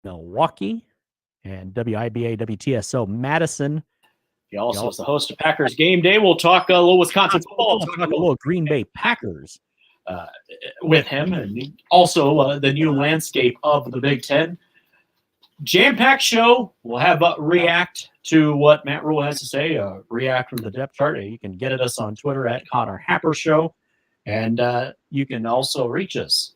Milwaukee, and WIBA WTSO Madison. He also is the host of Packers Game Day. We'll talk a little Wisconsin football. We'll talk a little Green Bay Packers with him, and also the new landscape of the Big Ten. Jam-packed show. We'll have react to what Matt Rhule has to say, react from the depth chart. You can get at us on Twitter at Connor Happer Show, and you can also reach us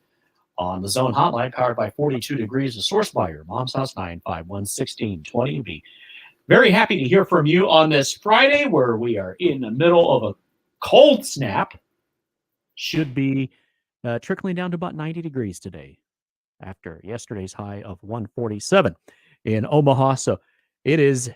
on the Zone Hotline, powered by 42 Degrees, a source by your mom's house, 951-1620. Be very happy to hear from you on this Friday, where we are in the middle of a cold snap. Should be trickling down to about 90 degrees today after yesterday's high of 147 in Omaha. So it is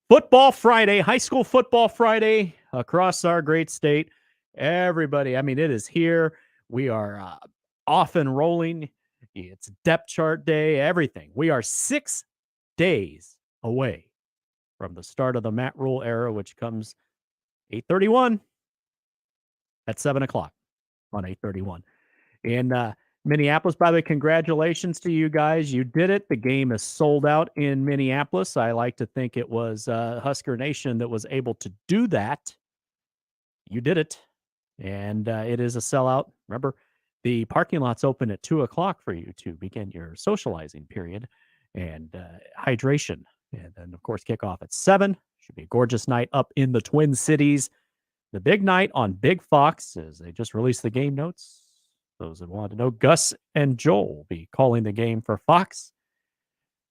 Football Friday, High School Football Friday across our great state. Everybody, I mean, it is here. We are off and rolling. It's depth chart day, everything. We are 6 days away from the start of the Matt Rhule era, which comes 8:31 at 7 o'clock on 8:31. In Minneapolis, by the way, congratulations to you guys. You did it. The game is sold out in Minneapolis. I like to think it was Husker Nation that was able to do that. You did it. And it is a sellout. Remember, the parking lot's open at 2 o'clock for you to begin your socializing period and hydration. And then, of course, kickoff at 7. Should be a gorgeous night up in the Twin Cities. The big night on Big Fox, as they just released the game notes. Those that want to know, Gus and Joel will be calling the game for Fox.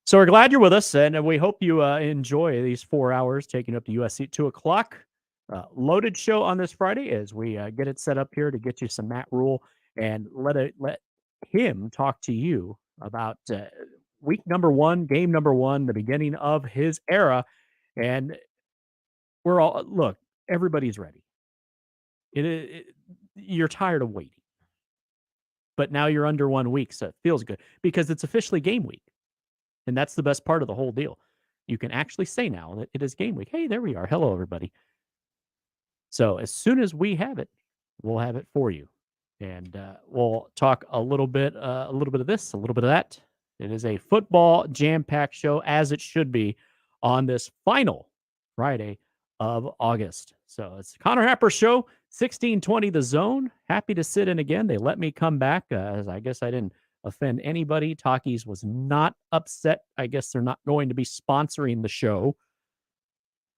So we're glad you're with us, and we hope you enjoy these 4 hours taking up to USC at 2 o'clock. Loaded show on this Friday as we get it set up here to get you some Matt Rhule and let him talk to you about week number 1, game number 1, the beginning of his era. And we're all, look, everybody's ready. You're tired of waiting. But now you're under 1 week, so it feels good because it's officially game week. And that's the best part of the whole deal. You can actually say now that it is game week. Hey, there we are. Hello, everybody. So as soon as we have it, we'll have it for you. And we'll talk a little bit of this, a little bit of that. It is a football jam-packed show, as it should be, on this final Friday of August. So it's Connor Happer Show, 1620 The Zone. Happy to sit in again. They let me come back, as I guess I didn't offend anybody. Talkies was not upset. I guess they're not going to be sponsoring the show.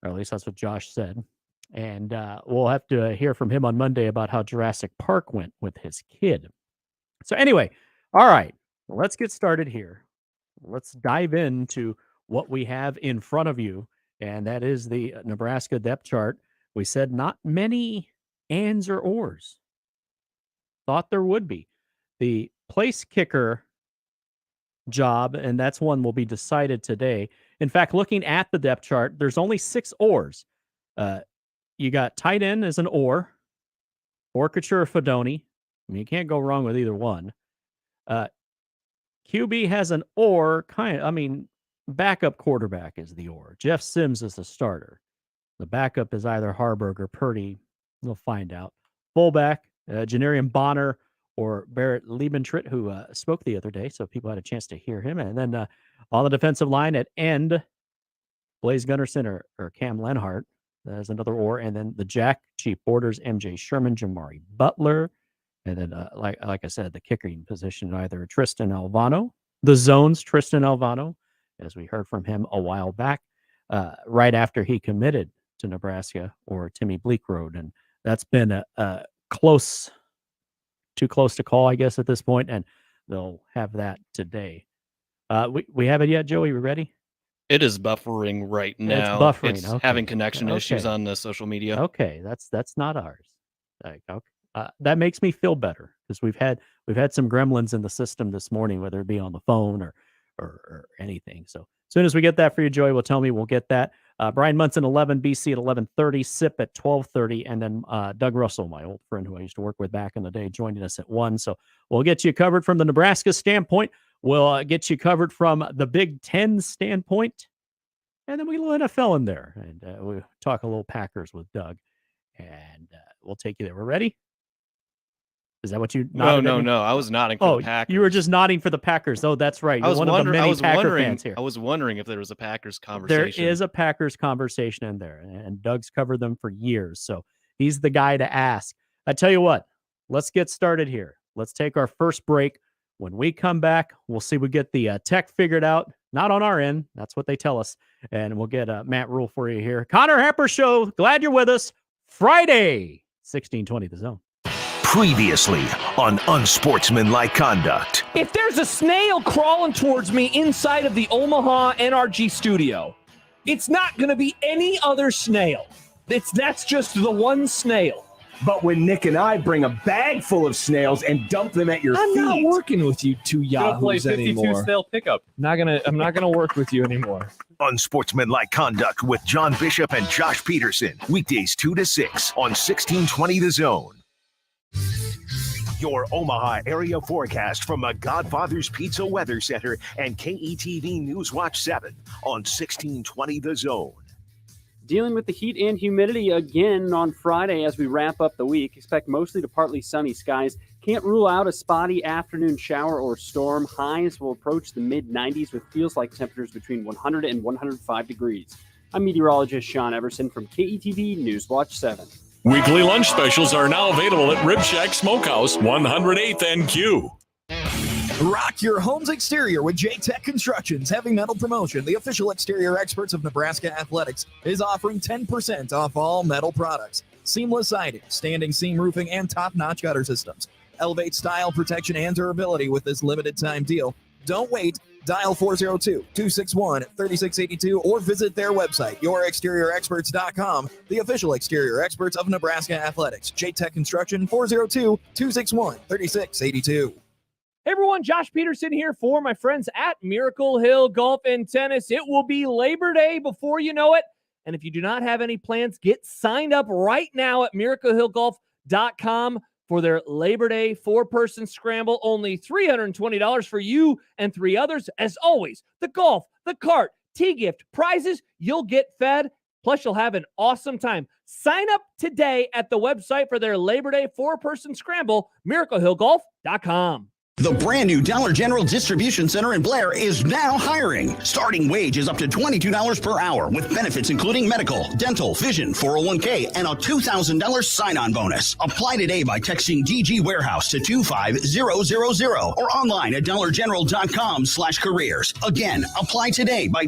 Or at least that's what Josh said. And we'll have to hear from him on Monday about how Jurassic Park went with his kid. So anyway, all right, let's get started here. Let's dive into what we have in front of you, and that is the Nebraska depth chart. We said not many ands or ors. Thought there would be. The place kicker job, and that's one will be decided today. In fact, looking at the depth chart, there's only 6 ors. You got tight end as an or, Orkacher or Fedoni. I mean, you can't go wrong with either one. QB has an or, backup quarterback is the or. Jeff Sims is the starter. The backup is either Harburg or Purdy. We'll find out. Fullback, Janarian Bonner or Barrett Liebentritt, who spoke the other day, so people had a chance to hear him. And then on the defensive line at end, Blaze Gunnarsson or Cam Lenhart. There's another or. And then the Jack, Chief Borders, MJ Sherman, Jamari Butler. And then, like I said, the kicking position, either Tristan Alvano, the zone's Tristan Alvano, as we heard from him a while back, right after he committed to Nebraska, or Timmy Bleekrode. And that's been a too close to call, I guess, at this point, and they'll have that today. We have it yet, Joey? We ready? It is buffering right now. It's buffering. It's okay. having connection issues on the social media. Okay, that's not ours. That makes me feel better because we've had some gremlins in the system this morning, whether it be on the phone or anything. So as soon as we get that for you, Joey will tell me. We'll get that. Bryan Munson, 11, BC at 11:30, Sip at 12:30, and then Doug Russell, my old friend who I used to work with back in the day, joining us at 1. So we'll get you covered from the Nebraska standpoint. We'll get you covered from the Big Ten standpoint, and then we will NFL in there, and we'll talk a little Packers with Doug, and we'll take you there. We're ready? Is that what you No, nodded at me? I was nodding for the Packers. You were just nodding for the Packers. Oh, that's right. You're one of the many Packer fans here. I was wondering if there was a Packers conversation. There is a Packers conversation in there, and Doug's covered them for years, so he's the guy to ask. I tell you what, let's get started here. Let's take our first break. When we come back, we'll see we get the tech figured out. Not on our end. That's what they tell us. And we'll get Matt Rhule for you here. Connor Happer Show. Glad you're with us. Friday, 1620 The Zone. Previously on Unsportsmanlike Conduct. If there's a snail crawling towards me inside of the Omaha NRG studio, it's not going to be any other snail. That's just the one snail. But when Nick and I bring a bag full of snails and dump them at your feet. I'm not working with you two yahoos anymore. Snail pickup. I'm not gonna work with you anymore. Unsportsmanlike Conduct with John Bishop and Josh Peterson. Weekdays 2 to 6 on 1620 The Zone. Your Omaha area forecast from the Godfather's Pizza Weather Center and KETV News Watch 7 on 1620 The Zone. Dealing with the heat and humidity again on Friday as we wrap up the week. Expect mostly to partly sunny skies. Can't rule out a spotty afternoon shower or storm. Highs will approach the mid-90s with feels-like temperatures between 100 and 105 degrees. I'm meteorologist Sean Everson from KETV News Watch 7. Weekly lunch specials are now available at Rib Shack Smokehouse, 108th and Q. Rock your home's exterior with J-Tech Construction's heavy metal promotion. The official exterior experts of Nebraska Athletics is offering 10% off all metal products. Seamless siding, standing seam roofing, and top-notch gutter systems. Elevate style, protection, and durability with this limited time deal. Don't wait. Dial 402-261-3682 or visit their website, yourexteriorexperts.com, the official exterior experts of Nebraska Athletics. J-Tech Construction, 402-261-3682. Hey everyone, Josh Peterson here for my friends at Miracle Hill Golf and Tennis. It will be Labor Day before you know it. And if you do not have any plans, get signed up right now at miraclehillgolf.com for their Labor Day 4-person scramble. Only $320 for you and 3 others. As always, the golf, the cart, tee gift, prizes, you'll get fed. Plus, you'll have an awesome time. Sign up today at the website for their Labor Day 4-person scramble, miraclehillgolf.com. The brand new Dollar General Distribution Center in Blair is now hiring. Starting wage is up to $22 per hour with benefits including medical, dental, vision, 401k, and a $2,000 sign-on bonus. Apply today by texting DG Warehouse to 25000 or online at dollargeneral.com/careers. Again, apply today by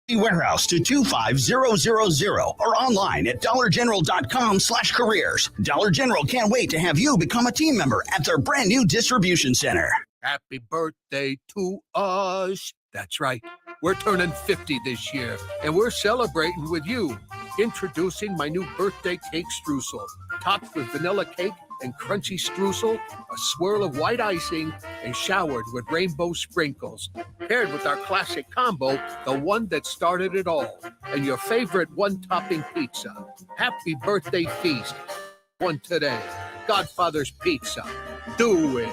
Warehouse to 25000 or online at dollargeneral.com/careers. Dollar General can't wait to have you become a team member at their brand new distribution center. Happy birthday to us. That's right. We're turning 50 this year, and we're celebrating with you. Introducing my new birthday cake streusel, topped with vanilla cake and crunchy streusel, a swirl of white icing, and showered with rainbow sprinkles. Paired with our classic combo, the one that started it all, and your favorite one-topping pizza. Happy birthday feast. One today. Godfather's Pizza. Do it.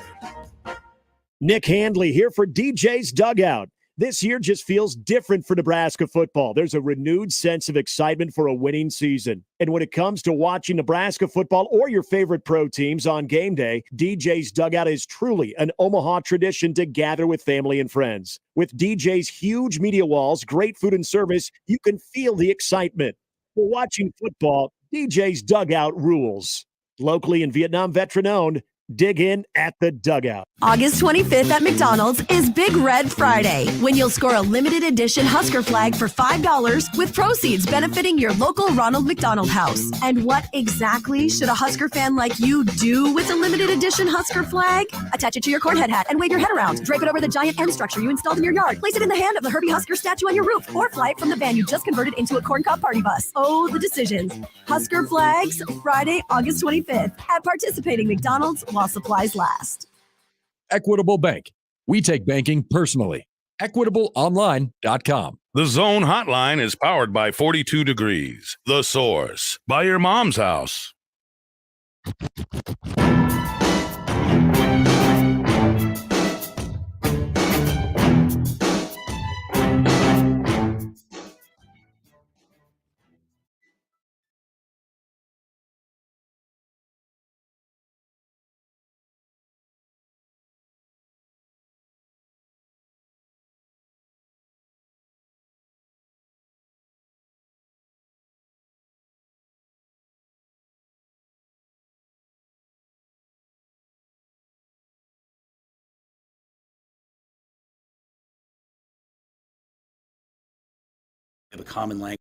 Nick Handley here for DJ's Dugout. This year just feels different for Nebraska football. There's a renewed sense of excitement for a winning season. And when it comes to watching Nebraska football or your favorite pro teams on game day, DJ's Dugout is truly an Omaha tradition to gather with family and friends. With DJ's huge media walls, great food and service, you can feel the excitement. For watching football, DJ's Dugout rules. Locally and Vietnam veteran-owned, dig in at the Dugout. August 25th at McDonald's is Big Red Friday, when you'll score a limited edition Husker flag for $5 with proceeds benefiting your local Ronald McDonald House. And what exactly should a Husker fan like you do with a limited edition Husker flag? Attach it to your cornhead hat and wave your head around. Drape it over the giant M structure you installed in your yard. Place it in the hand of the Herbie Husker statue on your roof, or fly it from the van you just converted into a corn cob party bus. Oh, the decisions. Husker flags, Friday, August 25th at participating McDonald's while supplies last. Equitable Bank. We take banking personally. EquitableOnline.com. The Zone Hotline is powered by 42 Degrees. The Source. By your mom's house. have a common language.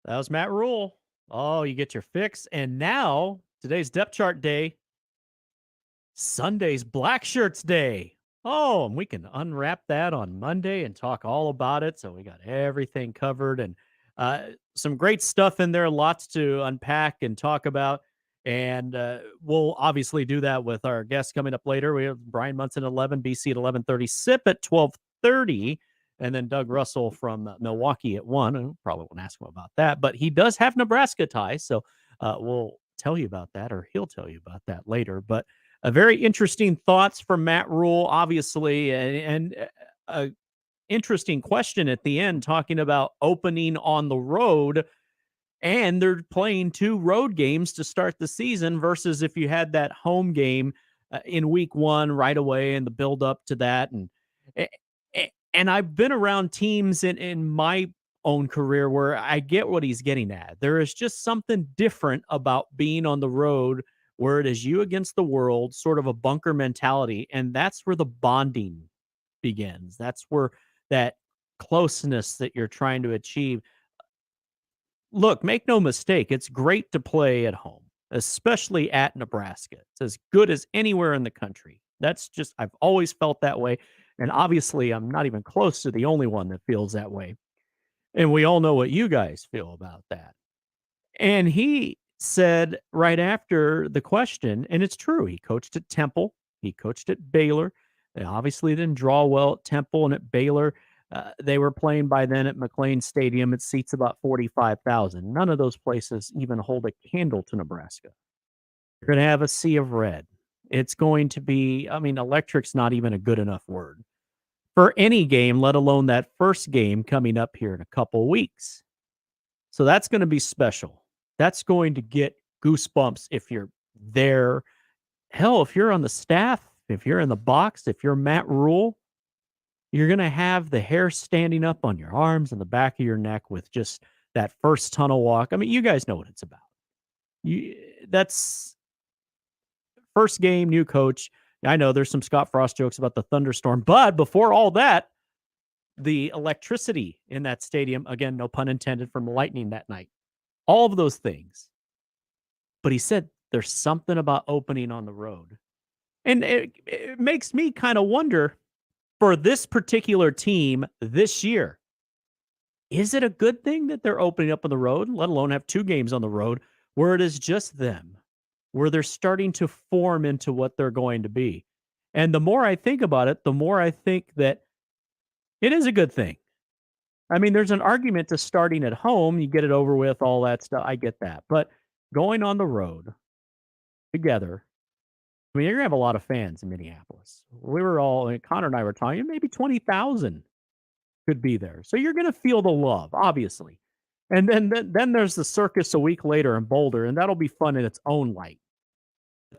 That was Matt Rhule. Oh, you get your fix. And now, today's depth chart day. Sunday's Black Shirts Day. Oh, and we can unwrap that on Monday and talk all about it. So we got everything covered and some great stuff in there, lots to unpack and talk about. And we'll obviously do that with our guests coming up later. We have Bryan Munson at 11, BC at 11:30, Sip at 12:30, and then Doug Russell from Milwaukee at 1. I probably won't ask him about that, but he does have Nebraska ties. So we'll tell you about that, or he'll tell you about that later. But very interesting thoughts from Matt Rhule, obviously, and a interesting question at the end, talking about opening on the road, and they're playing 2 road games to start the season versus if you had that home game in week 1 right away and the build up to that. And I've been around teams in my own career where I get what he's getting at. There is just something different about being on the road where it is you against the world, sort of a bunker mentality. And that's where the bonding begins. That's where that closeness that you're trying to achieve. Look, make no mistake, it's great to play at home, especially at Nebraska. It's as good as anywhere in the country. That's just, I've always felt that way. And obviously, I'm not even close to the only one that feels that way. And we all know what you guys feel about that. And he said right after the question, and it's true, he coached at Temple, he coached at Baylor. They obviously didn't draw well at Temple and at Baylor. They were playing by then at McLean Stadium. It seats about 45,000. None of those places even hold a candle to Nebraska. You're going to have a sea of red. It's going to be, I mean, electric's not even a good enough word for any game, let alone that first game coming up here in a couple weeks. So that's going to be special. That's going to get goosebumps if you're there. Hell, if you're on the staff, if you're in the box, if you're Matt Rhule, you're going to have the hair standing up on your arms and the back of your neck with just that first tunnel walk. I mean, you guys know what it's about. That's first game, new coach. I know there's some Scott Frost jokes about the thunderstorm, but before all that, the electricity in that stadium, again, no pun intended, from lightning that night, all of those things. But he said there's something about opening on the road. And it makes me kind of wonder, for this particular team this year, is it a good thing that they're opening up on the road, let alone have 2 games on the road where it is just them, where they're starting to form into what they're going to be? And the more I think about it, the more I think that it is a good thing. I mean, there's an argument to starting at home. You get it over with, all that stuff. I get that. But going on the road together, I mean, you're going to have a lot of fans in Minneapolis. We were all, Connor and I were talking, maybe 20,000 could be there. So you're going to feel the love, obviously. And then there's the circus a week later in Boulder, and that'll be fun in its own light.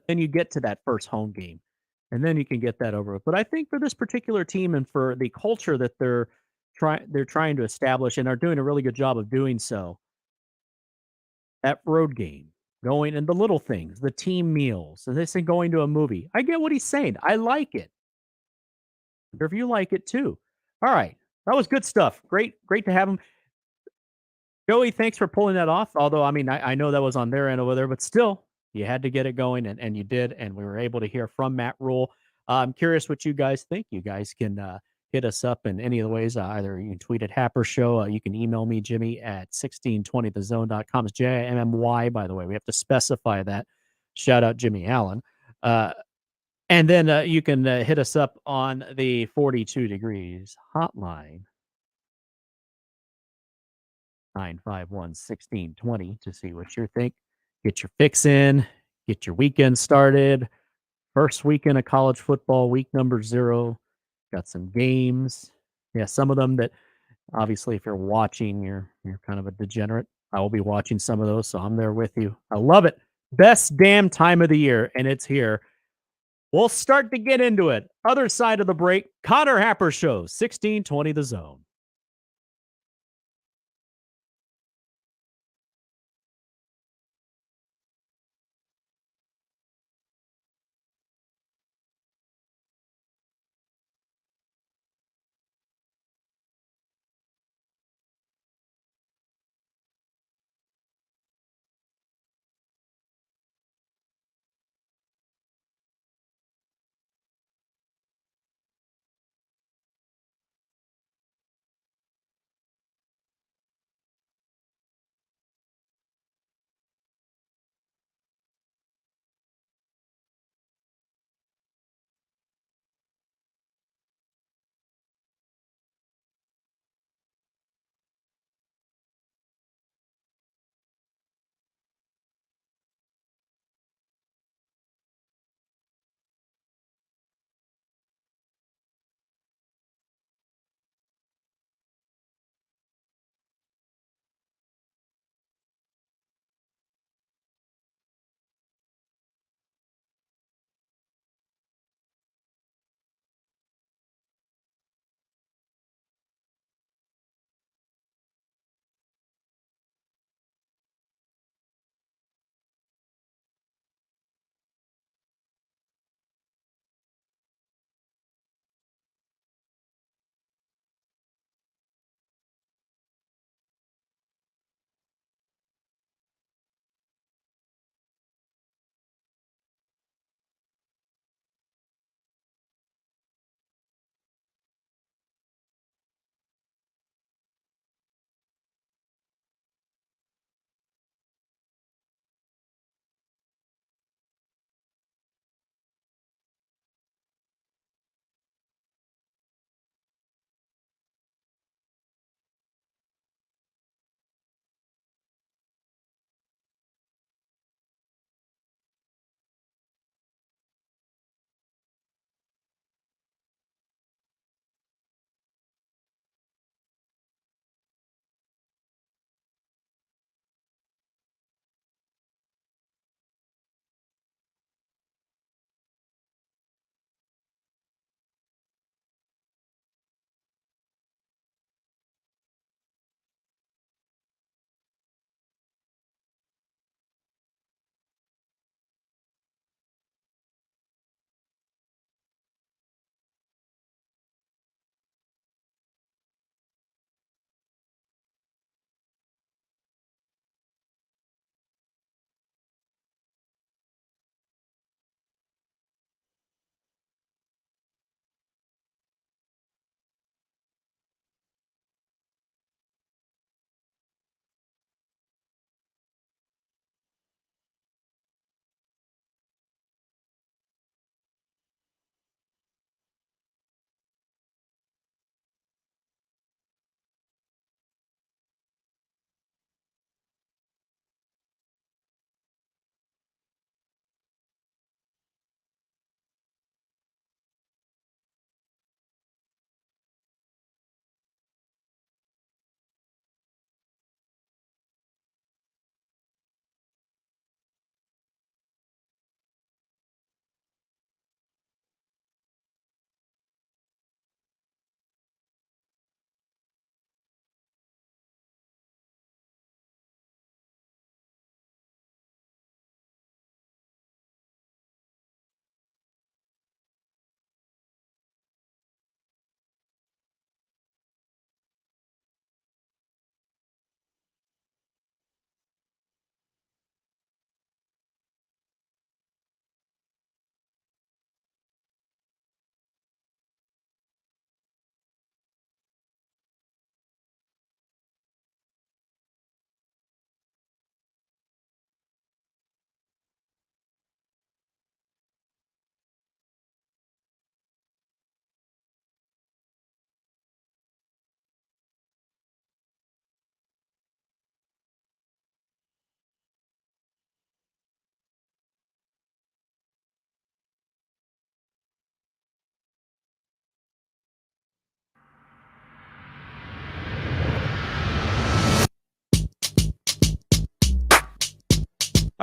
Then you get to that first home game, and then you can get that over with. But I think for this particular team and for the culture that they're trying to establish and are doing a really good job of doing so, that road game, going and the little things, the team meals, and this and going to a movie. I get what he's saying. I like it. Or if you like it too. All right. That was good stuff. Great to have him. Joey, thanks for pulling that off. Although, I mean, I know that was on their end over there, but still, you had to get it going, and you did, and we were able to hear from Matt Rhule. I'm curious what you guys think. You guys can hit us up in any of the ways. Either you can tweet at Happer Show. You can email me, Jimmy, at 1620thezone.com. It's Jimmy, by the way. We have to specify that. Shout out Jimmy Allen. And then you can hit us up on the 42 Degrees hotline. 951-1620 to see what you think. Get your fix in. Get your weekend started. First weekend of college football, week number 0. Got some games. Yeah, some of them that obviously if you're watching, you're kind of a degenerate. I will be watching some of those, so I'm there with you. I love it. Best damn time of the year, and it's here. We'll start to get into it. Other side of the break, Connor Happer Show, 1620 The Zone.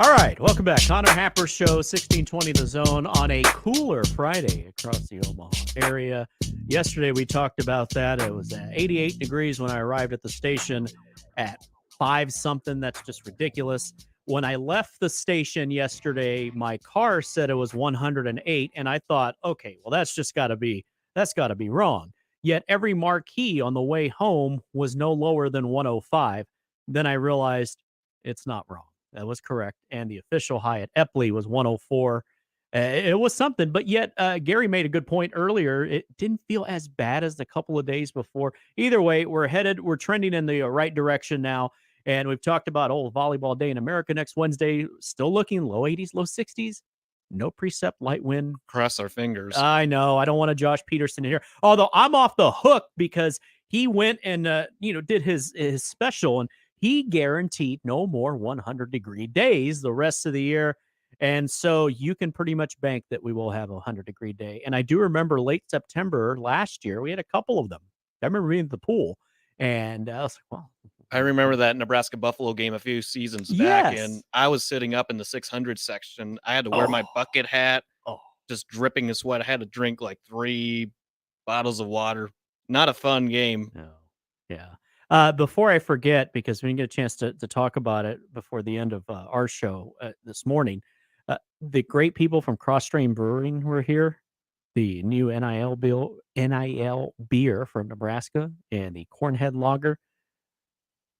All right, welcome back. Connor Happer Show, 1620 The Zone on a cooler Friday across the Omaha area. Yesterday we talked about that. It was 88 degrees when I arrived at the station at 5-something. That's just ridiculous. When I left the station yesterday, my car said it was 108, and I thought, okay, well, that's got to be wrong. Yet every marquee on the way home was no lower than 105. Then I realized it's not wrong. That was correct. And the official high at Epley was 104. It was something, but yet Gary made a good point earlier. It didn't feel as bad as the couple of days before. Either way, we're trending in the right direction now. And we've talked about volleyball day in America next Wednesday, still looking low 80s, low 60s. No precept light wind. Cross our fingers. I know. I don't want a Josh Peterson in here. Although I'm off the hook because he went and did his special, and he guaranteed no more 100-degree days the rest of the year. And so you can pretty much bank that we will have a 100-degree day. And I do remember late September last year, we had a couple of them. I remember being at the pool, and I was like, well. I remember that Nebraska Buffalo game a few seasons back, and I was sitting up in the 600 section. I had to wear my bucket hat, just dripping in sweat. I had to drink like 3 bottles of water. Not a fun game. No. Yeah. Before I forget, because we didn't get a chance to talk about it before the end of our show this morning, the great people from Cross Strain Brewing were here. The new NIL beer from Nebraska and the Cornhead Lager.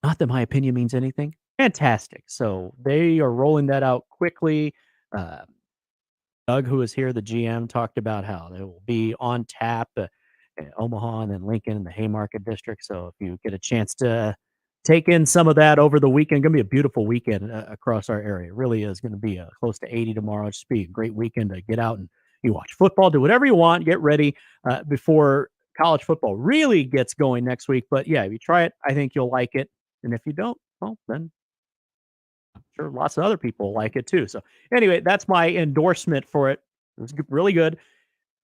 Not that my opinion means anything. Fantastic. So they are rolling that out quickly. Doug, who was here, the GM, talked about how they will be on tap in Omaha and then Lincoln and the Haymarket District. So if you get a chance to take in some of that over the weekend, going to be a beautiful weekend across our area. It really is going to be close to 80 tomorrow. It's be a great weekend to get out and you watch football, do whatever you want, get ready before college football really gets going next week. But yeah, if you try it, I think you'll like it. And if you don't, well, then I'm sure lots of other people like it too. So anyway, that's my endorsement for it. It was really good.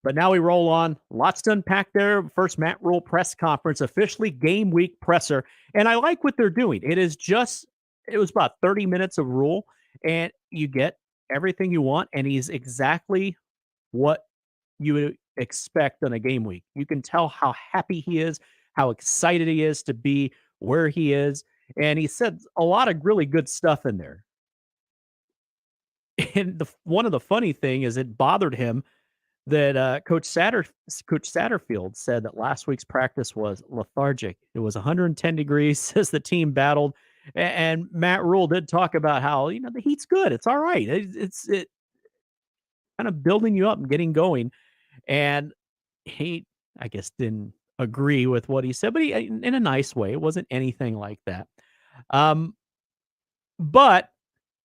But now we roll on. Lots to unpack there. First, Matt Rhule press conference, officially game week presser. And I like what they're doing. It was about 30 minutes of Rhule, and you get everything you want. And he's exactly what you would expect on a game week. You can tell how happy he is, how excited he is to be where he is. And he said a lot of really good stuff in there. And one of the funny thing is it bothered him that Coach Satterfield said that last week's practice was lethargic. It was 110 degrees as the team battled. And Matt Rhule did talk about how, the heat's good. It's all right. It's kind of building you up and getting going. And he, I guess, didn't agree with what he said, but in a nice way. It wasn't anything like that. But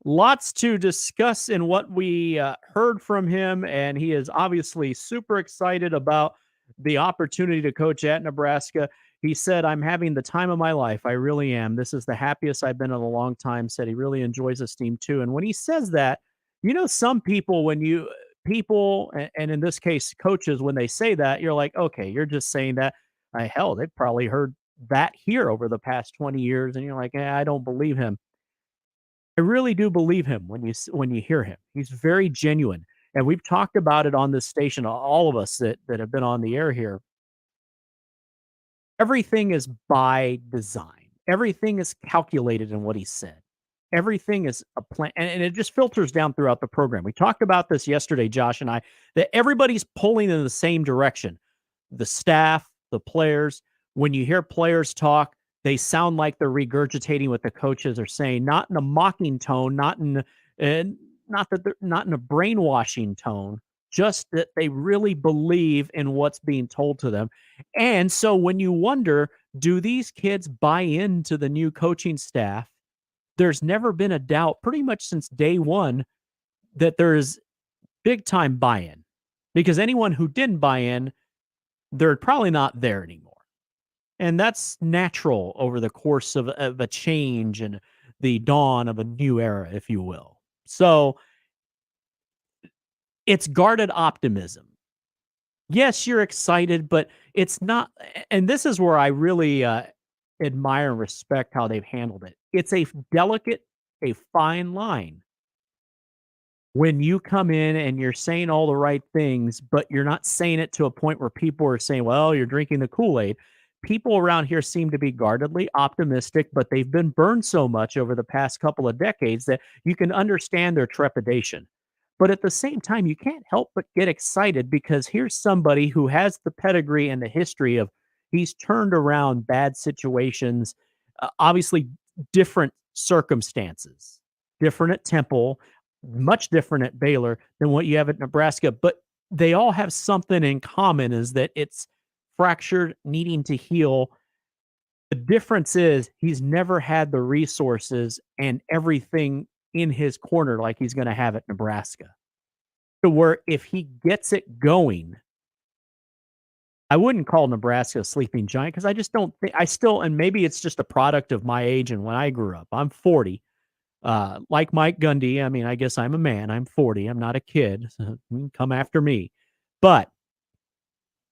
lots to discuss in what we heard from him, and he is obviously super excited about the opportunity to coach at Nebraska. He said, "I'm having the time of my life. I really am. This is the happiest I've been in a long time." Said he really enjoys this team too. And when he says that, some people, and in this case, coaches, when they say that, you're like, okay, you're just saying that. Hell, they've probably heard that here over the past 20 years. And you're like, I don't believe him. I really do believe him when you hear him. He's very genuine. And we've talked about it on this station, all of us that have been on the air here. Everything is by design. Everything is calculated in what he said. Everything is a plan, and it just filters down throughout the program. We talked about this yesterday, Josh and I, that everybody's pulling in the same direction. The staff, the players. When you hear players talk, they sound like they're regurgitating what the coaches are saying, not in a mocking tone, not in a brainwashing tone, just that they really believe in what's being told to them. And so when you wonder, do these kids buy into the new coaching staff? There's never been a doubt, pretty much since day one, that there's big time buy-in. Because anyone who didn't buy in, they're probably not there anymore. And that's natural over the course of a change and the dawn of a new era, if you will. So it's guarded optimism. Yes, you're excited, but it's not. And this is where I really admire and respect how they've handled it. It's a delicate, a fine line when you come in and you're saying all the right things, but you're not saying it to a point where people are saying, well, you're drinking the Kool-Aid. People around here seem to be guardedly optimistic, but they've been burned so much over the past couple of decades that you can understand their trepidation. But at the same time, you can't help but get excited because here's somebody who has the pedigree and the history of he's turned around bad situations, obviously different circumstances, different at Temple, much different at Baylor than what you have at Nebraska, but they all have something in common is that it's fractured, needing to heal. The difference is he's never had the resources and everything in his corner like he's going to have at Nebraska. To where if he gets it going, I wouldn't call Nebraska a sleeping giant because I just don't think and maybe it's just a product of my age and when I grew up. I'm 40. Like Mike Gundy, I mean, I guess I'm a man. I'm 40. I'm not a kid. So come after me. But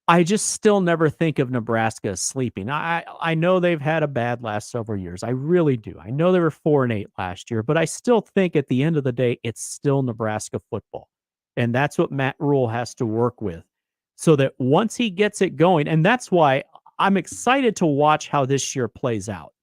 I just still never think of Nebraska as sleeping. I know they've had a bad last several years. I really do. I know they were 4-8 last year, but I still think at the end of the day, it's still Nebraska football. And that's what Matt Rhule has to work with so that once he gets it going, and that's why I'm excited to watch how this year plays out.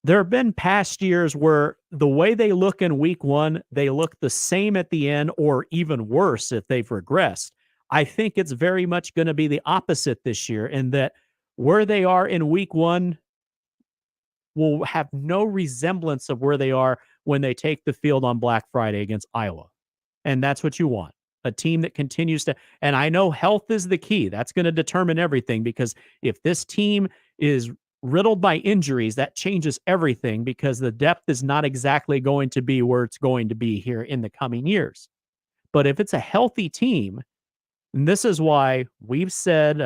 There have been past years where the way they look in week one, they look the same at the end or even worse if they've regressed. I think it's very much going to be the opposite this year in that where they are in week one will have no resemblance of where they are when they take the field on Black Friday against Iowa. And that's what you want. A team that continues to, and I know health is the key. That's going to determine everything because if this team is riddled by injuries, that changes everything because the depth is not exactly going to be where it's going to be here in the coming years. But if it's a healthy team, and this is why we've said,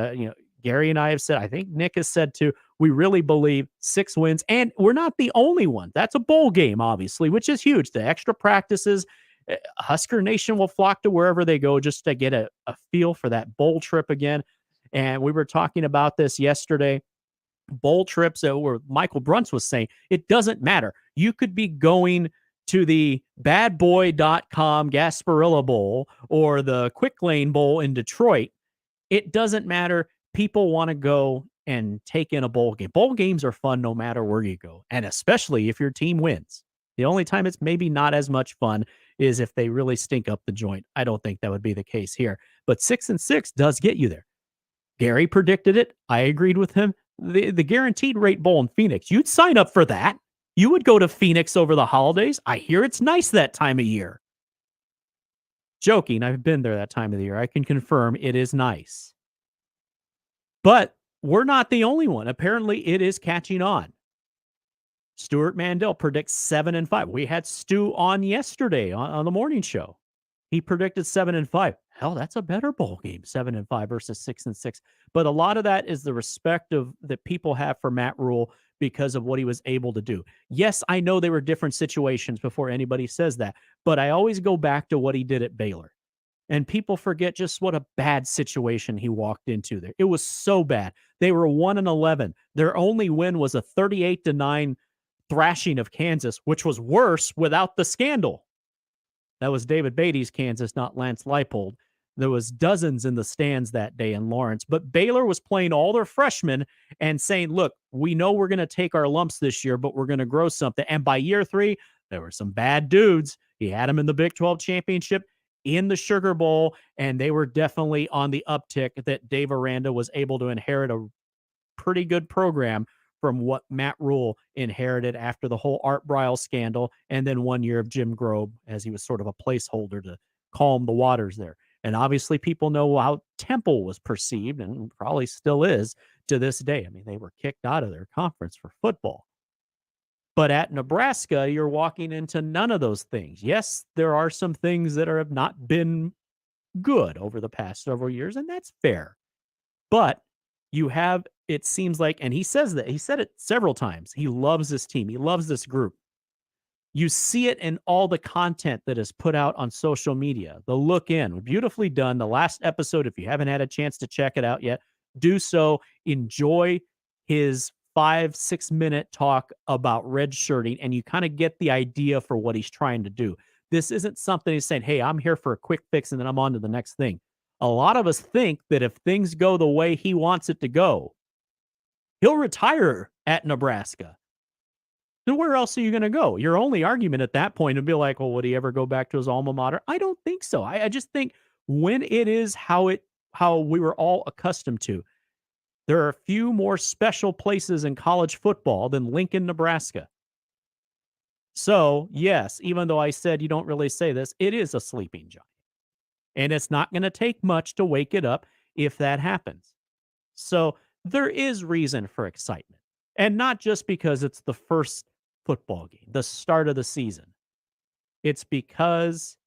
Gary and I have said, I think Nick has said too, we really believe 6 wins, and we're not the only one. That's a bowl game, obviously, which is huge. The extra practices, Husker Nation will flock to wherever they go just to get a feel for that bowl trip again. And we were talking about this yesterday. Bowl trips where Michael Bruns was saying it doesn't matter. You could be going to the badboy.com Gasparilla Bowl or the Quick Lane Bowl in Detroit. It doesn't matter. People want to go and take in a bowl game. Bowl games are fun no matter where you go, and especially if your team wins. The only time it's maybe not as much fun is if they really stink up the joint. I don't think that would be the case here, but 6-6 does get you there. Gary predicted it. I agreed with him. The guaranteed rate bowl in Phoenix, you'd sign up for that. You would go to Phoenix over the holidays. I hear it's nice that time of year. Joking, I've been there that time of the year. I can confirm it is nice. But we're not the only one. Apparently, it is catching on. Stuart Mandel predicts 7-5. We had Stu on yesterday on the morning show. He predicted 7-5. Hell, that's a better bowl game, 7-5 versus 6-6. But a lot of that is the respect that people have for Matt Rhule because of what he was able to do. Yes, I know there were different situations before anybody says that, but I always go back to what he did at Baylor. And people forget just what a bad situation he walked into there. It was so bad. They were 1-11. Their only win was a 38-9 thrashing of Kansas, which was worse without the scandal. That was David Beatty's Kansas, not Lance Leipold. There was dozens in the stands that day in Lawrence, but Baylor was playing all their freshmen and saying, look, we know we're going to take our lumps this year, but we're going to grow something. And by year 3, there were some bad dudes. He had them in the Big 12 championship, in the Sugar Bowl, and they were definitely on the uptick that Dave Aranda was able to inherit a pretty good program from what Matt Rhule inherited after the whole Art Briles scandal, and then 1 year of Jim Grobe as he was sort of a placeholder to calm the waters there. And obviously people know how Temple was perceived, and probably still is to this day. I mean, they were kicked out of their conference for football. But at Nebraska, you're walking into none of those things. Yes, there are some things that have not been good over the past several years, and that's fair. But you have, it seems like, and he says that, he said it several times, he loves this team. He loves this group. You see it in all the content that is put out on social media. The look in, beautifully done. The last episode, if you haven't had a chance to check it out yet, do so. Enjoy his 5-6 minute talk about red shirting, and you kind of get the idea for what he's trying to do. This isn't something he's saying, hey, I'm here for a quick fix and then I'm on to the next thing. A lot of us think that if things go the way he wants it to go, he'll retire at Nebraska. Then where else are you going to go? Your only argument at that point would be like, well, would he ever go back to his alma mater? I don't think so. I just think when it is how we were all accustomed to, there are a few more special places in college football than Lincoln, Nebraska. So, yes, even though I said you don't really say this, it is a sleeping giant. And it's not going to take much to wake it up if that happens. So there is reason for excitement. And not just because it's the first football game, the start of the season. It's because,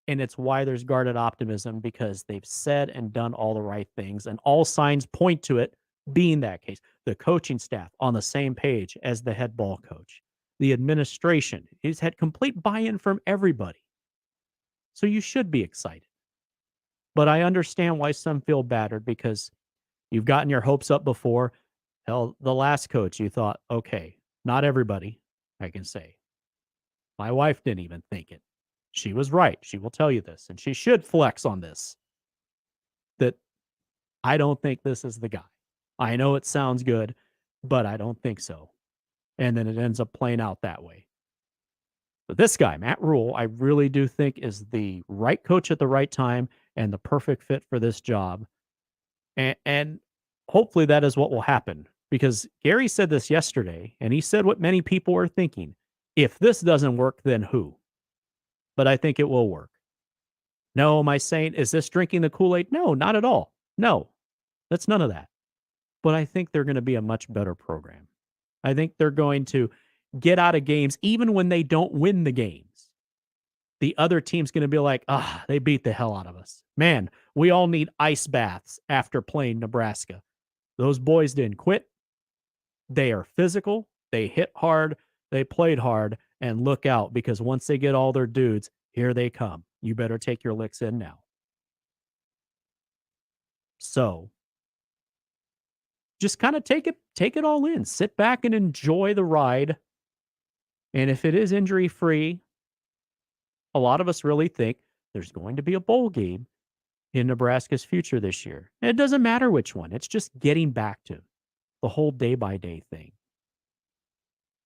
and it's why there's guarded optimism, because they've said and done all the right things, and all signs point to it being that case. The coaching staff on the same page as the head ball coach. The administration has had complete buy-in from everybody. So you should be excited. But I understand why some feel battered, because you've gotten your hopes up before. Hell, the last coach, you thought, okay, not everybody, I can say. My wife didn't even think it. She was right. She will tell you this, and she should flex on this, that I don't think this is the guy. I know it sounds good, but I don't think so. And then it ends up playing out that way. But this guy, Matt Rhule, I really do think is the right coach at the right time and the perfect fit for this job. And hopefully that is what will happen, because Gary said this yesterday, and he said what many people are thinking. If this doesn't work, then who? But I think it will work. No, am I saying, is this drinking the Kool-Aid? No, not at all. No, that's none of that. But I think they're going to be a much better program. I think they're going to get out of games even when they don't win the games. The other team's going to be like, they beat the hell out of us. Man, we all need ice baths after playing Nebraska. Those boys didn't quit. They are physical. They hit hard. They played hard. And look out, because once they get all their dudes, here they come. You better take your licks in now. So just kind of take it all in. Sit back and enjoy the ride. And if it is injury-free, a lot of us really think there's going to be a bowl game in Nebraska's future this year. And it doesn't matter which one. It's just getting back to the whole day-by-day thing.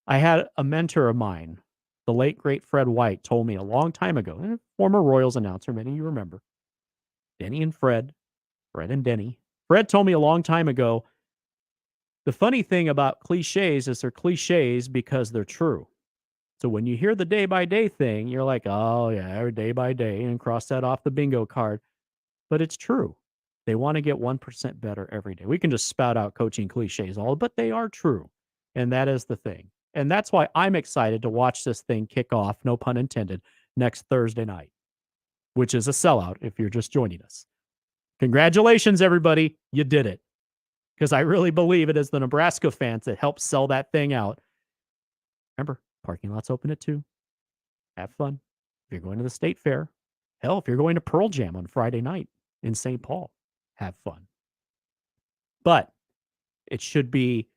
I had a mentor of mine, the late, great Fred White, told me a long time ago, former Royals announcer, many of you remember, Denny and Fred and Denny. Fred told me a long time ago, the funny thing about cliches is they're cliches because they're true. So when you hear the day-by-day thing, you're like, oh, yeah, every day by day, and cross that off the bingo card. But it's true. They want to get 1% better every day. We can just spout out coaching cliches but they are true. And that is the thing. And that's why I'm excited to watch this thing kick off, no pun intended, next Thursday night, which is a sellout if you're just joining us. Congratulations, everybody. You did it. Because I really believe it is the Nebraska fans that helped sell that thing out. Remember, parking lots open at 2. Have fun. If you're going to the State Fair, hell, if you're going to Pearl Jam on Friday night in St. Paul, have fun. But it should be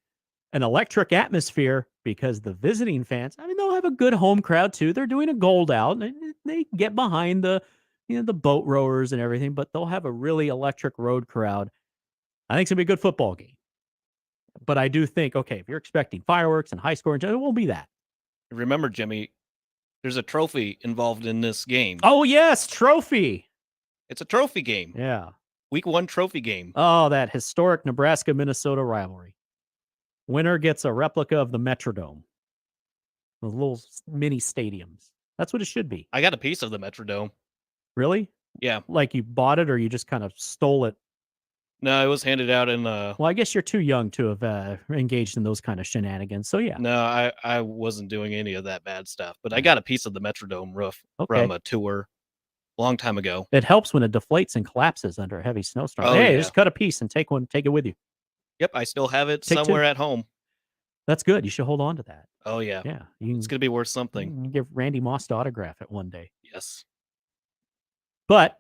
an electric atmosphere, because the visiting fans, I mean, they'll have a good home crowd too. They're doing a gold out. They get behind the boat rowers and everything, but they'll have a really electric road crowd. I think it's going to be a good football game. But I do think, okay, if you're expecting fireworks and high score, it won't be that. Remember, Jimmy, there's a trophy involved in this game. Oh, yes, trophy. It's a trophy game. Yeah. Week 1 trophy game. Oh, that historic Nebraska-Minnesota rivalry. Winner gets a replica of the Metrodome. Those little mini stadiums. That's what it should be. I got a piece of the Metrodome. Really? Yeah. Like you bought it, or you just kind of stole it? No, it was handed out in Well, I guess you're too young to have engaged in those kind of shenanigans. So yeah. No, I wasn't doing any of that bad stuff, but I got a piece of the Metrodome roof from a tour a long time ago. It helps when it deflates and collapses under a heavy snowstorm. Oh, hey, yeah. Just cut a piece and take it with you. Yep, I still have it Take somewhere 2. at home. That's good. You should hold on to that. Oh, yeah. Yeah. It's going to be worth You something. can give Randy Moss to autograph it one day. Yes. But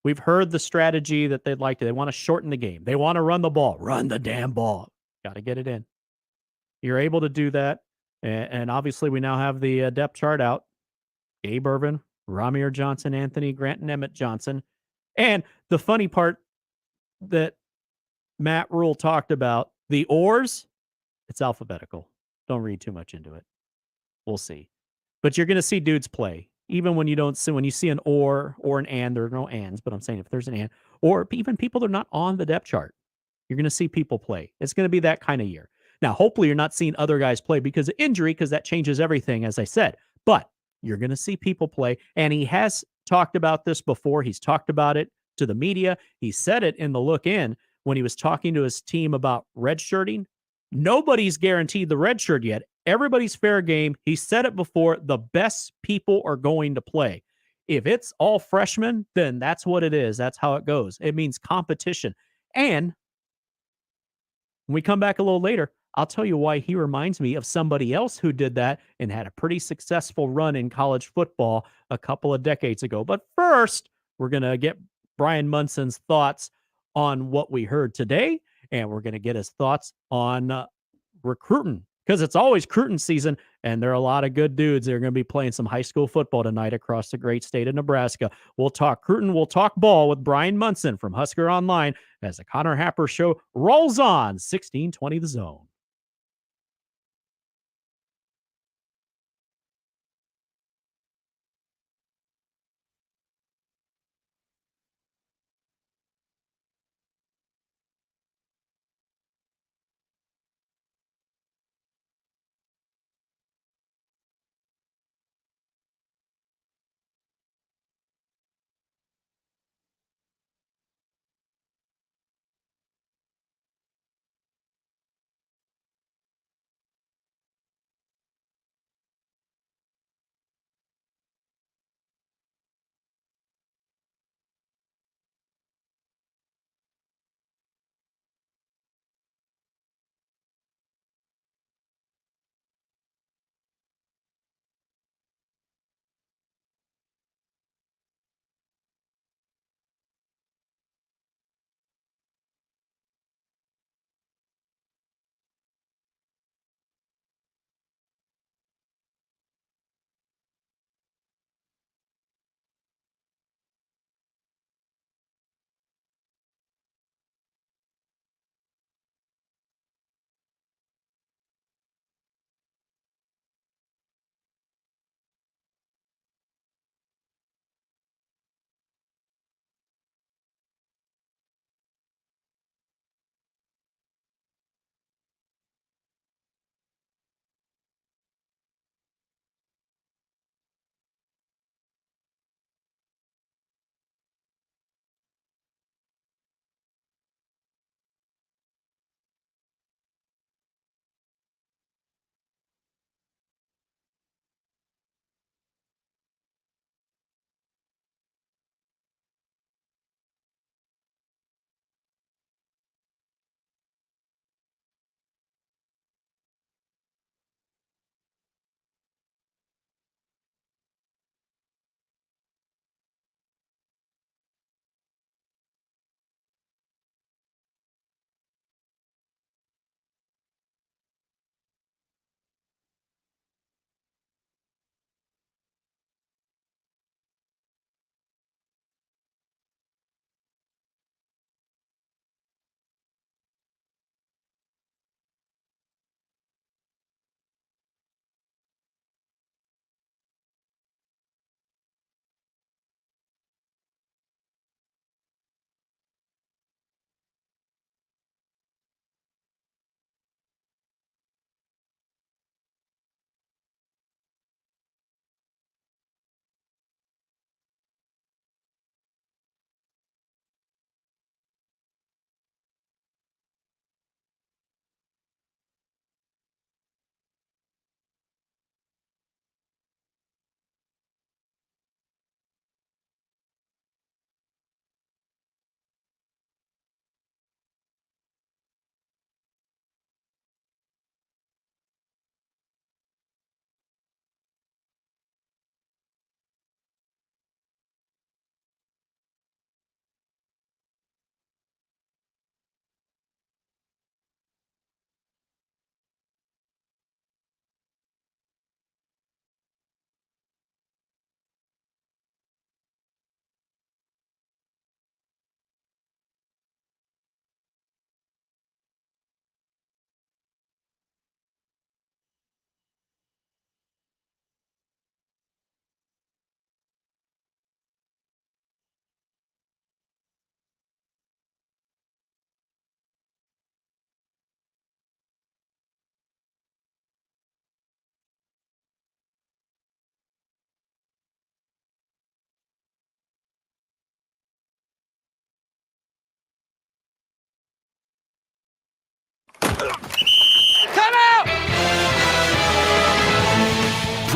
we've heard the strategy that they'd like to. They want to shorten the game. They want to run the ball. Run the damn ball. Got to get it in. You're able to do that. And obviously we now have the depth chart out. Gabe Ervin, Ramir Johnson, Anthony Grant, and Emmett Johnson. And the funny part that Matt Rhule talked about, the oars, it's alphabetical. Don't read too much into it. We'll see. But you're going to see dudes play. Even when you see an or an and, there are no ands, but I'm saying if there's an and, or even people that are not on the depth chart, you're going to see people play. It's going to be that kind of year. Now, hopefully you're not seeing other guys play because of injury, because that changes everything, as I said. But you're going to see people play. And he has talked about this before. He's talked about it to the media. He said it in the look in when he was talking to his team about redshirting. Nobody's guaranteed the red shirt yet. Everybody's fair game. He said it before. The best people are going to play. If it's all freshmen, then that's what it is. That's how it goes. It means competition. And when we come back a little later, I'll tell you why he reminds me of somebody else who did that and had a pretty successful run in college football a couple of decades ago. But first, we're going to get Bryan Munson's thoughts on what we heard today, and we're going to get his thoughts on recruiting, because it's always recruiting season, and there are a lot of good dudes that are going to be playing some high school football tonight across the great state of Nebraska. We'll talk recruiting, we'll talk ball with Bryan Munson from Husker Online as the Connor Happer Show rolls on 1620 The Zone.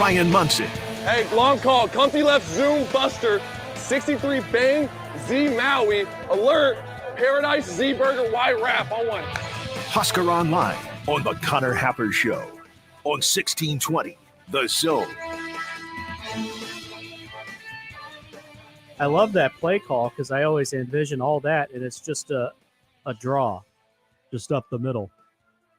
Bryan Munson. Hey, long call. Comfy left zoom buster. 63 bang. Z Maui. Alert. Paradise Z Burger Y Wrap on one. Husker Online on the Connor Happer Show on 1620 The Zone. I love that play call because I always envision all that, and it's just a draw, just up the middle.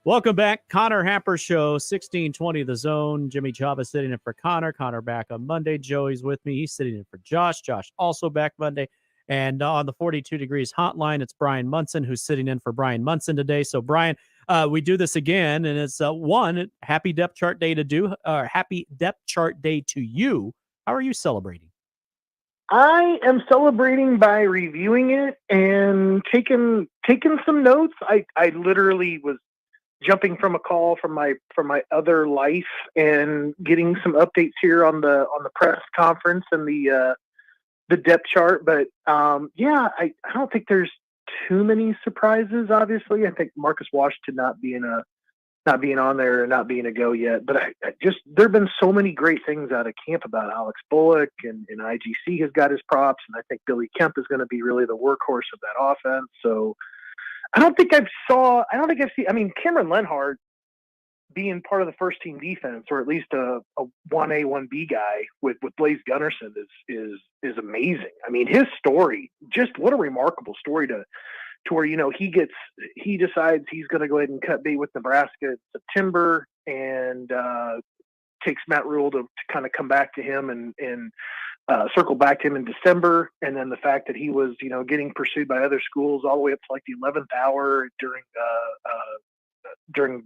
Welcome back, Connor Happer Show, 1620 The Zone. Jimmy Chavez sitting in for Connor. Connor back on Monday. Joey's with me. He's sitting in for Josh. Josh also back Monday. And on the 42 Degrees hotline, it's Bryan Munson who's sitting in for Bryan Munson today. So, Bryan, we do this again, and it's happy depth chart day happy depth chart day to you. How are you celebrating? I am celebrating by reviewing it and taking some notes. I literally was jumping from a call from my other life and getting some updates here on the press conference and the depth chart. But I don't think there's too many surprises. Obviously, I think Marcus Washington not being on there and not being a go yet. But I just there have been so many great things out of camp about Alex Bullock and IGC has got his props, and I think Billy Kemp is going to be really the workhorse of that offense. So I don't think I've seen. I mean, Cameron Lenhart being part of the first team defense, or at least a 1A, 1B guy with Blaze Gunnerson is amazing. I mean, his story, just what a remarkable story to where, he decides he's going to go ahead and cut bait with Nebraska in September and takes Matt Rhule to kind of come back to him and circle back to him in December. And then the fact that he was, getting pursued by other schools all the way up to like the 11th hour during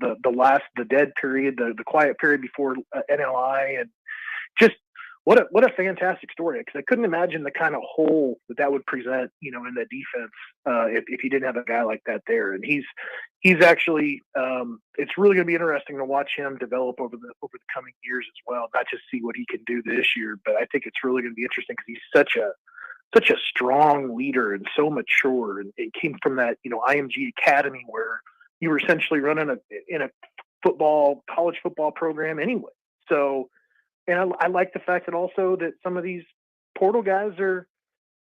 the dead period, the quiet period before NLI, and just what a fantastic story. Because I couldn't imagine the kind of hole that would present, in the defense if you didn't have a guy like that there. And he's actually it's really going to be interesting to watch him develop over the coming years as well. Not just see what he can do this year, but I think it's really going to be interesting because he's such a strong leader and so mature, and it came from that IMG Academy where you were essentially running in a college football program anyway. So, and I like the fact that also that some of these portal guys are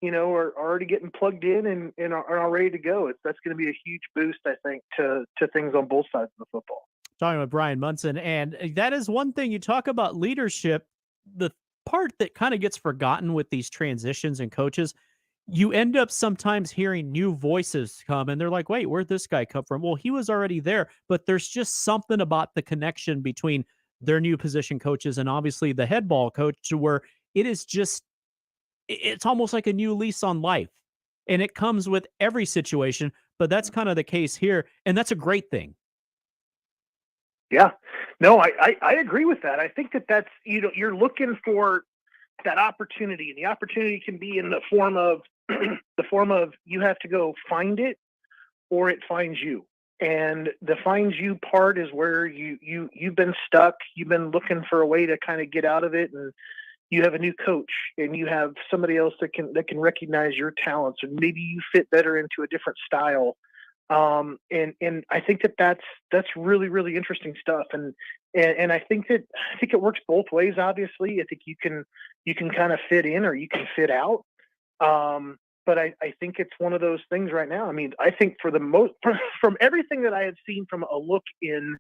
already getting plugged in and are ready to go. That's going to be a huge boost, I think, to things on both sides of the football. Talking with Bryan Munson, and that is one thing you talk about leadership. The part that kind of gets forgotten with these transitions and coaches, you end up sometimes hearing new voices come and they're like, wait, where'd this guy come from? Well, he was already there, but there's just something about the connection between their new position coaches and obviously the head ball coach to where it's almost like a new lease on life, and it comes with every situation, but that's kind of the case here. And that's a great thing. Yeah, no, I agree with that. I think that's, you're looking for that opportunity, and the opportunity can be in the form of you have to go find it or it finds you. And the finds you part is where you've been stuck. You've been looking for a way to kind of get out of it. And you have a new coach and you have somebody else that can recognize your talents, and maybe you fit better into a different style. And I think that's really, really interesting stuff. And I think it works both ways. Obviously, I think you can kind of fit in or you can fit out. But I think it's one of those things right now. I mean, I think from everything that I had seen from a look in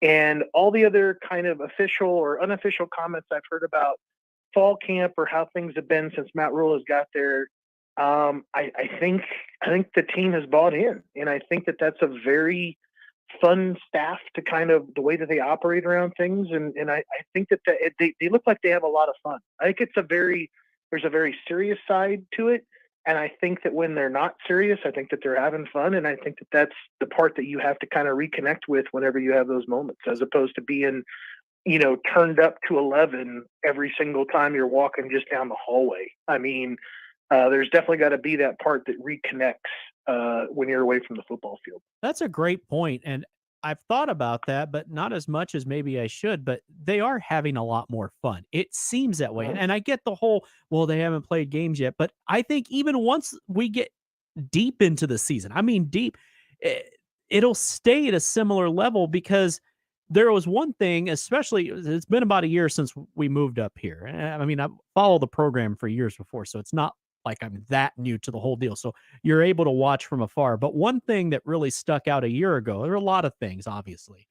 and all the other kind of official or unofficial comments I've heard about fall camp or how things have been since Matt Rhule has got there, I think the team has bought in, and I think that's a very fun staff to kind of the way that they operate around things. And I think that they look like they have a lot of fun. I think there's a very serious side to it. And I think that when they're not serious, I think that they're having fun. And I think that that's the part that you have to kind of reconnect with whenever you have those moments, as opposed to being, turned up to 11 every single time you're walking just down the hallway. I mean, there's definitely got to be that part that reconnects when you're away from the football field. That's a great point. And I've thought about that, but not as much as maybe I should, but they are having a lot more fun. It seems that way. And I get the whole, well, they haven't played games yet, but I think even once we get deep into the season, I mean, deep, it'll stay at a similar level because there was one thing, especially it's been about a year since we moved up here. I mean, I followed the program for years before, so it's not like I'm that new to the whole deal. So you're able to watch from afar. But one thing that really stuck out a year ago, there were a lot of things, obviously,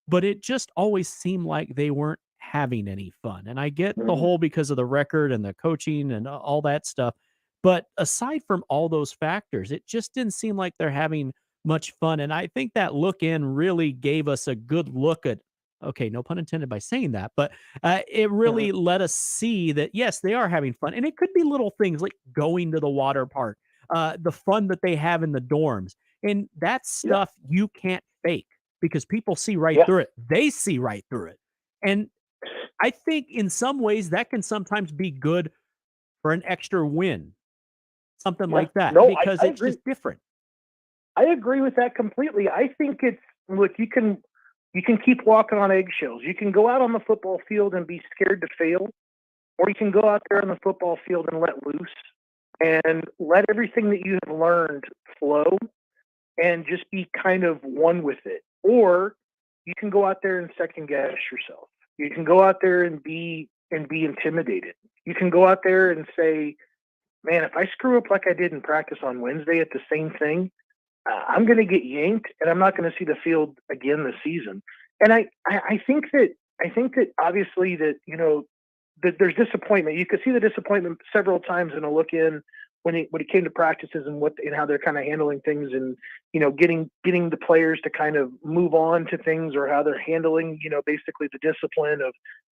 but it just always seemed like they weren't having any fun. And I get the whole because of the record and the coaching and all that stuff. But aside from all those factors, it just didn't seem like they're having much fun. And I think that look in really gave us a good look at, okay, no pun intended by saying that, but it really let us see that, yes, they are having fun. And it could be little things like going to the water park, the fun that they have in the dorms. And that stuff you can't fake because people see right through it. They see right through it. And I think in some ways that can sometimes be good for an extra win, something like that, because it's just different. I agree with that completely. I think it's, look, you can keep walking on eggshells. You can go out on the football field and be scared to fail, or you can go out there on the football field and let loose and let everything that you have learned flow and just be kind of one with it. Or you can go out there and second guess yourself. You can go out there and be intimidated. You can go out there and say, man, if I screw up like I did in practice on Wednesday at the same thing, I'm going to get yanked and I'm not going to see the field again this season. And I think that obviously that, you know, that there's disappointment. You could see the disappointment several times in a look in when it came to practices and how they're kind of handling things and, you know, getting the players to kind of move on to things, or how they're handling, you know, basically the discipline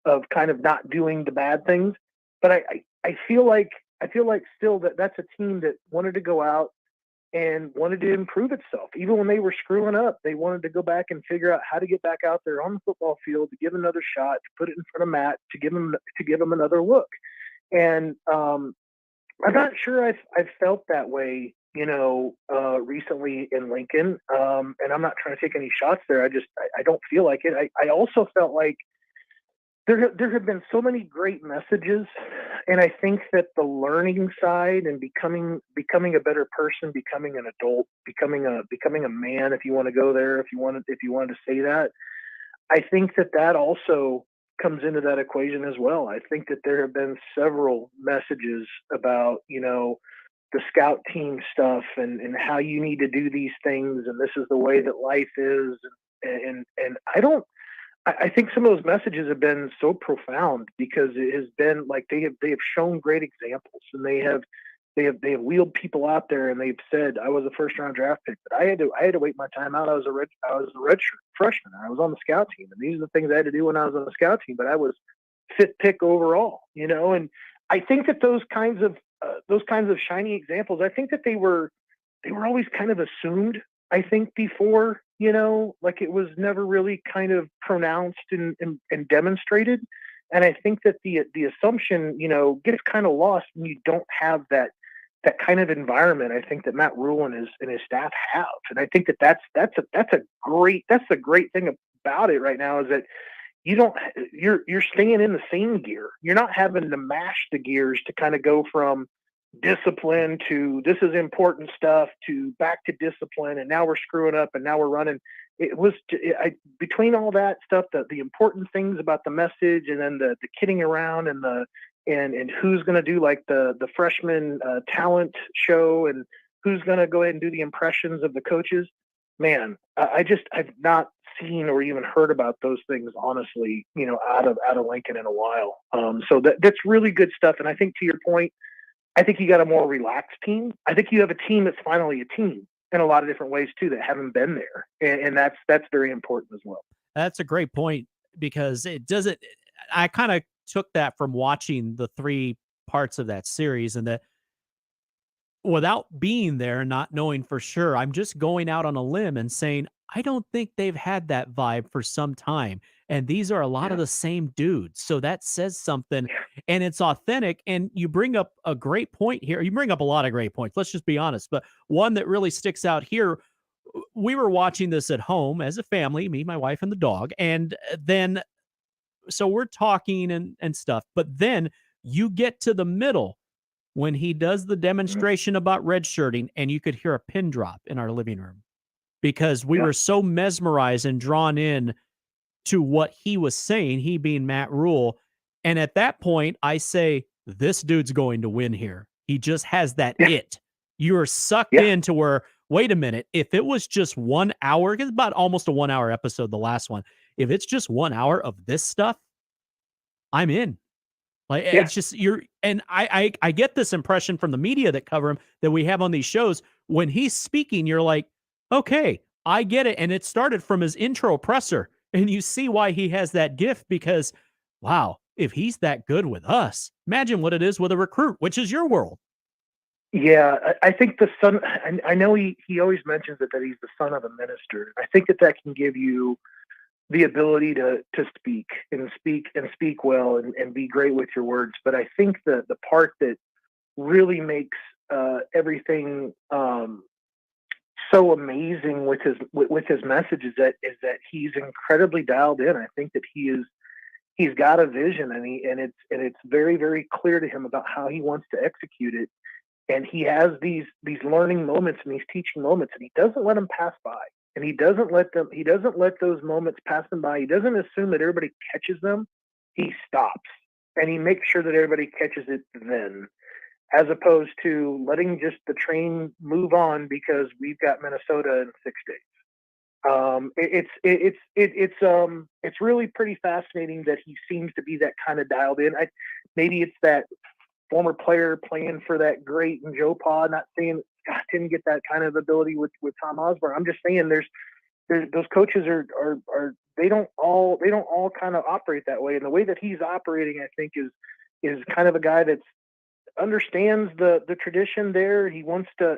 of kind of not doing the bad things. But I feel like still that's a team that wanted to go out and wanted to improve itself. Even when they were screwing up, they wanted to go back and figure out how to get back out there on the football field, to give another shot, to put it in front of Matt, to give him another look. And I'm not sure I've felt that way, you know, recently in Lincoln. And I'm not trying to take any shots there. I don't feel like it. I also felt like there have been so many great messages, and I think that the learning side and becoming a better person, becoming an adult, becoming a man, if you want to go there, if you wanted to say that, I think that also comes into that equation as well. I think that there have been several messages about, you know, the scout team stuff and how you need to do these things, and this is the way that life is, and I think some of those messages have been so profound because it has been like they have shown great examples, and they have wheeled people out there, and they've said, I was a first round draft pick, but I had to wait my time out. I was a redshirt freshman. I was on the scout team, and these are the things I had to do when I was on the scout team, but I was fifth pick overall, you know. And I think that those kinds of shiny examples, I think that they were always kind of assumed, I think, before, you know, like it was never really kind of pronounced and demonstrated. And I think that the assumption, you know, gets kind of lost when you don't have that kind of environment. I think that Matt Rhule and his staff have, and I think that that's the great thing about it right now is that you're staying in the same gear. You're not having to mash the gears to kind of go from discipline to this is important stuff to back to discipline, and now we're screwing up and now we're running. It was between all that stuff, the important things about the message, and then the kidding around and who's going to do like the freshman talent show, and who's going to go ahead and do the impressions of the coaches. Man, I've not seen or even heard about those things, honestly, you know, out of Lincoln in a while. So that's really good stuff. And I think, to your point, I think you got a more relaxed team. I think you have a team that's finally a team in a lot of different ways too, that haven't been there. And that's very important as well. That's a great point, because I kind of took that from watching the 3 parts of that series, and that without being there and not knowing for sure, I'm just going out on a limb and saying, I don't think they've had that vibe for some time. And these are a lot of the same dudes. So that says something, and it's authentic. And you bring up a great point here. You bring up a lot of great points. Let's just be honest. But one that really sticks out here, we were watching this at home as a family, me, my wife, and the dog. And then, so we're talking and stuff. But then you get to the middle when he does the demonstration about redshirting, and you could hear a pin drop in our living room, because we were so mesmerized and drawn in to what he was saying, he being Matt Rhule. And at that point, I say, this dude's going to win here. He just has that it. You're sucked into where, wait a minute, if it was just 1 hour, it's about almost a 1 hour episode, the last one. If it's just 1 hour of this stuff, I'm in. Like, it's just, and I get this impression from the media that cover him that we have on these shows. When he's speaking, you're like, okay, I get it. And it started from his intro presser. And you see why he has that gift, because, wow, if he's that good with us, imagine what it is with a recruit, which is your world. Yeah, I think the son, I know he always mentions it, that he's the son of a minister. I think that can give you the ability to speak well and be great with your words. But I think the part that really makes everything so amazing with his message is that he's incredibly dialed in. I think that he's got a vision, and it's very, very clear to him about how he wants to execute it. And he has these learning moments and these teaching moments, and he doesn't let them pass by. And he doesn't let those moments pass him by. He doesn't assume that everybody catches them. He stops and he makes sure that everybody catches it then, as opposed to letting just the train move on because we've got Minnesota in 6 days. It's really pretty fascinating that he seems to be that kind of dialed in. Maybe it's that former player playing for that great and Joe Pa, not saying God didn't get that kind of ability with Tom Osborne. I'm just saying there's those coaches are they don't all kind of operate that way. And the way that he's operating, I think, is kind of a guy that understands the tradition there. He wants to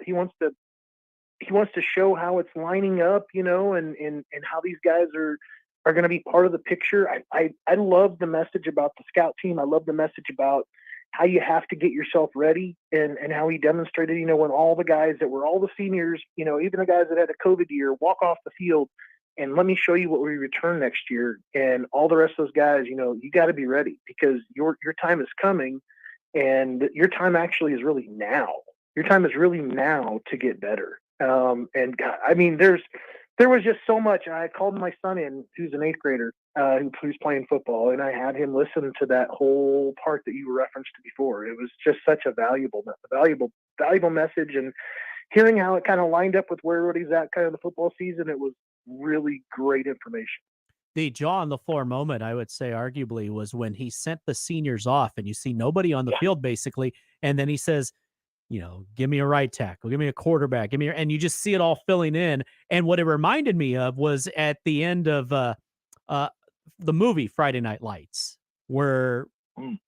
show how it's lining up, and how these guys are going to be part of the picture. I love the message about the scout team. I love the message about how you have to get yourself ready, and how he demonstrated, when all the guys that were all the seniors, even the guys that had a COVID year, walk off the field and let me show you what we return next year. And all the rest of those guys, you got to be ready, because your time is coming, and your time actually is really now. Your time is really now to get better. And God, there was just so much. And I called my son in, who's an 8th grader, who's playing football, and I had him listen to that whole part that you referenced before. It was just such a valuable message, and hearing how it kind of lined up with where everybody's at kind of the football season, it was really great information. The jaw on the floor moment, I would say, arguably, was when he sent the seniors off, and you see nobody on the field basically, and then he says, give me a right tackle, give me a quarterback, and you just see it all filling in. And what it reminded me of was at the end of the movie Friday Night Lights, where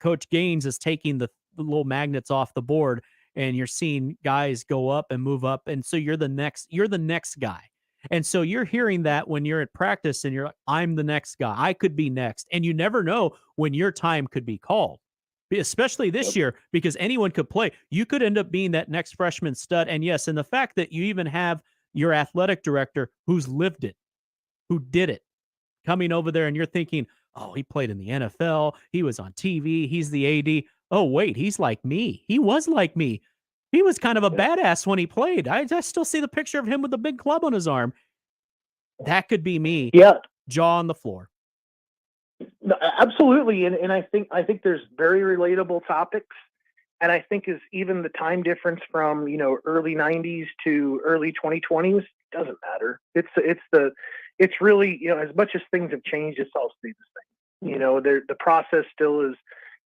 Coach Gaines is taking the little magnets off the board, and you're seeing guys go up and move up, and so you're the next guy. And so you're hearing that when you're at practice, and you're like, I'm the next guy. I could be next. And you never know when your time could be called, especially this year, because anyone could play. You could end up being that next freshman stud. And yes, and the fact that you even have your athletic director who's lived it, who did it, coming over there, and you're thinking, oh, he played in the NFL. He was on TV. He's the AD. Oh, wait, he's like me. He was like me. He was kind of a badass when he played. I still see the picture of him with the big club on his arm. That could be me. Yeah. Jaw on the floor. No, absolutely. And I think there's very relatable topics. And I think is even the time difference from, early 90s to early 2020s doesn't matter. It's really, as much as things have changed, it's all stay the same. The process still is,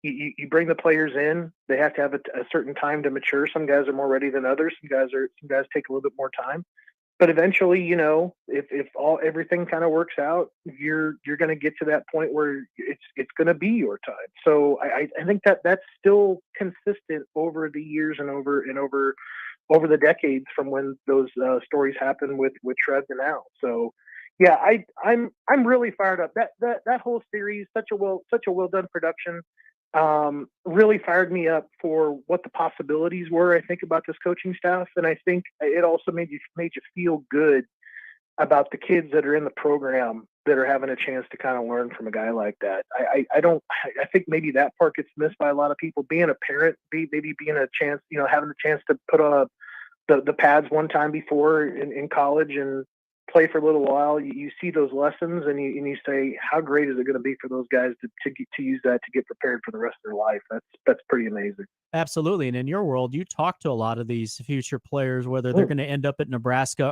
you bring the players in, they have to have a certain time to mature. Some guys are more ready than others. Some guys take a little bit more time, but eventually, if everything kind of works out, you're going to get to that point where it's going to be your time. So I think that's still consistent over the years and over the decades from when those stories happened with Trev to now. So yeah, I'm really fired up. That whole series, such a well done production. Really fired me up for what the possibilities were, I think, about this coaching staff. And I think it also made you feel good about the kids that are in the program that are having a chance to kind of learn from a guy like that. I think maybe that part gets missed by a lot of people. Being a parent, maybe being a chance, having the chance to put on the pads one time before in college and play for a little while, you see those lessons and you say, how great is it going to be for those guys to use that to get prepared for the rest of their life? That's pretty amazing. Absolutely. And in your world, you talk to a lot of these future players, whether they're going to end up at Nebraska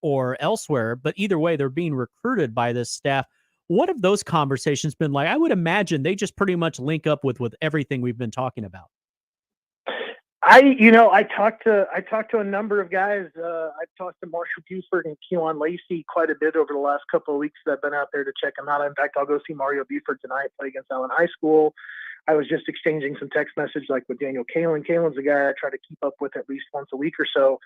or elsewhere, but either way, they're being recruited by this staff. What have those conversations been like? I would imagine they just pretty much link up with everything we've been talking about. I talked to a number of guys. I've talked to Marshall Buford and Keelan Lacey quite a bit over the last couple of weeks that I've been out there to check them out. In fact, I'll go see Mario Buford tonight, play against Allen High School. I was just exchanging some text messages like with Daniel Kalen. Kalen's a guy I try to keep up with at least once a week or so.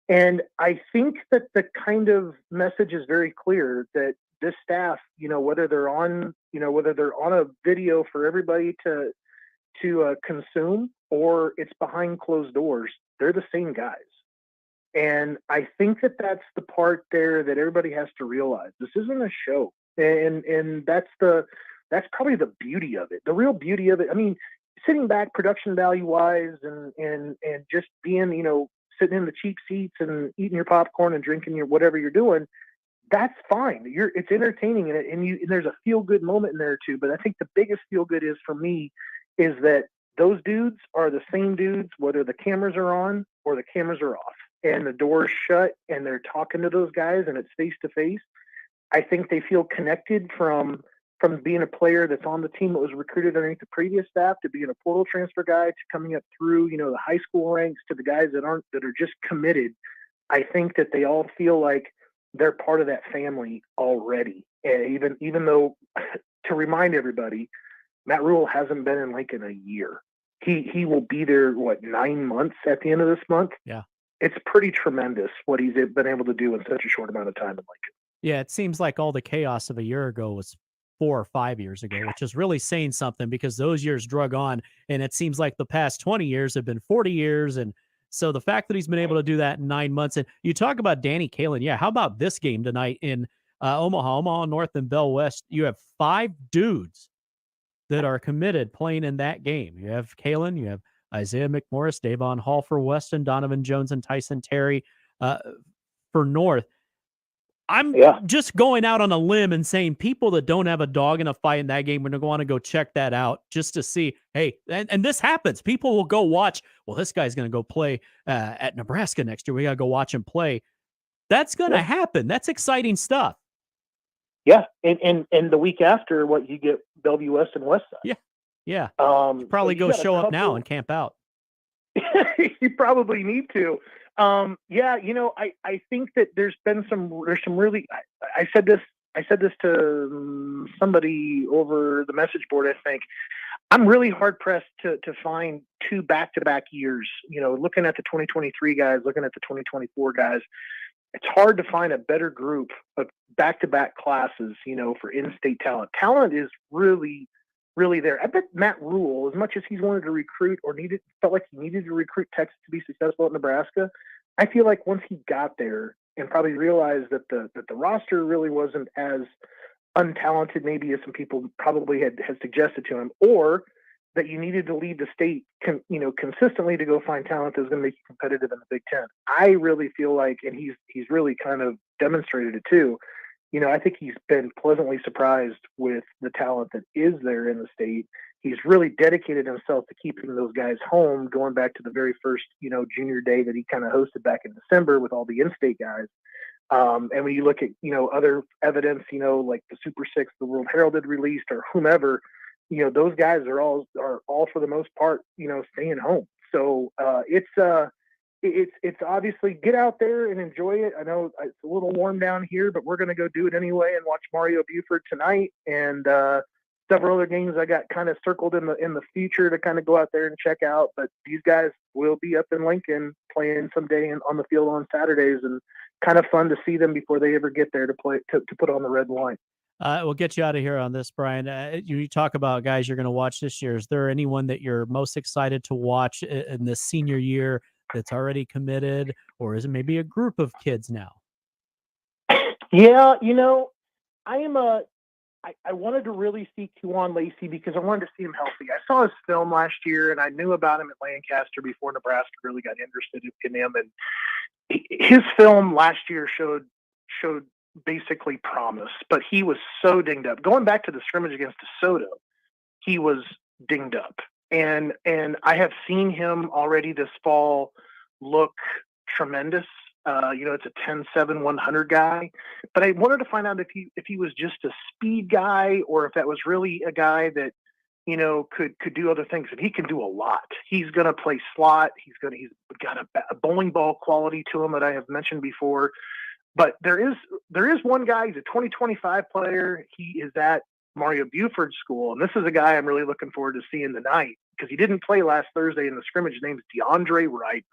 And I think that the kind of message is very clear that this staff, whether they're on a video for everybody to consume or it's behind closed doors, they're the same guys. And I think that that's the part there that everybody has to realize. This isn't a show. And that's probably the beauty of it. The real beauty of it. I mean, sitting back production value wise and just being, sitting in the cheap seats and eating your popcorn and drinking your whatever you're doing, that's fine. It's entertaining and there's a feel good moment in there too. But I think the biggest feel good is for me is that those dudes are the same dudes, whether the cameras are on or the cameras are off and the door's shut and they're talking to those guys and it's face to face. I think they feel connected from being a player that's on the team that was recruited underneath the previous staff to being a portal transfer guy to coming up through, the high school ranks to the guys that are just committed. I think that they all feel like they're part of that family already. And even though, to remind everybody, Matt Rhule hasn't been in Lincoln a year. He will be there, 9 months at the end of this month? Yeah. It's pretty tremendous what he's been able to do in such a short amount of time in Lincoln. Yeah, it seems like all the chaos of a year ago was 4 or 5 years ago, which is really saying something because those years drug on, and it seems like the past 20 years have been 40 years. And so the fact that he's been able to do that in 9 months, and you talk about Danny Kalen. Yeah, how about this game tonight in Omaha North and Bell West? You have 5 dudes that are committed playing in that game. You have Kalen, you have Isaiah McMorris, Davon Hall for Weston, Donovan Jones and Tyson Terry for North. I'm just going out on a limb and saying people that don't have a dog in a fight in that game are going to want to go check that out just to see, hey, and this happens. People will go watch, well, this guy's going to go play at Nebraska next year. We got to go watch him play. That's going to happen. That's exciting stuff. Yeah, and the week after, you get Bellevue West and Westside. Yeah. You probably go show up now and camp out. You probably need to. I think that there's some really. I said this to somebody over the message board. I think I'm really hard pressed to find 2 back-to-back years. Looking at the 2023 guys, looking at the 2024 guys. It's hard to find a better group of back-to-back classes, for in-state talent. Talent is really, really there. I bet Matt Rhule, as much as he's wanted to recruit or felt like he needed to recruit Texas to be successful at Nebraska, I feel like once he got there and probably realized that the roster really wasn't as untalented maybe as some people probably had suggested to him, or that you needed to leave the state, consistently to go find talent that was going to make you competitive in the Big Ten. I really feel like, and he's really kind of demonstrated it too. I think he's been pleasantly surprised with the talent that is there in the state. He's really dedicated himself to keeping those guys home, going back to the very first, junior day that he kind of hosted back in December with all the in-state guys. And when you look at, other evidence, like the Super Six, the World Herald had released or whomever, those guys are all for the most part, staying home. So it's obviously get out there and enjoy it. I know it's a little warm down here, but we're going to go do it anyway and watch Mario Buford tonight and several other games I got kind of circled in the future to kind of go out there and check out. But these guys will be up in Lincoln playing someday on the field on Saturdays, and kind of fun to see them before they ever get there to play to put on the red and white. We'll get you out of here on this, Bryan. You talk about guys you're going to watch this year. Is there anyone that you're most excited to watch in this senior year that's already committed, or is it maybe a group of kids now? Yeah, I wanted to really see Keelan Lacey because I wanted to see him healthy. I saw his film last year, and I knew about him at Lancaster before Nebraska really got interested in him. And his film last year showed basically promise, but he was so dinged up. Going back to the scrimmage against DeSoto, he was dinged up. And I have seen him already this fall look tremendous. It's a 10-7, 100 guy. But I wanted to find out if he was just a speed guy or if that was really a guy that, could do other things. And he can do a lot. He's going to play slot. He's got a bowling ball quality to him that I have mentioned before. But there is one guy. He's a 2025 player. He is at Mario Buford's school, and this is a guy I'm really looking forward to seeing tonight because he didn't play last Thursday in the scrimmage. His name is DeAndre Wright,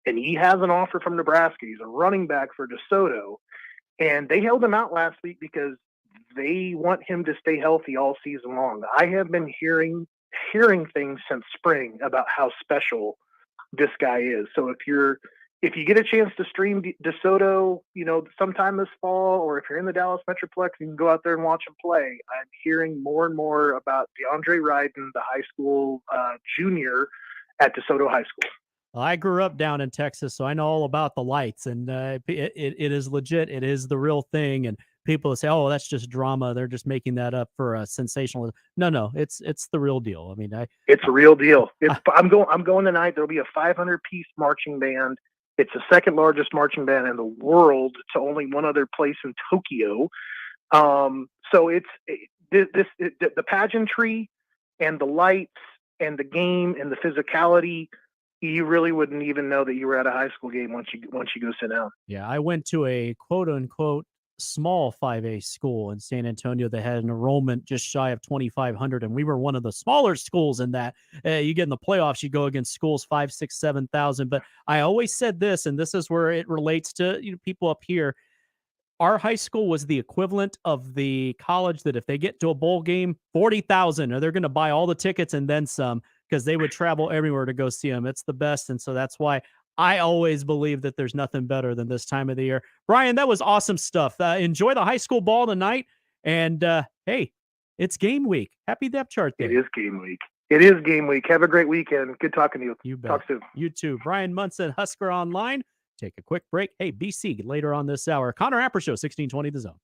and he has an offer from Nebraska. He's a running back for DeSoto, and they held him out last week because they want him to stay healthy all season long. I have been hearing things since spring about how special this guy is. So if you get a chance to stream DeSoto, sometime this fall, or if you're in the Dallas Metroplex, you can go out there and watch him play. I'm hearing more and more about DeAndre Ryden, the high school junior at DeSoto High School. I grew up down in Texas, so I know all about the lights, and it is legit. It is the real thing, and people say, "Oh, that's just drama. They're just making that up for a sensational." No, it's the real deal. I mean, it's a real deal. I'm going tonight. There'll be a 500-piece marching band. It's the second largest marching band in the world to only one other place in Tokyo. So the pageantry and the lights and the game and the physicality. You really wouldn't even know that you were at a high school game once you go sit down. Yeah, I went to a quote unquote small 5A school in San Antonio that had an enrollment just shy of 2,500, and we were one of the smaller schools in that. You get in the playoffs, you go against schools 5,000, 6,000, 7,000. But I always said this, and this is where it relates to people up here. Our high school was the equivalent of the college that if they get to a bowl game, 40,000, or they're going to buy all the tickets and then some, because they would travel everywhere to go see them. It's the best. And so that's why I always believe that there's nothing better than this time of the year. Bryan, that was awesome stuff. Enjoy the high school ball tonight. And hey, it's game week. Happy depth chart day. It is game week. It is game week. Have a great weekend. Good talking to you. You bet. Talk soon. You too. Bryan Munson, Husker Online. Take a quick break. Hey, BC, later on this hour. Connor Happer Show, 1620 The Zone.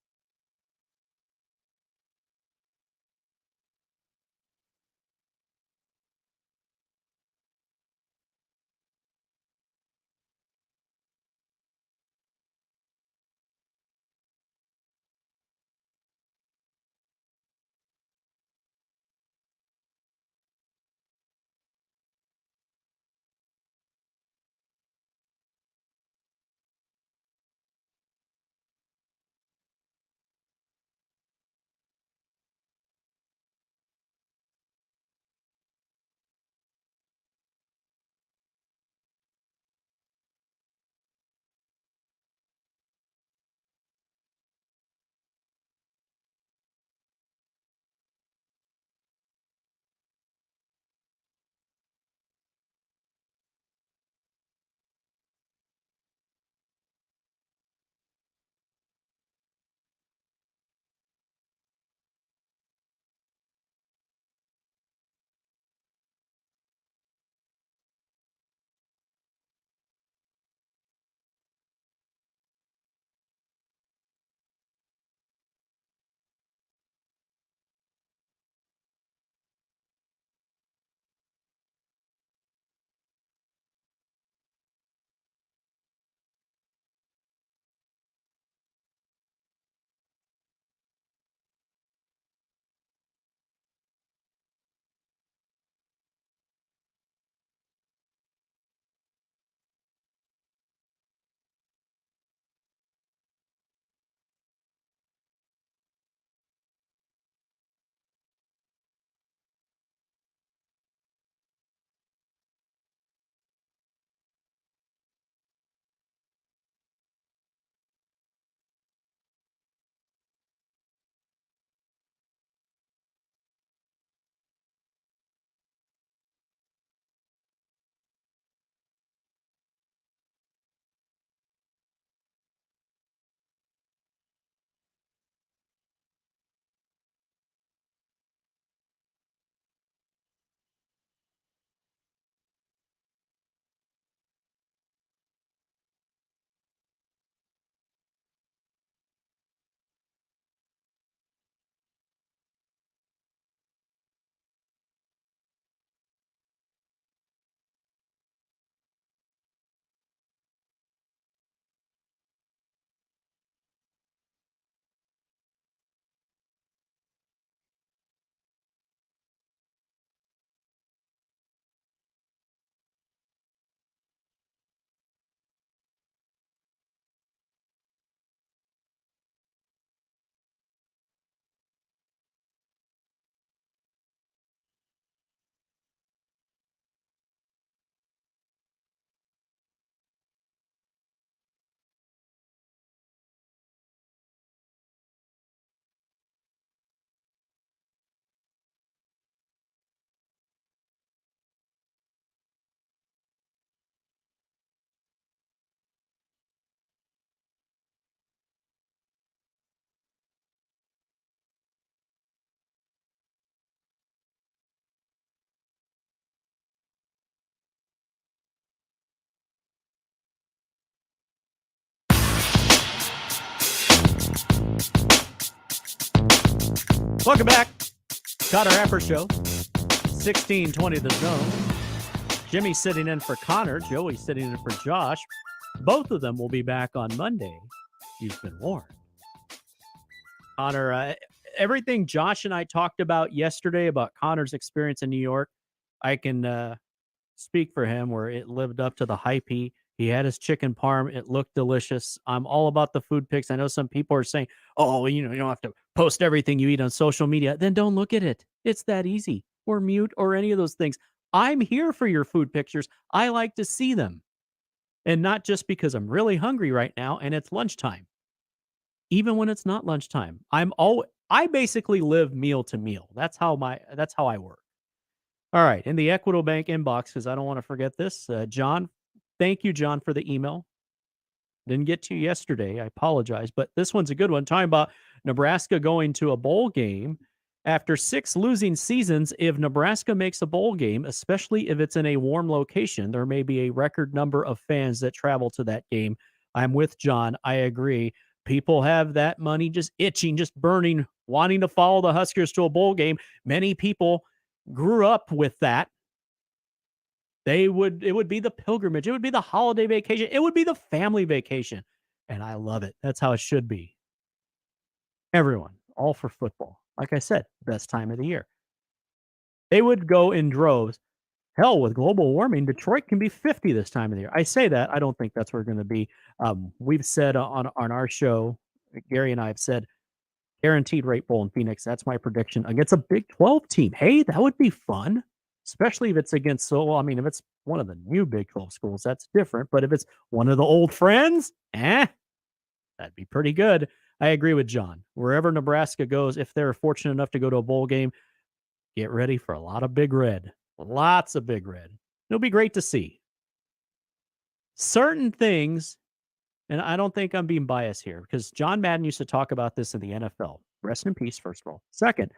Welcome back. Connor Happer Show. 1620 The Zone. Jimmy sitting in for Connor. Joey sitting in for Josh. Both of them will be back on Monday. You've been warned. Connor, everything Josh and I talked about yesterday about Connor's experience in New York, I can speak for him where it lived up to the hype. He had his chicken parm. It looked delicious. I'm all about the food pics. I know some people are saying, oh, you don't have to post everything you eat on social media. Then don't look at it. It's that easy. Or mute or any of those things. I'm here for your food pictures. I like to see them. And not just because I'm really hungry right now and it's lunchtime. Even when it's not lunchtime, I basically live meal to meal. That's how I work. All right, in the Equitable Bank inbox, because I don't want to forget this, John. Thank you, John, for the email. Didn't get to you yesterday. I apologize, but this one's a good one. Talking about Nebraska going to a bowl game after 6 losing seasons. If Nebraska makes a bowl game, especially if it's in a warm location, there may be a record number of fans that travel to that game. I'm with John. I agree. People have that money just itching, just burning, wanting to follow the Huskers to a bowl game. Many people grew up with that. It would be the pilgrimage. It would be the holiday vacation. It would be the family vacation. And I love it. That's how it should be. Everyone, all for football. Like I said, best time of the year. They would go in droves. Hell, with global warming, Detroit can be 50 this time of the year. I say that. I don't think that's where we're going to be. We've said on our show, Gary and I have said, guaranteed rate bowl in Phoenix. That's my prediction against a Big 12 team. Hey, that would be fun. Especially if it's against, if it's one of the new Big 12 schools, that's different. But if it's one of the old friends, that'd be pretty good. I agree with John. Wherever Nebraska goes, if they're fortunate enough to go to a bowl game, get ready for a lot of Big Red. Lots of Big Red. It'll be great to see. Certain things, and I don't think I'm being biased here, because John Madden used to talk about this in the NFL. Rest in peace, first of all. Second,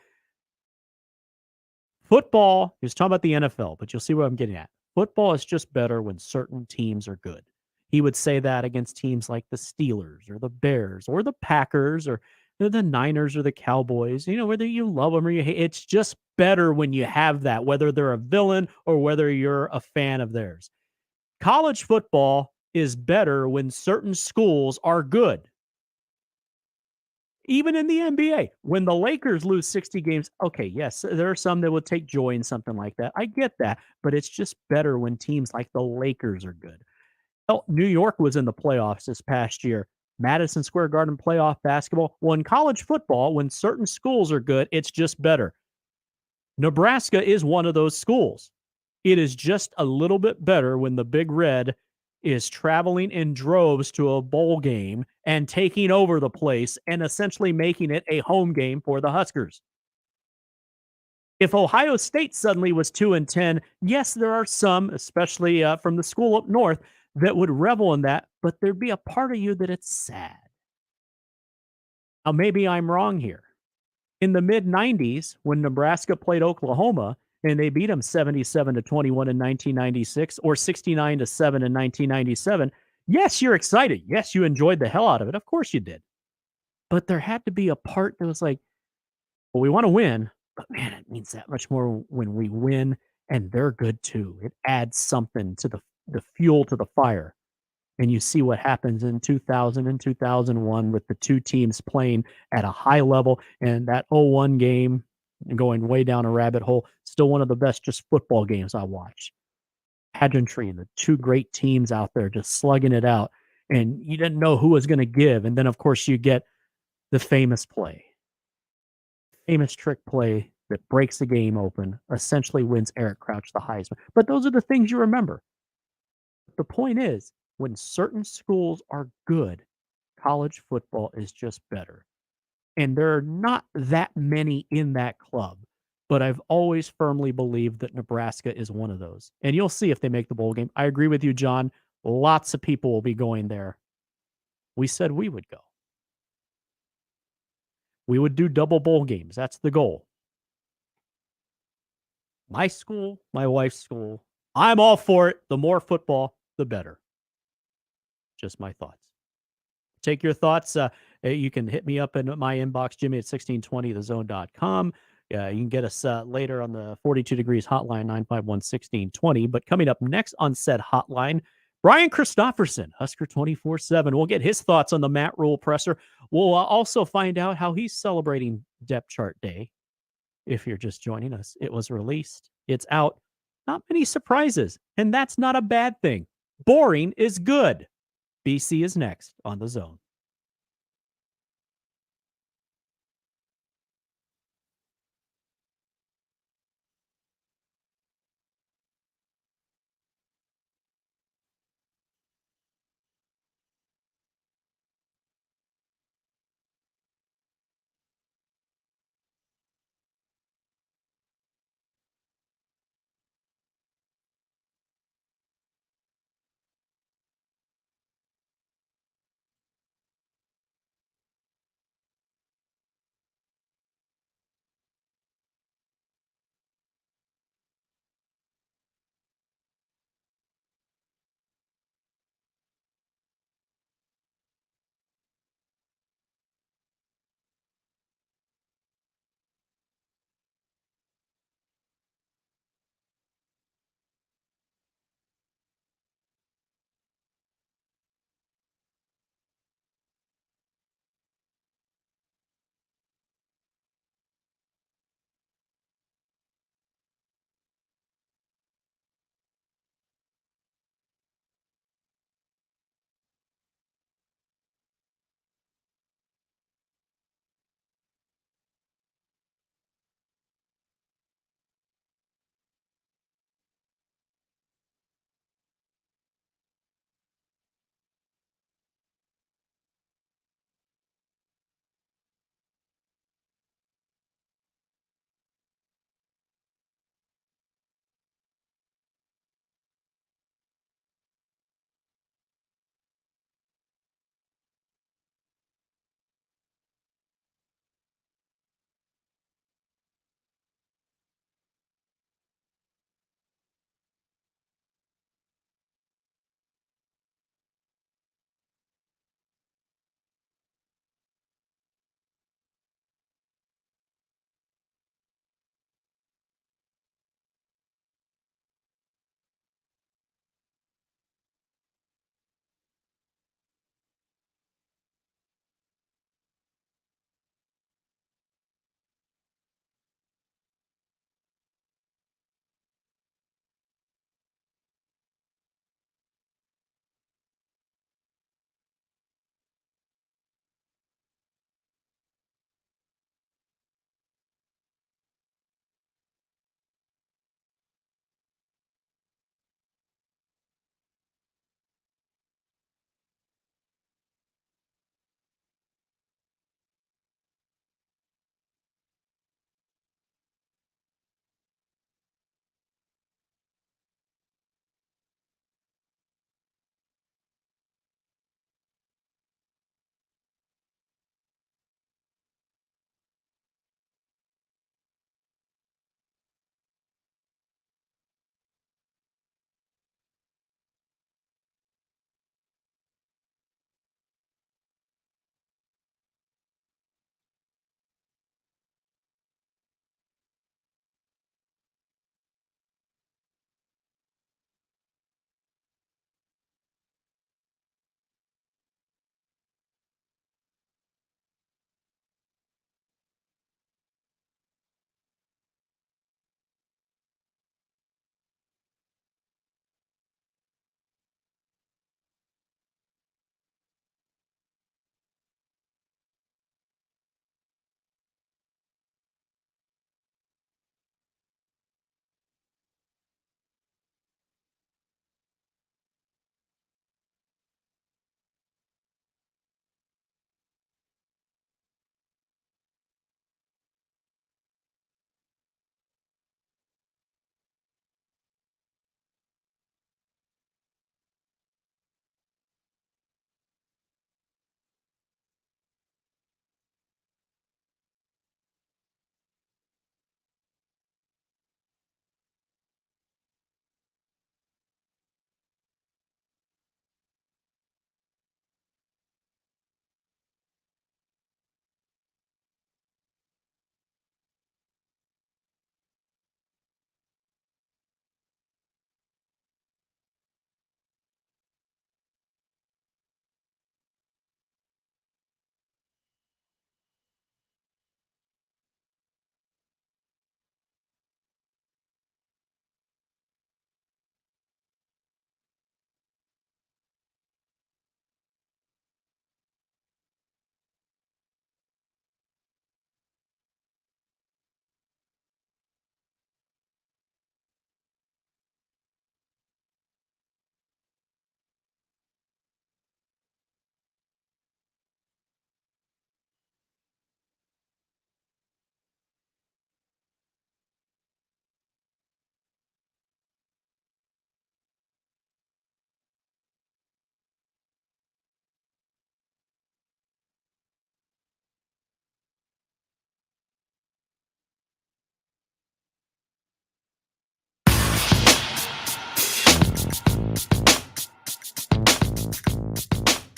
football, he was talking about the NFL, but you'll see what I'm getting at. Football is just better when certain teams are good. He would say that against teams like the Steelers or the Bears or the Packers or the Niners or the Cowboys. Whether you love them or you hate, it's just better when you have that, whether they're a villain or whether you're a fan of theirs. College football is better when certain schools are good. Even in the NBA, when the Lakers lose 60 games, okay, yes, there are some that would take joy in something like that. I get that, but it's just better when teams like the Lakers are good. Well, New York was in the playoffs this past year. Madison Square Garden playoff basketball. Well, in college football, when certain schools are good, it's just better. Nebraska is one of those schools. It is just a little bit better when the Big Red is traveling in droves to a bowl game and taking over the place and essentially making it a home game for the Huskers. If Ohio State suddenly was 2-10, yes, there are some, especially from the school up north, that would revel in that, but there'd be a part of you that it's sad. Now, maybe I'm wrong here. In the mid-90s, when Nebraska played Oklahoma, and they beat them 77-21 in 1996 or 69-7 in 1997. Yes, you're excited. Yes, you enjoyed the hell out of it. Of course you did. But there had to be a part that was like, well, we want to win, but man, it means that much more when we win and they're good too. It adds something to the fuel to the fire. And you see what happens in 2000 and 2001 with the two teams playing at a high level, and that 0-1 game and going way down a rabbit hole. Still one of the best just football games I watched. Pageantry and the two great teams out there just slugging it out. And you didn't know who was going to give. And then, of course, you get the famous play. Famous trick play that breaks the game open, essentially wins Eric Crouch the Heisman. But those are the things you remember. The point is, when certain schools are good, college football is just better. And there are not that many in that club, but I've always firmly believed that Nebraska is one of those. And you'll see if they make the bowl game. I agree with you, John. Lots of people will be going there. We said we would go. We would do double bowl games. That's the goal. My school, my wife's school, I'm all for it. The more football, the better. Just my thoughts. Take your thoughts. You can hit me up in my inbox, Jimmy at 1620thezone.com. You can get us later on the 42 Degrees hotline, 951-1620. But coming up next on said hotline, Bryan Christopherson, Husker 24/7. We'll get his thoughts on the Matt Rhule presser. We'll also find out how he's celebrating Depth Chart Day. If you're just joining us, it was released. It's out. Not many surprises, and that's not a bad thing. Boring is good. BC is next on The Zone.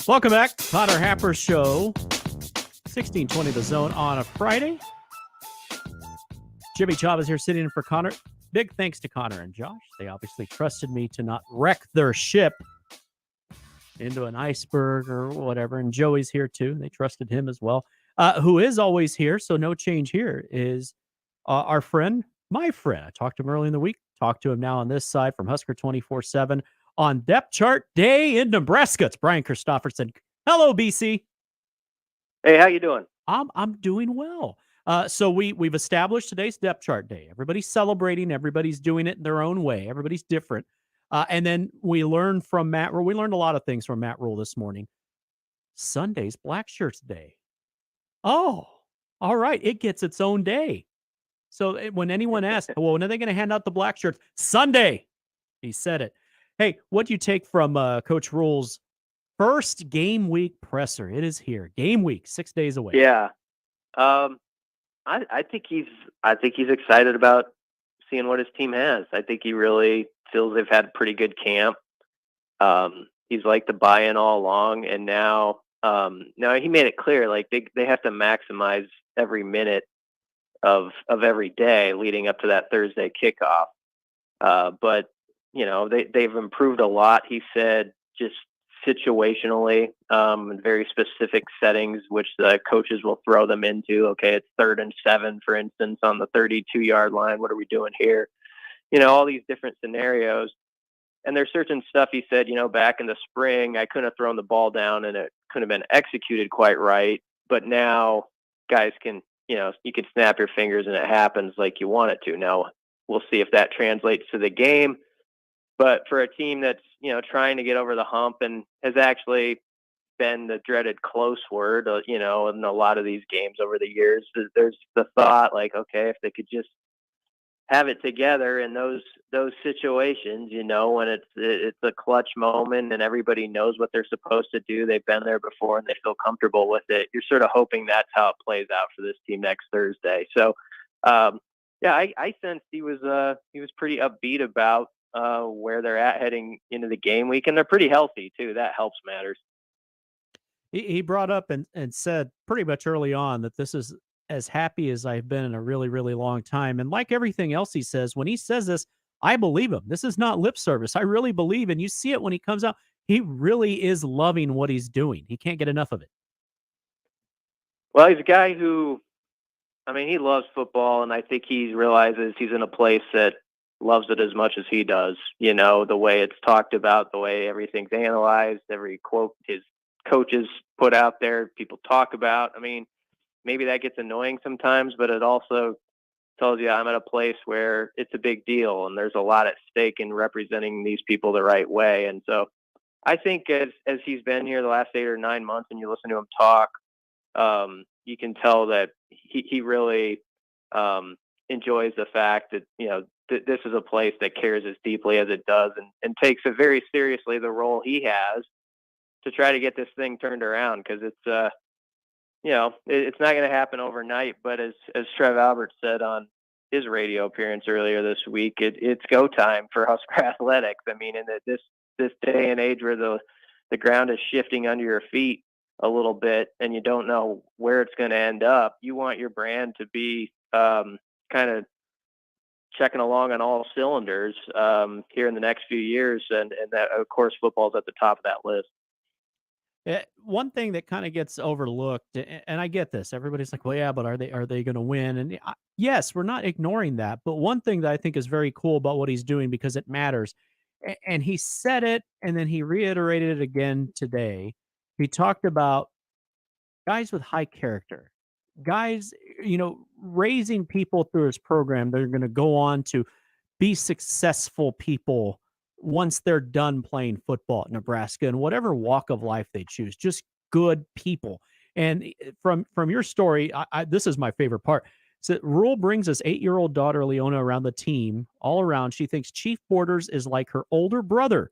Welcome back. Connor Happer Show, 1620 The Zone on a Friday. Jimmy Chavez here sitting in for Connor. Big thanks to Connor and Josh. They obviously trusted me to not wreck their ship into an iceberg or whatever. And Joey's here too. They trusted him as well. Who is always here, so no change here, is our friend, my friend. I talked to him early in the week. Talked to him now on this side from Husker 24/7 on Depth Chart Day in Nebraska. It's Bryan Christopherson. Hello, BC. Hey, how you doing? I'm doing well. So we've established today's Depth Chart Day. Everybody's celebrating. Everybody's doing it in their own way. Everybody's different. And then we learned from Matt Rhule. We learned a lot of things from Matt Rhule this morning. Sunday's Black Shirts Day. Oh, all right. It gets its own day. So when anyone asks, well, when are they going to hand out the black shirts? Sunday. He said it. Hey, what do you take from Coach Rhule's first game week presser? It is here. Game week, 6 days away. Yeah. I think he's excited about seeing what his team has. I think he really feels they've had a pretty good camp. He's liked the buy-in all along, and now he made it clear like they have to maximize every minute of every day leading up to that Thursday kickoff. But they've improved a lot. He said just situationally, in very specific settings, which the coaches will throw them into. Okay, it's 3rd and 7, for instance, on the 32-yard line. What are we doing here? All these different scenarios. And there's certain stuff he said, back in the spring, I couldn't have thrown the ball down and it couldn't have been executed quite right. But now guys can, you can snap your fingers and it happens like you want it to. Now we'll see if that translates to the game. But for a team that's, trying to get over the hump and has actually been the dreaded close word, in a lot of these games over the years, there's the thought like, okay, if they could just have it together in those situations, when it's a clutch moment and everybody knows what they're supposed to do. They've been there before and they feel comfortable with it. You're sort of hoping that's how it plays out for this team next Thursday. So, I sensed he was pretty upbeat about where they're at heading into the game week, and they're pretty healthy too. That helps matters. He brought up and said pretty much early on that this is as happy as I've been in a really, really long time. And like everything else he says, when he says this, I believe him. This is not lip service. I really believe, and you see it when he comes out. He really is loving what he's doing. He can't get enough of it. Well, he's a guy who, he loves football, and I think he realizes he's in a place that loves it as much as he does. The way it's talked about, the way everything's analyzed, every quote his coaches put out there, people talk about. Maybe that gets annoying sometimes, but it also tells you I'm at a place where it's a big deal and there's a lot at stake in representing these people the right way. And so I think as he's been here the last 8 or 9 months and you listen to him talk, you can tell that he really enjoys the fact that, this is a place that cares as deeply as it does and takes it very seriously, the role he has to try to get this thing turned around. Cause it's, it's not going to happen overnight, but as Trev Albert said on his radio appearance earlier this week, it's go time for Husker athletics. In this day and age where the ground is shifting under your feet a little bit and you don't know where it's going to end up, you want your brand to be kind of checking along on all cylinders here in the next few years, and that of course football's at the top of that list. One thing that kind of gets overlooked, and I get this, everybody's like, well, yeah, but are they going to win? And yes, we're not ignoring that. But one thing that I think is very cool about what he's doing, because it matters, and he said it, and then he reiterated it again today. He talked about guys with high character, guys, raising people through his program. They're going to go on to be successful people once they're done playing football at Nebraska, in whatever walk of life they choose, just good people. And from your story, this is my favorite part. So Rhule brings his 8-year-old daughter, Leona, around the team all around. She thinks Chief Borders is like her older brother.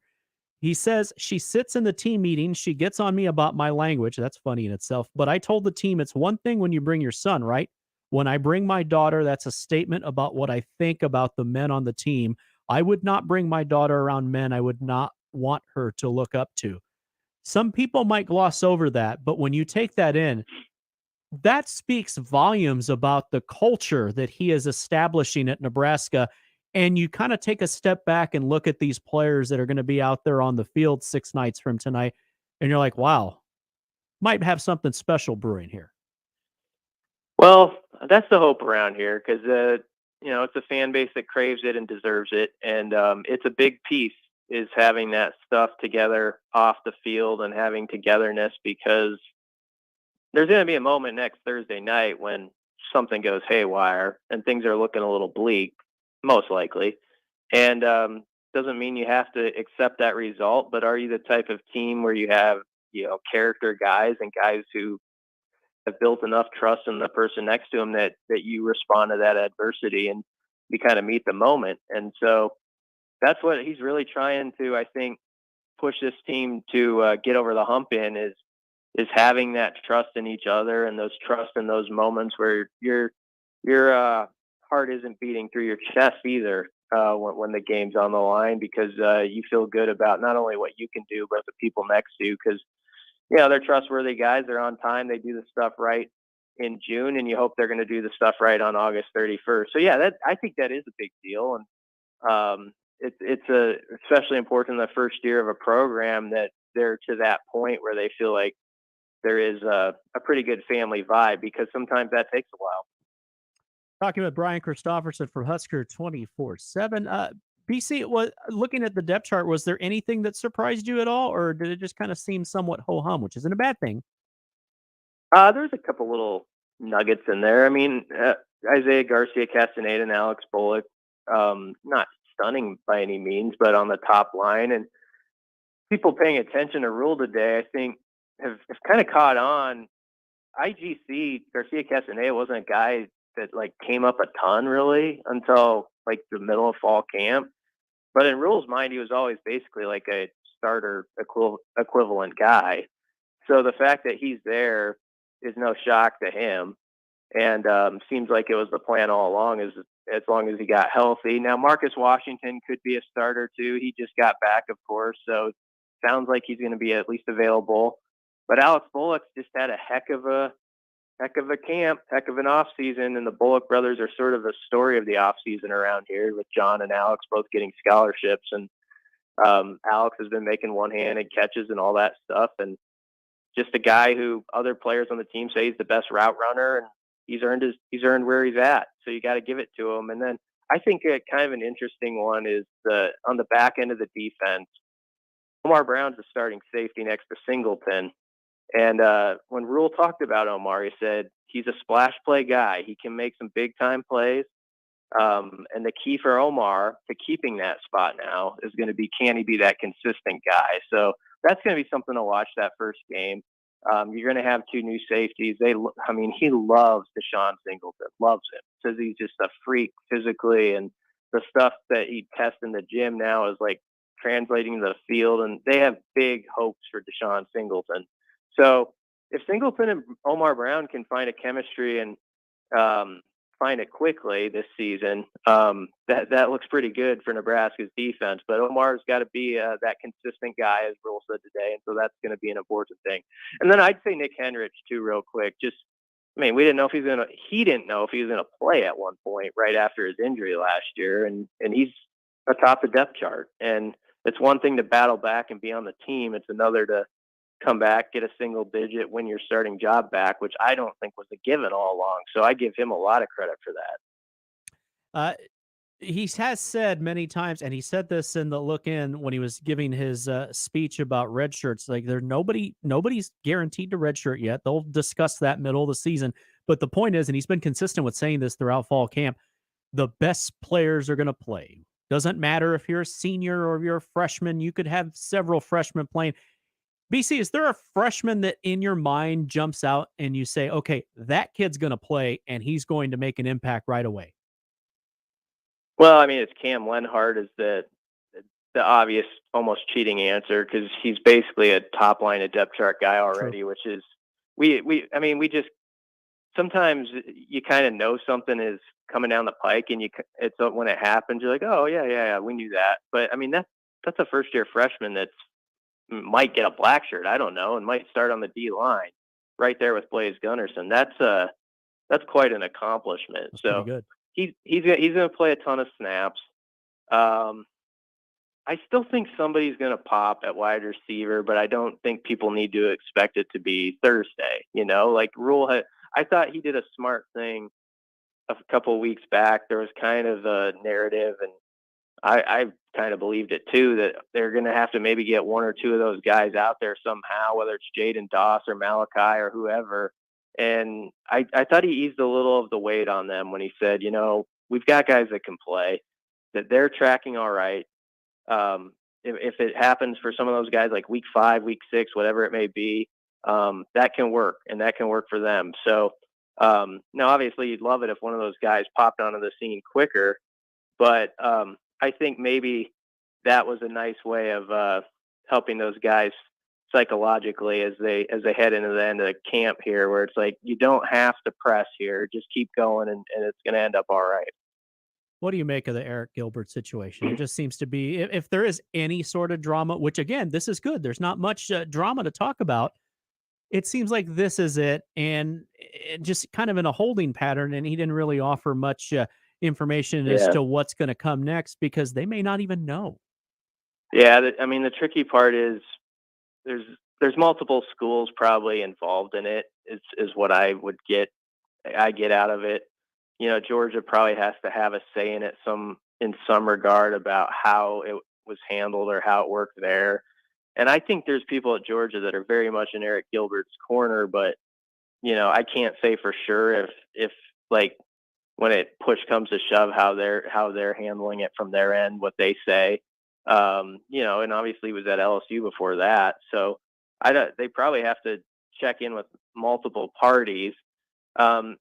He says she sits in the team meeting. She gets on me about my language. That's funny in itself. But I told the team, it's one thing when you bring your son, right? When I bring my daughter, that's a statement about what I think about the men on the team. I would not bring my daughter around men I would not want her to look up to. Some people might gloss over that, but when you take that in, that speaks volumes about the culture that he is establishing at Nebraska. And you kind of take a step back and look at these players that are going to be out there on the field 6 nights from tonight, and you're like, wow, might have something special brewing here. Well, that's the hope around here because, it's a fan base that craves it and deserves it. And it's a big piece is having that stuff together off the field and having togetherness, because there's going to be a moment next Thursday night when something goes haywire and things are looking a little bleak, most likely. And doesn't mean you have to accept that result, but are you the type of team where you have, character guys and guys who have built enough trust in the person next to them that you respond to that adversity and you kind of meet the moment? And so that's what he's really trying to, I think, push this team to get over the hump in is having that trust in each other and those trust in those moments where your heart isn't beating through your chest either when the game's on the line, because you feel good about not only what you can do, but the people next to you, because, they're trustworthy guys. They're on time. They do the stuff right in June, and you hope they're going to do the stuff right on August 31st. So, I think that is a big deal. And it's especially important in the first year of a program that they're to that point where they feel like there is a pretty good family vibe, because sometimes that takes a while. Talking with Bryan Christopherson from Husker 24/7. BC, was looking at the depth chart, was there anything that surprised you at all, or did it just kind of seem somewhat ho-hum, which isn't a bad thing? There's a couple little nuggets in there. I mean, Isaiah Garcia-Castaneda and Alex Bullock, not stunning by any means, but on the top line. And people paying attention to Rhule today, I think, have kind of caught on. IGC, Garcia-Castaneda wasn't a guy that came up a ton really until the middle of fall camp. But in Rhule's mind, he was always basically like a starter equivalent guy. So the fact that he's there is no shock to him. And seems like it was the plan all along, as long as he got healthy. Now, Marcus Washington could be a starter too. He just got back, of course. So sounds like he's going to be at least available. But Alex Bullock's just had a heck of a camp, heck of an off season, and the Bullock brothers are sort of a story of the off season around here, with John and Alex both getting scholarships, and Alex has been making one-handed catches and all that stuff, and just a guy who other players on the team say he's the best route runner, and he's earned where he's at. So you got to give it to him. And then I think kind of an interesting one is on the back end of the defense, Omar Brown's the starting safety next to Singleton. And when Rhule talked about Omar, he said he's a splash play guy. He can make some big time plays. And the key for Omar to keeping that spot now is going to be, can he be that consistent guy? So that's going to be something to watch that first game. You're going to have 2 new safeties. He loves Deshaun Singleton, loves him. Says he's just a freak physically, and the stuff that he tests in the gym now is translating to the field, and they have big hopes for Deshaun Singleton. So if Singleton and Omar Brown can find a chemistry and find it quickly this season, that looks pretty good for Nebraska's defense. But Omar's got to be that consistent guy, as Rhule said today, and so that's going to be an important thing. And then I'd say Nick Henrich too, real quick. We didn't know if he didn't know if he was going to play at one point right after his injury last year, and he's atop the depth chart. And it's one thing to battle back and be on the team. It's another to come back, get a single digit, win your starting job back, which I don't think was a given all along. So I give him a lot of credit for that. He has said many times, and he said this in the look in when he was giving his speech about red shirts, nobody's guaranteed to redshirt yet. They'll discuss that middle of the season. But the point is, and he's been consistent with saying this throughout fall camp, the best players are going to play. Doesn't matter if you're a senior or if you're a freshman. You could have several freshmen playing. BC, is there a freshman that in your mind jumps out and you say, okay, that kid's going to play and he's going to make an impact right away? Well, it's Cam Lenhart is the obvious, almost cheating answer, because he's basically a top line of depth chart guy already. True. Which is we just sometimes you kind of know something is coming down the pike, and it's when it happens, you're like, oh yeah, we knew that. But that's a first year freshman that's might get a black shirt. I don't know, and might start on the D line right there with Blaze Gunnerson. That's quite an accomplishment. That's so good. He's gonna play a ton of snaps. I still think somebody's gonna pop at wide receiver, but I don't think people need to expect it to be Thursday. Like Rhule I thought he did a smart thing a couple of weeks back. There was kind of a narrative, and I kind of believed it too, that they're gonna have to maybe get one or two of those guys out there somehow, whether it's Jaden Doss or Malachi or whoever. And I thought he eased a little of the weight on them when he said, we've got guys that can play, that they're tracking all right. If it happens for some of those guys like week 5, week 6, whatever it may be, that can work, and that can work for them. So now obviously you'd love it if one of those guys popped onto the scene quicker, but I think maybe that was a nice way of helping those guys psychologically as they head into the end of the camp here, where it's like, you don't have to press here, just keep going, and it's going to end up all right. What do you make of the Eric Gilbert situation? It just seems to be, if there is any sort of drama, which again, this is good, there's not much drama to talk about. It seems like this is it, and just kind of in a holding pattern, and he didn't really offer much information as to what's going to come next, because they may not even know. Yeah, the tricky part is there's multiple schools probably involved in it, is what I get out of it. Georgia probably has to have a say in it in some regard about how it was handled or how it worked there. And I think there's people at Georgia that are very much in Eric Gilbert's corner, but I can't say for sure if like when it push comes to shove how they're handling it from their end, what they say. And obviously was at LSU before that. So they probably have to check in with multiple parties.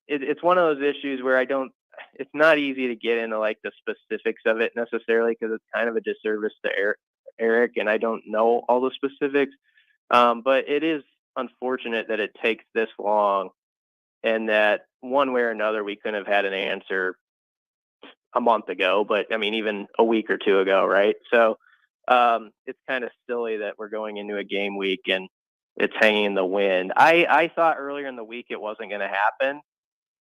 It's one of those issues where it's not easy to get into like the specifics of it necessarily, because it's kind of a disservice to Eric, and I don't know all the specifics. But it is unfortunate that it takes this long, and that one way or another we couldn't have had an answer a month ago, but even a week or two ago, right? So it's kind of silly that we're going into a game week and it's hanging in the wind. I thought earlier in the week it wasn't going to happen.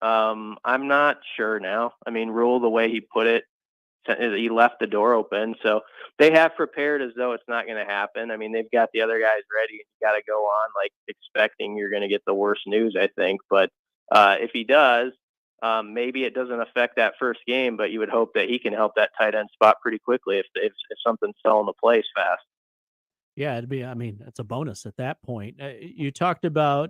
I'm not sure now. Rhule, the way he put it, he left the door open. So they have prepared as though it's not going to happen. They've got the other guys ready. You got to go on like expecting you're going to get the worst news, I think. But if he does, maybe it doesn't affect that first game, but you would hope that he can help that tight end spot pretty quickly if something's fell into place fast. Yeah, it's a bonus at that point. You talked about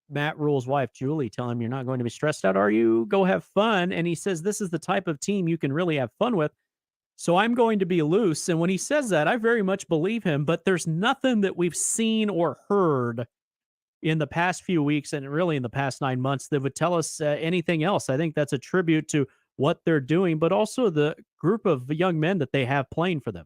Matt Rhule's wife, Julie, telling him you're not going to be stressed out, are you? Go have fun. And he says, this is the type of team you can really have fun with. So I'm going to be loose. And when he says that, I very much believe him, but there's nothing that we've seen or heard in the past few weeks, and really in the past 9 months, that would tell us anything else. I think that's a tribute to what they're doing, but also the group of young men that they have playing for them.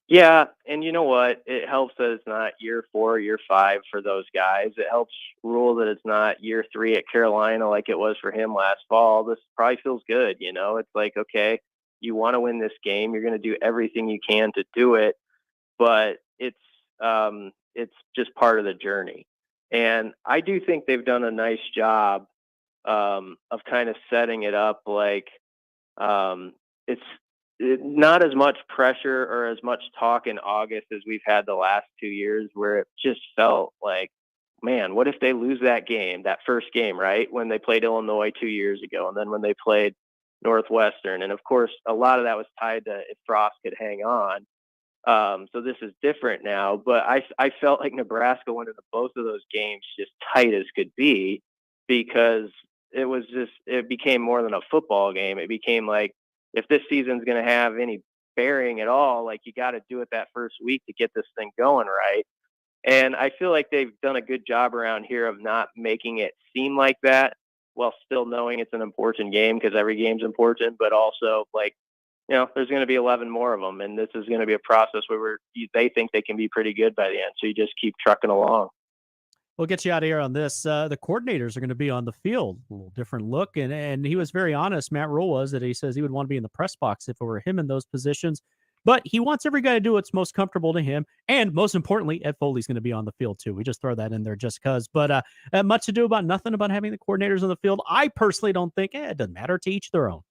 Yeah, and you know what? It helps that it's not year 4, year 5 for those guys. It helps Rhule that it's not year 3 at Carolina like it was for him last fall. This probably feels good, It's like, okay, you want to win this game. You're going to do everything you can to do it, but it's just part of the journey. And I do think they've done a nice job of kind of setting it up like it's not as much pressure or as much talk in August as we've had the last 2 years, where it just felt like, man, what if they lose that game, that first game, right? When they played Illinois 2 years ago, and then when they played Northwestern. And of course, a lot of that was tied to if Frost could hang on. So this is different now, but I felt like Nebraska went into both of those games just tight as could be, because it became more than a football game. It became like, if this season's going to have any bearing at all, like you got to do it that first week to get this thing going right. And I feel like they've done a good job around here of not making it seem like that, while still knowing it's an important game, because every game's important, but also like, there's going to be 11 more of them, and this is going to be a process where they think they can be pretty good by the end. So you just keep trucking along. We'll get you out of here on this. The coordinators are going to be on the field, a little different look. And he was very honest, Matt Rhule was, that he says he would want to be in the press box if it were him in those positions. but he wants every guy to do what's most comfortable to him. And most importantly, Ed Foley's going to be on the field too. We just throw that in there just because. But much to do about nothing about having the coordinators on the field. I personally don't think it doesn't matter, to each their own.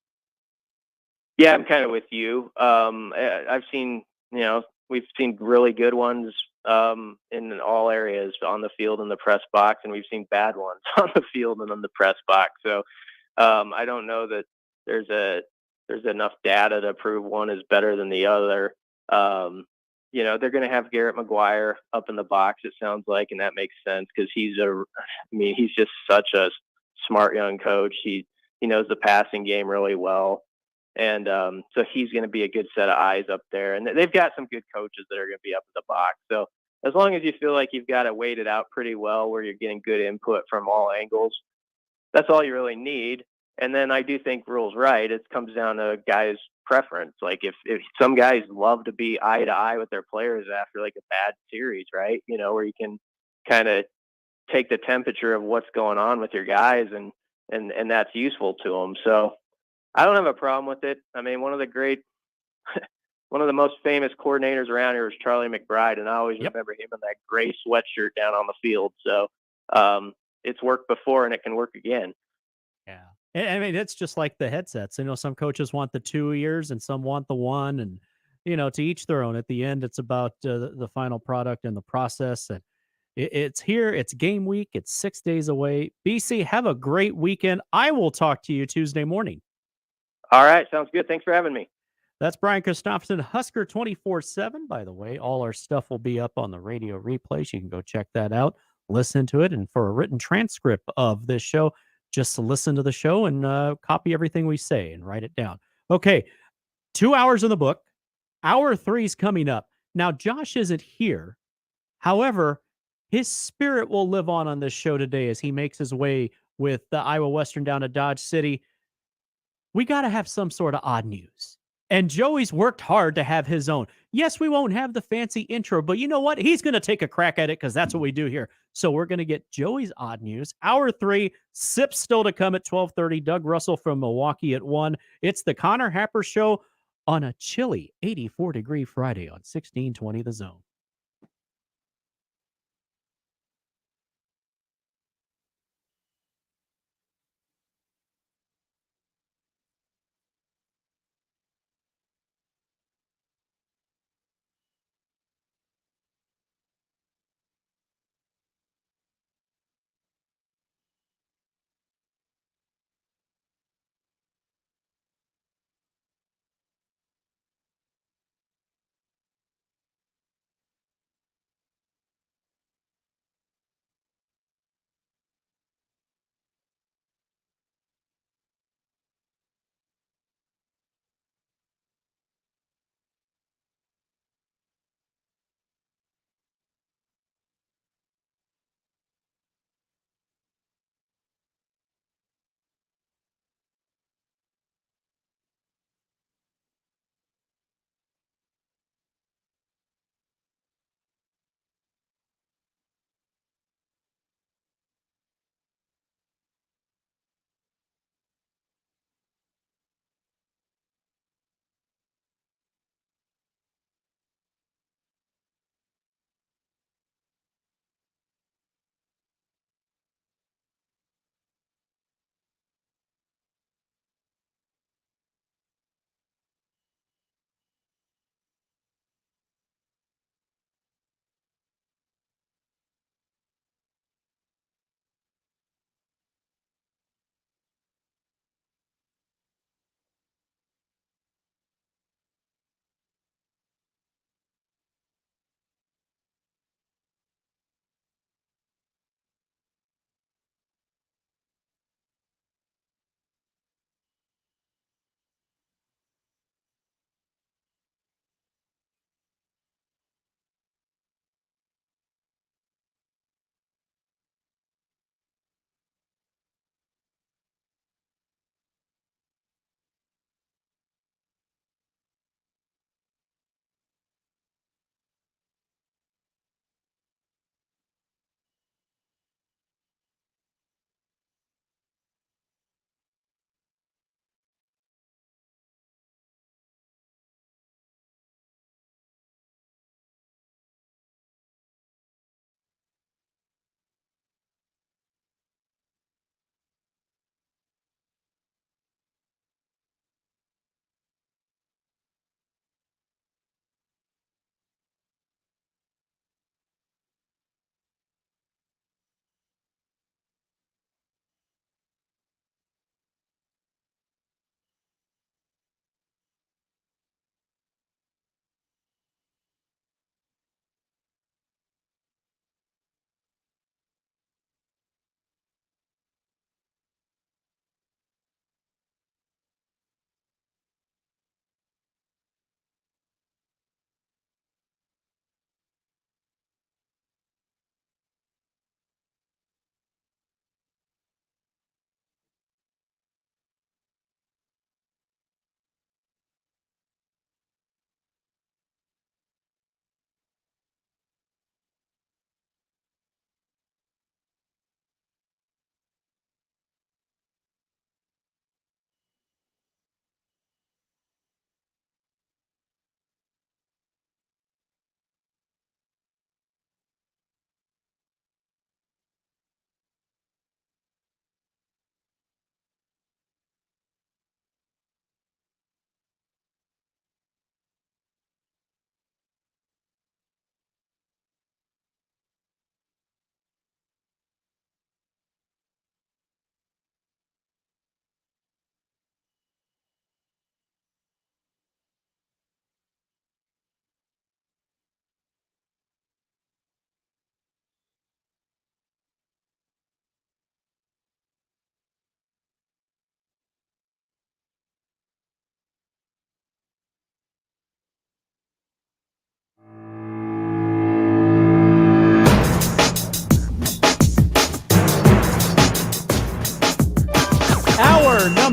Yeah, I'm kind of with you. I've seen, we've seen really good ones in all areas on the field and the press box, and we've seen bad ones on the field and in the press box. So I don't know that there's enough data to prove one is better than the other. They're going to have Garrett McGuire up in the box, it sounds like, and that makes sense because he's just such a smart young coach. He knows the passing game really well. And so he's going to be a good set of eyes up there. And they've got some good coaches that are going to be up in the box. So as long as you feel like you've got it weighted out pretty well where you're getting good input from all angles, that's all you really need. And then I do think Rhule's right. It comes down to guys' preference. Like if some guys love to be eye to eye with their players after like a bad series, right? Where you can kind of take the temperature of what's going on with your guys and that's useful to them. So I don't have a problem with it. I mean, one of the most famous coordinators around here was Charlie McBride, and I always remember him in that gray sweatshirt down on the field. So it's worked before, and it can work again. Yeah. I mean, it's just like the headsets. Some coaches want the 2 years and some want the one, and, to each their own. At the end, it's about the final product and the process. And it's here. It's game week. It's 6 days away. BC, have a great weekend. I will talk to you Tuesday morning. All right. Sounds good. Thanks for having me. That's Bryan Christopherson, Husker 24/7. By the way, all our stuff will be up on the radio replays. You can go check that out, listen to it. And for a written transcript of this show, just listen to the show and copy everything we say and write it down. Okay. 2 hours in the book. Hour 3 is coming up. Now, Josh isn't here. However, his spirit will live on this show today as he makes his way with the Iowa Western down to Dodge City. We got to have some sort of odd news. And Joey's worked hard to have his own. Yes, we won't have the fancy intro, but you know what? He's going to take a crack at it because that's what we do here. So we're going to get Joey's odd news. Hour 3, Sip's still to come at 12:30. Doug Russell from Milwaukee at 1. It's the Connor Happer Show on a chilly 84-degree Friday on 1620 The Zone.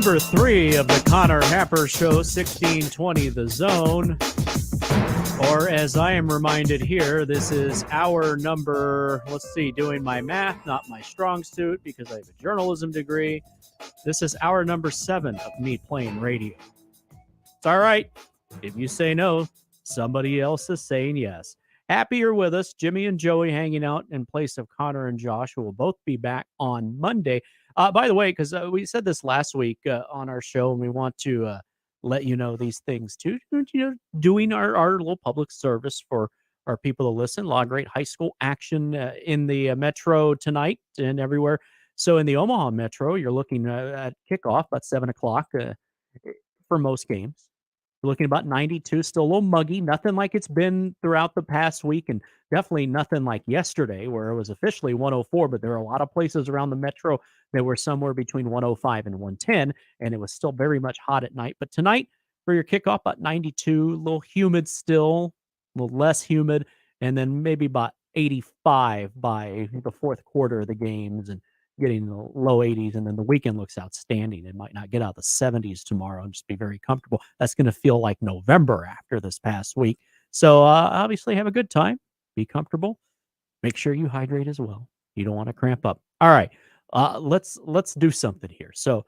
number 3 of the Connor Happer Show, 1620 The Zone. Or as I am reminded here, this is hour number, let's see, doing my math, not my strong suit because I have a journalism degree. This is hour number 7 of me playing radio. It's all right. If you say no, somebody else is saying yes. Happy you're with us. Jimmy and Joey hanging out in place of Connor and Josh, who will both be back on Monday. By the way, because we said this last week on our show, and we want to let you know these things too. Doing our little public service for our people to listen. A lot of great high school action in the metro tonight and everywhere. So in the Omaha metro, you're looking at kickoff at 7 o'clock for most games. We're looking about 92, still a little muggy. Nothing like it's been throughout the past week, and definitely nothing like yesterday where it was officially 104, but there are a lot of places around the metro that were somewhere between 105 and 110, and it was still very much hot at night. But tonight, for your kickoff, about 92, a little humid still, a little less humid, and then maybe about 85 by the fourth quarter of the games, and getting the low 80s, and then the weekend looks outstanding. It might not get out the 70s tomorrow and just be very comfortable. That's going to feel like November after this past week. So obviously have a good time. Be comfortable. Make sure you hydrate as well. You don't want to cramp up. All right. Let's do something here. So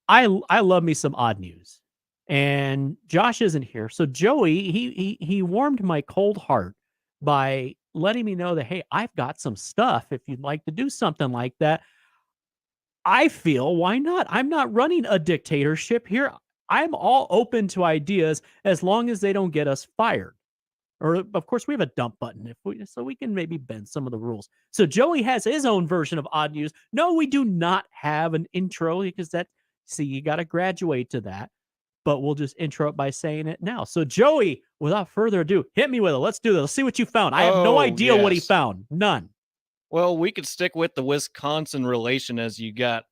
I love me some odd news. And Josh isn't here. So Joey, he warmed my cold heart by letting me know that, hey, I've got some stuff if you'd like to do something like that. I feel, why not? I'm not running a dictatorship here. I'm all open to ideas as long as they don't get us fired. Or, of course, we have a dump button so we can maybe bend some of the rules. So Joey has his own version of odd news. No, we do not have an intro because you got to graduate to that. But we'll just intro it by saying it now. So, Joey, without further ado, hit me with it. Let's do this. Let's see what you found. I have no idea what he found. None. Well, we could stick with the Wisconsin relation as you got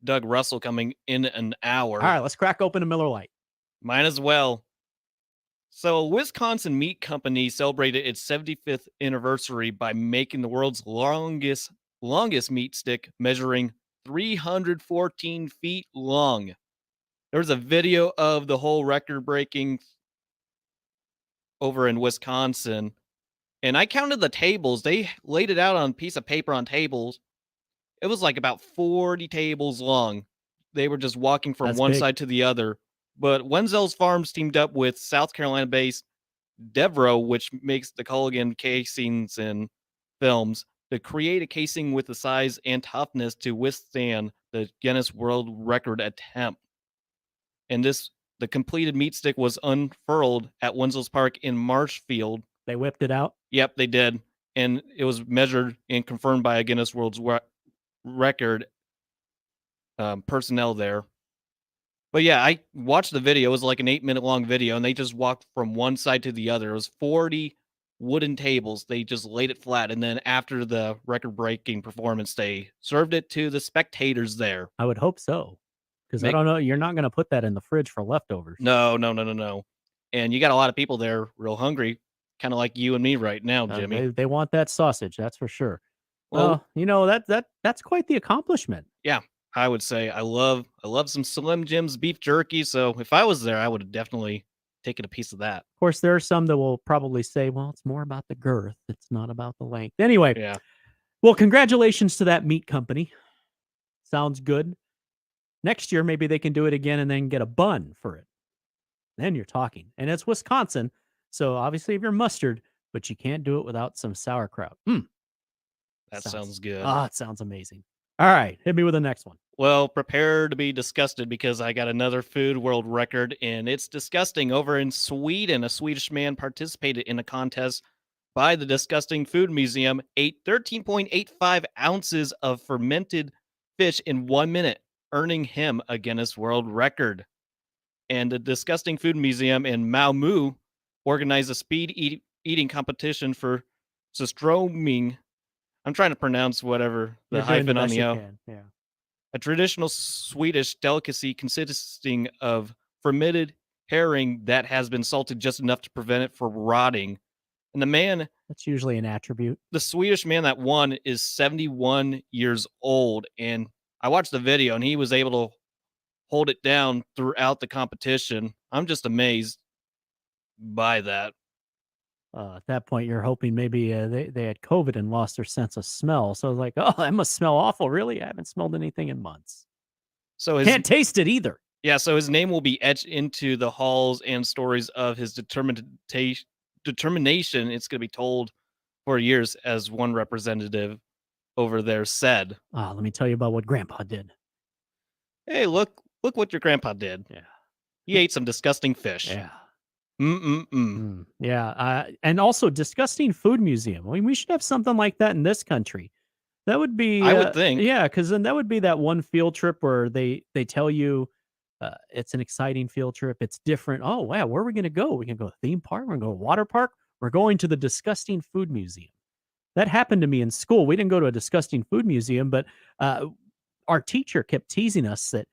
Doug Russell coming in an hour. All right, let's crack open a Miller Lite. Might as well. So, Wisconsin Meat Company celebrated its 75th anniversary by making the world's longest meat stick, measuring 314 feet long. There was a video of the whole record breaking over in Wisconsin, and I counted the tables. They laid it out on a piece of paper on tables. It was like about 40 tables long. They were just walking from one side to the other. But Wenzel's Farms teamed up with South Carolina-based Devro, which makes the Culligan casings and films, to create a casing with the size and toughness to withstand the Guinness World Record attempt. And the completed meat stick was unfurled at Wenzel's Park in Marshfield. They whipped it out? Yep, they did. And it was measured and confirmed by a Guinness World Record personnel there. But yeah, I watched the video. It was like an 8-minute long video, and they just walked from one side to the other. It was 40 wooden tables. They just laid it flat. And then after the record-breaking performance, they served it to the spectators there. I would hope so. Because I don't know, you're not going to put that in the fridge for leftovers. No. And you got a lot of people there real hungry, kind of like you and me right now, Jimmy. They want that sausage, that's for sure. Well, that's quite the accomplishment. Yeah, I would say I love some Slim Jim's beef jerky. So if I was there, I would have definitely taken a piece of that. Of course, there are some that will probably say, well, it's more about the girth. It's not about the length. Anyway, yeah. Well, congratulations to that meat company. Sounds good. Next year, maybe they can do it again and then get a bun for it. Then you're talking. And it's Wisconsin, so obviously if you're mustard, but you can't do it without some sauerkraut. That sounds good. It sounds amazing. All right, hit me with the next one. Well, prepare to be disgusted because I got another food world record, and it's disgusting. Over in Sweden, a Swedish man participated in a contest by the Disgusting Food Museum, ate 13.85 ounces of fermented fish in 1 minute, earning him a Guinness World Record. And the Disgusting Food Museum in Malmö organized a speed eating competition for Surströmming. I'm trying to pronounce whatever the hyphen on the O. Yeah. A traditional Swedish delicacy consisting of fermented herring that has been salted just enough to prevent it from rotting. And the man... That's usually an attribute. The Swedish man that won is 71 years old. And I watched the video, and he was able to hold it down throughout the competition. I'm just amazed by that. At that point, you're hoping maybe they had COVID and lost their sense of smell. So like, oh, that must smell awful. Really? I haven't smelled anything in months. So Can't taste it either. Yeah, so his name will be etched into the halls and stories of his determination. It's going to be told for years, as one representative over there said. Let me tell you about what Grandpa did. Hey, look what your grandpa did. Yeah. He ate some disgusting fish. Yeah. Yeah. And also disgusting food museum. I mean, we should have something like that in this country. That would be, I would think. Yeah, because then that would be that one field trip where they tell you it's an exciting field trip. It's different. Oh, wow, where are we going to go? We can go to a theme park. We're going to go to a water park. We're going to the disgusting food museum. That happened to me in school. We didn't go to a disgusting food museum, but our teacher kept teasing us that,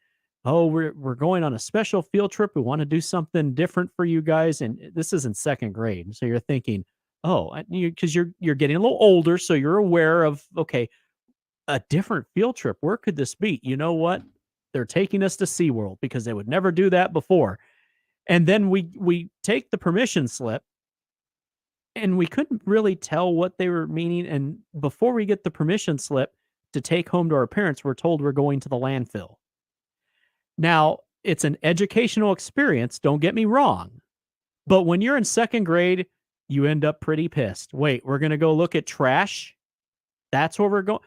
oh, we're going on a special field trip. We want to do something different for you guys. And this is in second grade. So you're thinking, oh, because you're getting a little older. So you're aware of, okay, a different field trip. Where could this be? You know what? They're taking us to SeaWorld because they would never do that before. And then we take the permission slip and we couldn't really tell what they were meaning. And before we get the permission slip to take home to our parents, we're told we're going to the landfill. Now, it's an educational experience. Don't get me wrong. But when you're in second grade, you end up pretty pissed. Wait, we're going to go look at trash? That's where we're going?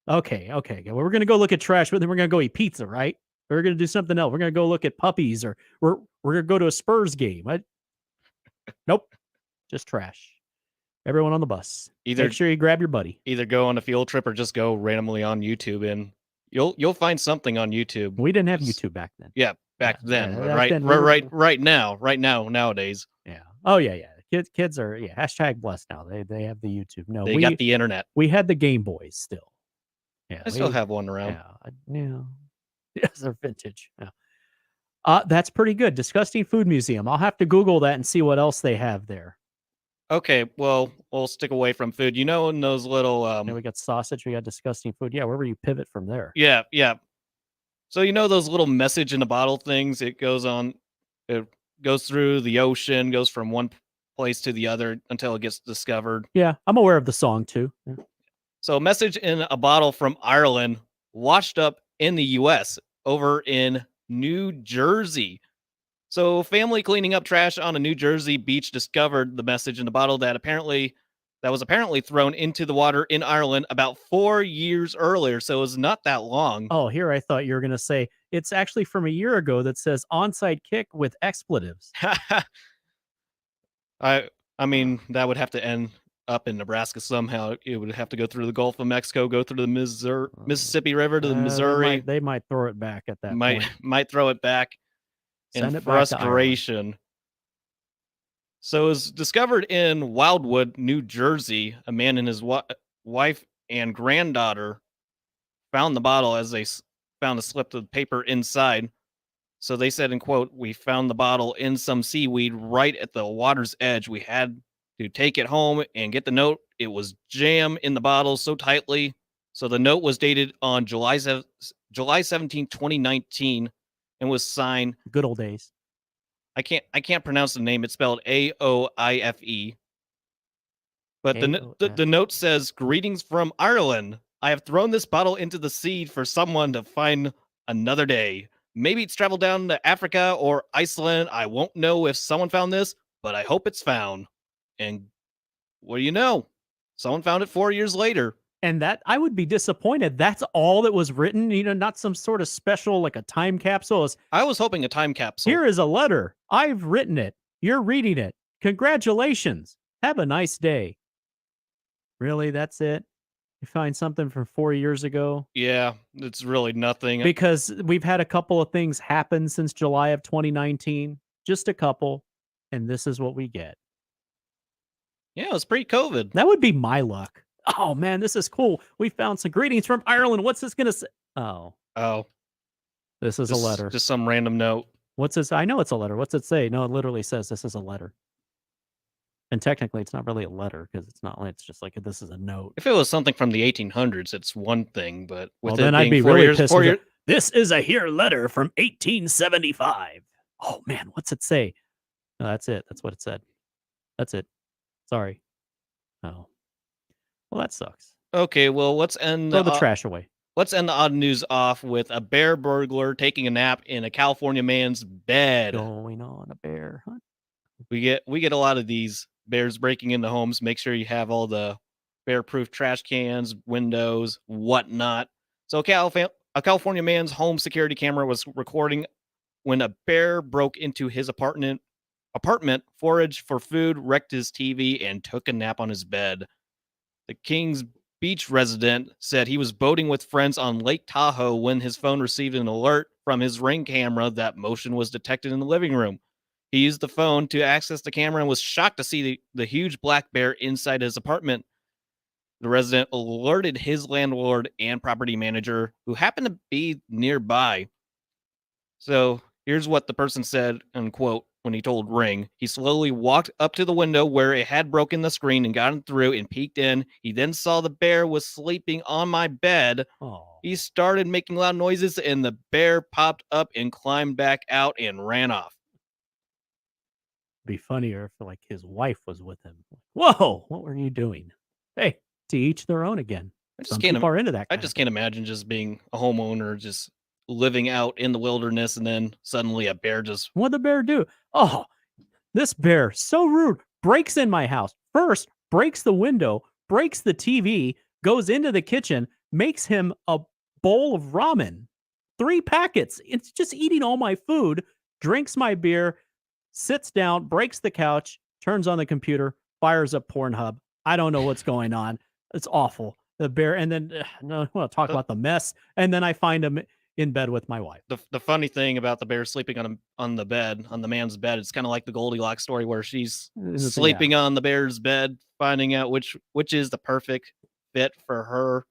Okay. Well, we're going to go look at trash, but then we're going to go eat pizza, right? We're going to do something else. We're going to go look at puppies, or we're going to go to a Spurs game. Nope. Just trash. Everyone on the bus. Make sure you grab your buddy. Either go on a field trip or just go randomly on YouTube, and you'll find something on YouTube. We didn't have YouTube back then. Yeah, back then. Then right now, nowadays. Yeah. Oh yeah. Kids are hashtag blessed now. They have the YouTube. No, they got the internet. We had the Game Boys still. Yeah, I still have one around. Yeah. Yes, they're vintage. Yeah. That's pretty good. Disgusting Food Museum. I'll have to Google that and see what else they have there. Okay, well, we'll stick away from food. In those little we got sausage, we got disgusting food. Yeah, where were you pivot from there? Yeah. So those little message in the bottle things, it goes through the ocean, goes from one place to the other until it gets discovered. Yeah, I'm aware of the song too. Yeah. So message in a bottle from Ireland washed up in the US over in New Jersey. So family cleaning up trash on a New Jersey beach discovered the message in the bottle that was apparently thrown into the water in Ireland about 4 years earlier. So it was not that long. Oh, here I thought you were going to say it's actually from a year ago that says onside kick with expletives. I mean, that would have to end up in Nebraska somehow. It would have to go through the Gulf of Mexico, go through the Mississippi River to the Missouri. They might throw it back at that point. Might throw it back in frustration. So it was discovered in Wildwood, New Jersey. A man and his wife and granddaughter found the bottle as they found a slip of paper inside. So they said, in quote, "We found the bottle in some seaweed right at the water's edge. We had to take it home and get the note. It was jammed in the bottle so tightly." So the note was dated on July 17, 2019, and was signed. Good old days. I can't pronounce the name. It's spelled AOIFE. But the note says, "Greetings from Ireland. I have thrown this bottle into the sea for someone to find another day. Maybe it's traveled down to Africa or Iceland. I won't know if someone found this, but I hope it's found." And what do you know? Someone found it 4 years later. And that I would be disappointed. That's all that was written, not some sort of special, like a time capsule. I was hoping a time capsule. Here is a letter. I've written it. You're reading it. Congratulations. Have a nice day. Really? That's it? You find something from 4 years ago? Yeah, it's really nothing. Because we've had a couple of things happen since July of 2019. Just a couple. And this is what we get. Yeah, it's pre-COVID. That would be my luck. Oh, man, this is cool. We found some greetings from Ireland. What's this going to say? Oh. This is a letter. Just some random note. What's this? I know it's a letter. What's it say? No, it literally says this is a letter. And technically, it's not really a letter because it's just like, this is a note. If it was something from the 1800s, it's one thing. But then I'd be really pissed. This is a here letter from 1875. Oh, man, what's it say? No, that's it. That's what it said. That's it. Sorry. Oh. Well, that sucks. Okay, well, let's end Throw the trash away. Let's end the odd news off with a bear burglar taking a nap in a California man's bed. Going on a bear hunt. We get a lot of these bears breaking into homes. Make sure you have all the bear-proof trash cans, windows, whatnot. So a California man's home security camera was recording when a bear broke into his apartment, foraged for food, wrecked his TV, and took a nap on his bed. The Kings Beach resident said he was boating with friends on Lake Tahoe when his phone received an alert from his Ring camera that motion was detected in the living room. He used the phone to access the camera and was shocked to see the huge black bear inside his apartment. The resident alerted his landlord and property manager, who happened to be nearby. So here's what the person said, unquote, when he told Ring. He slowly walked up to the window where it had broken the screen and gotten through and peeked in. He then saw the bear was sleeping on my bed. Oh. He started making loud noises and the bear popped up and climbed back out and ran off. Be funnier if like his wife was with him. Whoa, what were you doing? Hey, to each their own again. Some people are into that. I just can't imagine just being a homeowner, just living out in the wilderness, and then suddenly a bear just. What'd the bear do? Oh, this bear, so rude, breaks in my house. First, breaks the window, breaks the TV, goes into the kitchen, makes him a bowl of ramen. 3 packets. It's just eating all my food, drinks my beer, sits down, breaks the couch, turns on the computer, fires up Pornhub. I don't know what's going on. It's awful. The bear, and then we'll talk about the mess. And then I find him in bed with my wife. The funny thing about the bear sleeping on the bed, on the man's bed, it's kind of like the Goldilocks story where she's sleeping on the bear's bed, finding out which is the perfect fit for her.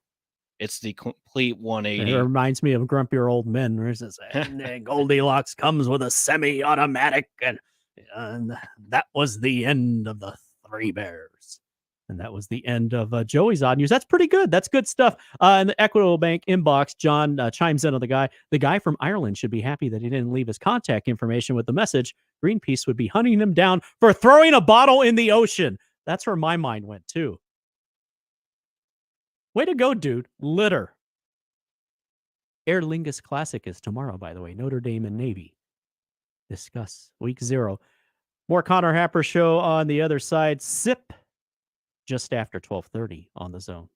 It's the complete 180. It reminds me of grumpier old men. Where it says, Goldilocks comes with a semi-automatic, and that was the end of the 3 bears. And that was the end of Joey's odd news. That's pretty good. That's good stuff. In the Equitable Bank inbox, John chimes in on the guy. The guy from Ireland should be happy that he didn't leave his contact information with the message. Greenpeace would be hunting him down for throwing a bottle in the ocean. That's where my mind went, too. Way to go, dude. Litter. Aer Lingus Classic is tomorrow, by the way. Notre Dame and Navy. Discuss week 0. More Connor Happer show on the other side. Sip just after 12:30 on the Zone.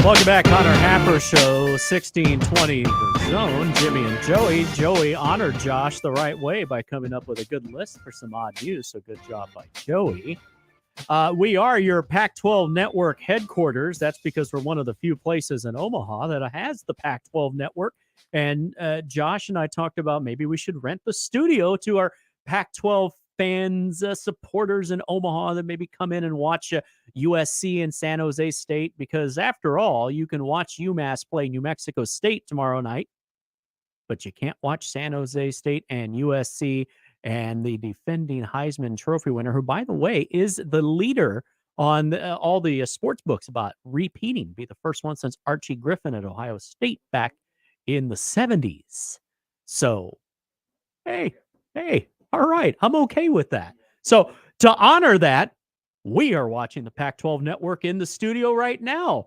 Welcome back, Connor Happer Show, 1620 The Zone. Jimmy and Joey. Joey honored Josh the right way by coming up with a good list for some odd news, so good job by Joey. We are your Pac-12 Network headquarters. That's because we're one of the few places in Omaha that has the Pac-12 Network. And Josh and I talked about maybe we should rent the studio to our Pac-12 fans, supporters in Omaha that maybe come in and watch USC and San Jose State, because after all, you can watch UMass play New Mexico State tomorrow night, but you can't watch San Jose State and USC and the defending Heisman Trophy winner, who, by the way, is the leader on all the sports books about repeating, be the first one since Archie Griffin at Ohio State back in the 70s. So, hey, all right, I'm okay with that. So to honor that, we are watching the Pac-12 Network in the studio right now.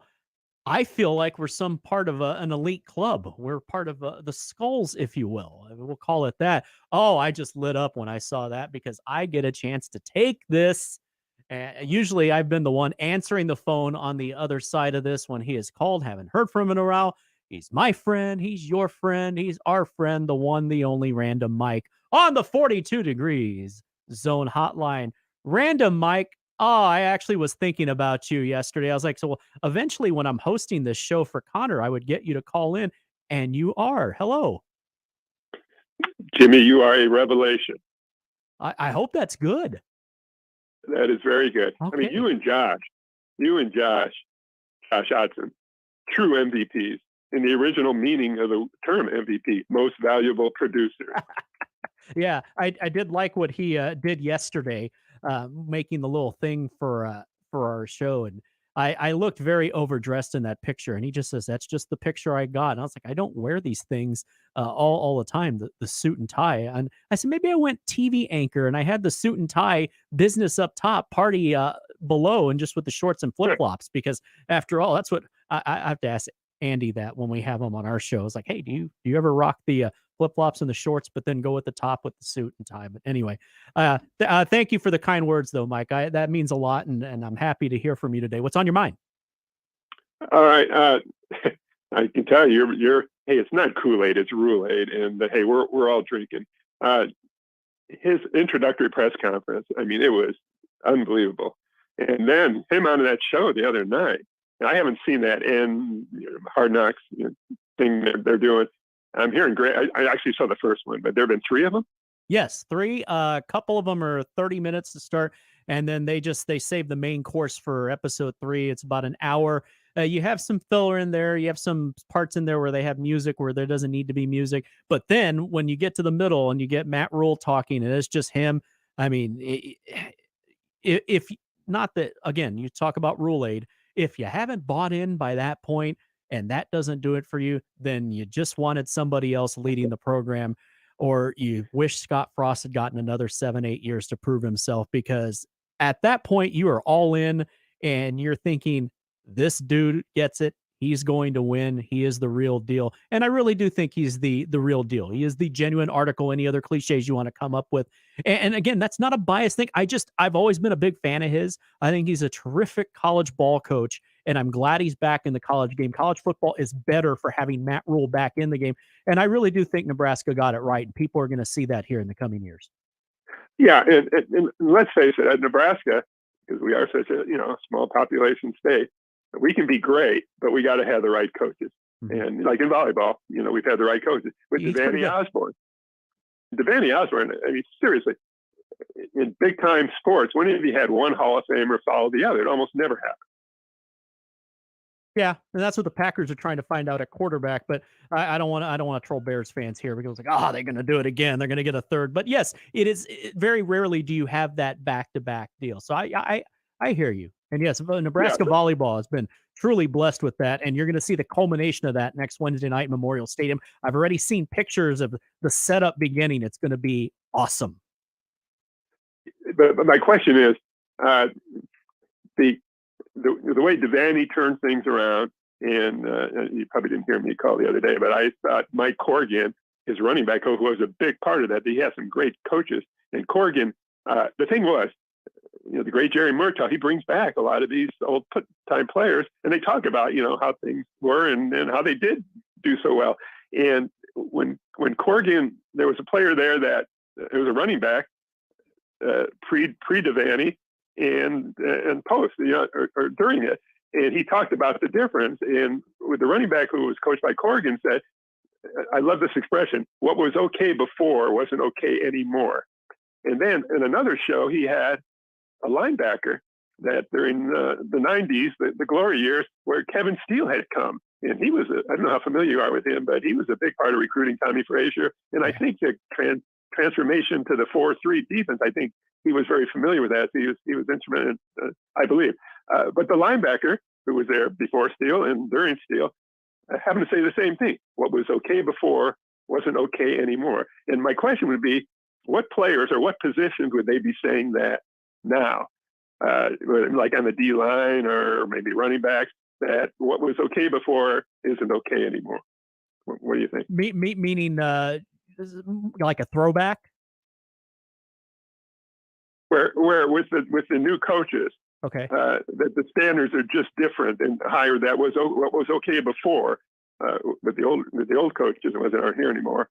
I feel like we're some part of an elite club. We're part of the Skulls, if you will. We'll call it that. Oh, I just lit up when I saw that because I get a chance to take this. Usually I've been the one answering the phone on the other side of this when he is called. Haven't heard from him in a while. He's my friend. He's your friend. He's our friend, the one, the only Random Mike on the 42 Degrees Zone Hotline. Random Mike, I actually was thinking about you yesterday. I was like, so eventually when I'm hosting this show for Connor, I would get you to call in, and you are. Hello. Jimmy, you are a revelation. I hope that's good. That is very good. Okay. I mean, you and Josh Hodgson, true MVPs in the original meaning of the term MVP, most valuable producer. Yeah, I did like what he did yesterday, making the little thing for our show, and I looked very overdressed in that picture, and he just says, that's just the picture I got. And I was like, I don't wear these things all the time, the suit and tie. And I said, maybe I went TV anchor and I had the suit and tie, business up top, party below, and just with the shorts and flip-flops, because after all, that's what I have to ask Andy that when we have him on our show. It's like, hey, do you ever rock the flip-flops and the shorts, but then go at the top with the suit and tie? But anyway, thank you for the kind words, though, Mike. That means a lot, and I'm happy to hear from you today. What's on your mind? All right, I can tell you're. Hey, it's not Kool-Aid, it's Rhule-Aid, and hey, we're all drinking. His introductory press conference, I mean, it was unbelievable. And then him on that show the other night. I haven't seen that in Hard Knocks thing they're doing. I'm hearing great. I actually saw the first one, but there have been 3 of them. Yes, 3. A couple of them are 30 minutes to start, and then they save the main course for episode 3. It's about an hour. You have some filler in there. You have some parts in there where they have music where there doesn't need to be music. But then when you get to the middle and you get Matt Rhule talking, and it's just him. I mean, if not that, again, you talk about Rhule-Aid. If you haven't bought in by that point and that doesn't do it for you, then you just wanted somebody else leading the program, or you wish Scott Frost had gotten another 7-8 years to prove himself, because at that point you are all in and you're thinking, this dude gets it. He's going to win. He is the real deal. And I really do think he's the real deal. He is the genuine article, any other cliches you want to come up with. And again, that's not a biased thing. I've always been a big fan of his. I think he's a terrific college ball coach, and I'm glad he's back in the college game. College football is better for having Matt Rhule back in the game. And I really do think Nebraska got it right, and people are going to see that here in the coming years. Yeah, and let's face it, at Nebraska, because we are such a small population state, we can be great, but we got to have the right coaches. Mm-hmm. And like in volleyball, we've had the right coaches. With Devaney Osborne, I mean, seriously, in big time sports, when have you had one Hall of Famer follow the other? It almost never happens. Yeah, and that's what the Packers are trying to find out at quarterback. But I don't want to troll Bears fans here, because they're going to do it again. They're going to get a third. But yes, very rarely do you have that back-to-back deal. So I hear you. And yes, Nebraska volleyball has been truly blessed with that. And you're going to see the culmination of that next Wednesday night at Memorial Stadium. I've already seen pictures of the setup beginning. It's going to be awesome. But my question is, the way Devaney turned things around, and you probably didn't hear me call the other day, but I thought Mike Corrigan, his running back, who was a big part of that, he has some great coaches. And Corrigan, the thing was, the great Jerry Murtaugh, he brings back a lot of these old time players, and they talk about, how things were and how they did do so well. And when Corrigan, there was a player there that it was a running back, pre-Devaney and post, or during it. And he talked about the difference. And with the running back who was coached by Corrigan said, I love this expression, what was okay before wasn't okay anymore. And then in another show, he had a linebacker that during the 90s, the glory years, where Kevin Steele had come. And he was, I don't know how familiar you are with him, but he was a big part of recruiting Tommy Frazier. And I think the transformation to the 4-3 defense, I think he was very familiar with that. He was instrumental, I believe. But the linebacker who was there before Steele and during Steele happened to say the same thing. What was okay before wasn't okay anymore. And my question would be, what players or what positions would they be saying that now? Like on the D line or maybe running backs, that what was okay before isn't okay anymore. What do you think? Meaning like a throwback? Where with the new coaches, okay, that the standards are just different and higher. That was what was okay before with the old coaches, and aren't here anymore.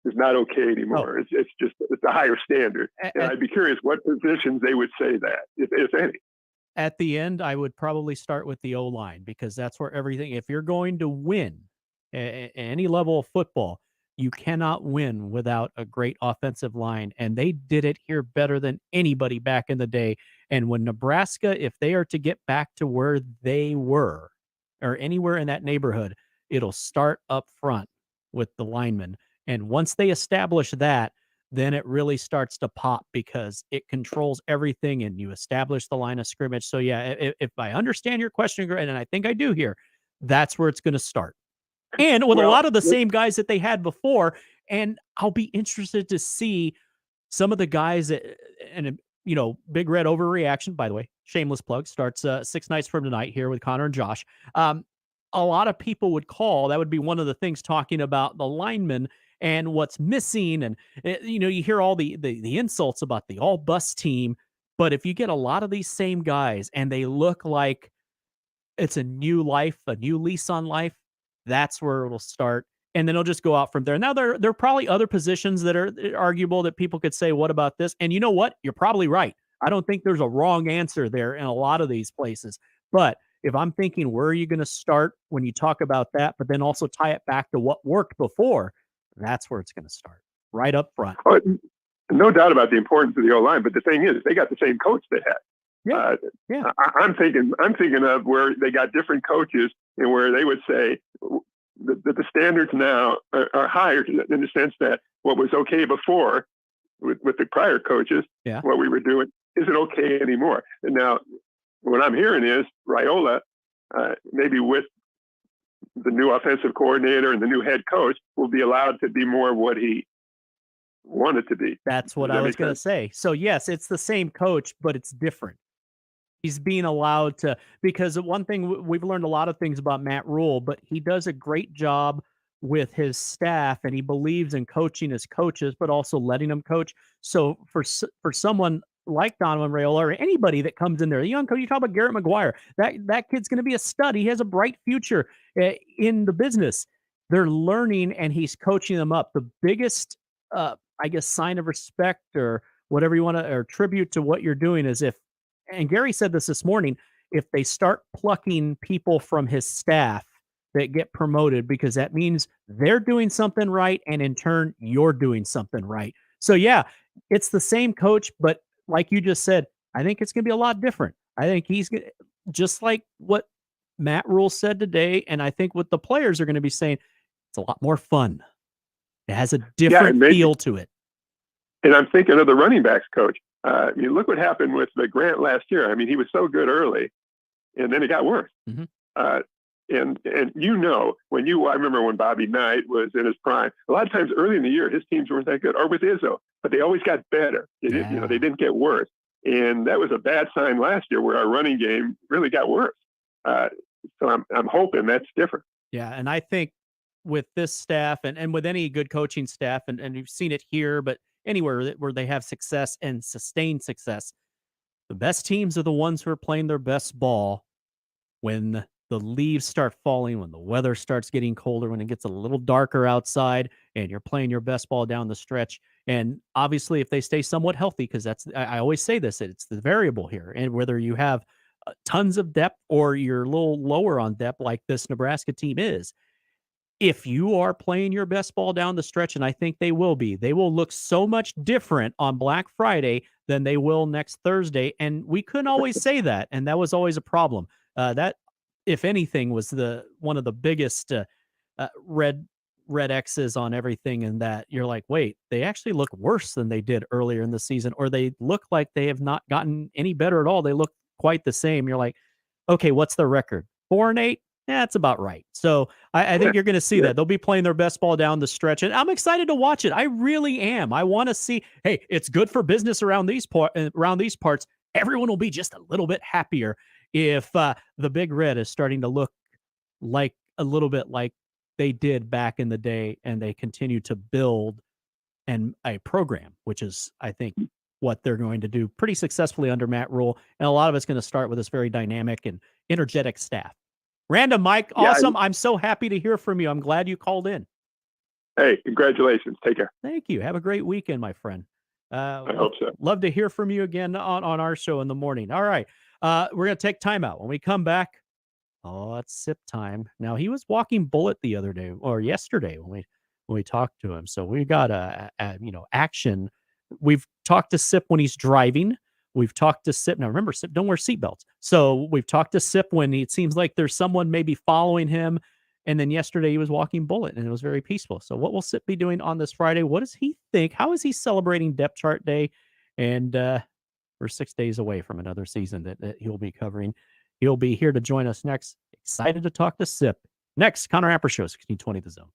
Is not okay anymore. Oh. It's a higher standard. And I'd be curious what positions they would say that, if any. At the end, I would probably start with the O-line, because that's where everything, if you're going to win at any level of football, you cannot win without a great offensive line. And they did it here better than anybody back in the day. And when Nebraska, if they are to get back to where they were or anywhere in that neighborhood, it'll start up front with the linemen. And once they establish that, then it really starts to pop, because it controls everything and you establish the line of scrimmage. So yeah, if I understand your question, and I think I do here, that's where it's going to start. And with a lot of the same guys that they had before. And I'll be interested to see some of the guys that, and Big Red Overreaction, by the way, shameless plug, starts 6 nights from tonight here with Connor and Josh. A lot of people would call, that would be one of the things, talking about the linemen and what's missing. And, you hear all the insults about the all bus team. But if you get a lot of these same guys and they look like it's a new life, a new lease on life, that's where it'll start. And then it'll just go out from there. Now, there are probably other positions that are arguable that people could say, what about this? And you know what? You're probably right. I don't think there's a wrong answer there in a lot of these places. But if I'm thinking, where are you going to start when you talk about that, but then also tie it back to what worked before, that's where it's going to start, right up front. Oh, no doubt about the importance of the O-line, but the thing is, they got the same coach they had. Yeah. I'm thinking of where they got different coaches and where they would say that the standards now are higher, in the sense that what was okay before with the prior coaches, what we were doing, isn't okay anymore. And now what I'm hearing is Raiola, maybe with the new offensive coordinator and the new head coach, will be allowed to be more of what he wanted to be. That's what I was going to say. So yes, it's the same coach, but it's different. He's being allowed to, because one thing, we've learned a lot of things about Matt Rhule, but he does a great job with his staff, and he believes in coaching his coaches, but also letting them coach. So for someone like Donovan Raiola or anybody that comes in there, the young coach, you talk about Garrett McGuire, that kid's going to be a stud. He has a bright future in the business. They're learning, and he's coaching them up. The biggest, I guess, sign of respect or whatever you want to, or tribute to what you're doing, is if, and Gary said this morning, if they start plucking people from his staff that get promoted, because that means they're doing something right, and in turn, you're doing something right. So yeah, it's the same coach, but like you just said, I think it's going to be a lot different. I think he's going to, just like what Matt Rhule said today, and I think what the players are going to be saying, it's a lot more fun. It has a different feel to it. And I'm thinking of the running backs coach. Look what happened with the Grant last year. I mean, he was so good early, and then it got worse. Mm-hmm. And I remember when Bobby Knight was in his prime, a lot of times early in the year, his teams weren't that good, or with Izzo, but they always got better. They didn't get worse. And that was a bad sign last year, where our running game really got worse. So I'm hoping that's different. Yeah. And I think with this staff and with any good coaching staff, and you've seen it here, but anywhere where they have success and sustained success, The best teams are the ones who are playing their best ball when the leaves start falling, when the weather starts getting colder, when it gets a little darker outside, and you're playing your best ball down the stretch. And obviously, if they stay somewhat healthy, because I always say this, it's the variable here, and whether you have tons of depth or you're a little lower on depth, like this Nebraska team is. If you are playing your best ball down the stretch, and I think they will be, they will look so much different on Black Friday than they will next Thursday. And we couldn't always say that, and that was always a problem. That, if anything, was one of the biggest red X's on everything. And that you're like, wait, they actually look worse than they did earlier in the season, or they look like they have not gotten any better at all. They look quite the same. You're like, okay, what's the record? 4-8. Yeah, that's about right. So I think you're going to see that. They'll be playing their best ball down the stretch, and I'm excited to watch it. I really am. I want to see, hey, it's good for business around these parts. Everyone will be just a little bit happier if the Big Red is starting to look like a little bit like they did back in the day, and they continue to build a program, which is, I think, what they're going to do pretty successfully under Matt Rhule. And a lot of it's going to start with this very dynamic and energetic staff. Random, Mike, awesome. I'm so happy to hear from you. I'm glad you called in. Hey, congratulations. Take care. Thank you. Have a great weekend, my friend. I hope so. Love to hear from you again on our show in the morning. All right. We're going to take time out. When we come back, it's sip time. Now, he was walking bullet the other day or yesterday when we talked to him. So we got action. We've talked to Sip when he's driving. We've talked to Sip. Now, remember, Sip don't wear seatbelts. So we've talked to Sip when it seems like there's someone maybe following him. And then yesterday he was walking bullet, and it was very peaceful. So what will Sip be doing on this Friday? What does he think? How is he celebrating Depth Chart Day? And we're 6 days away from another season that he'll be covering. He'll be here to join us next. Excited to talk to Sip. Next, Connor Happer Show, 1620 The Zone.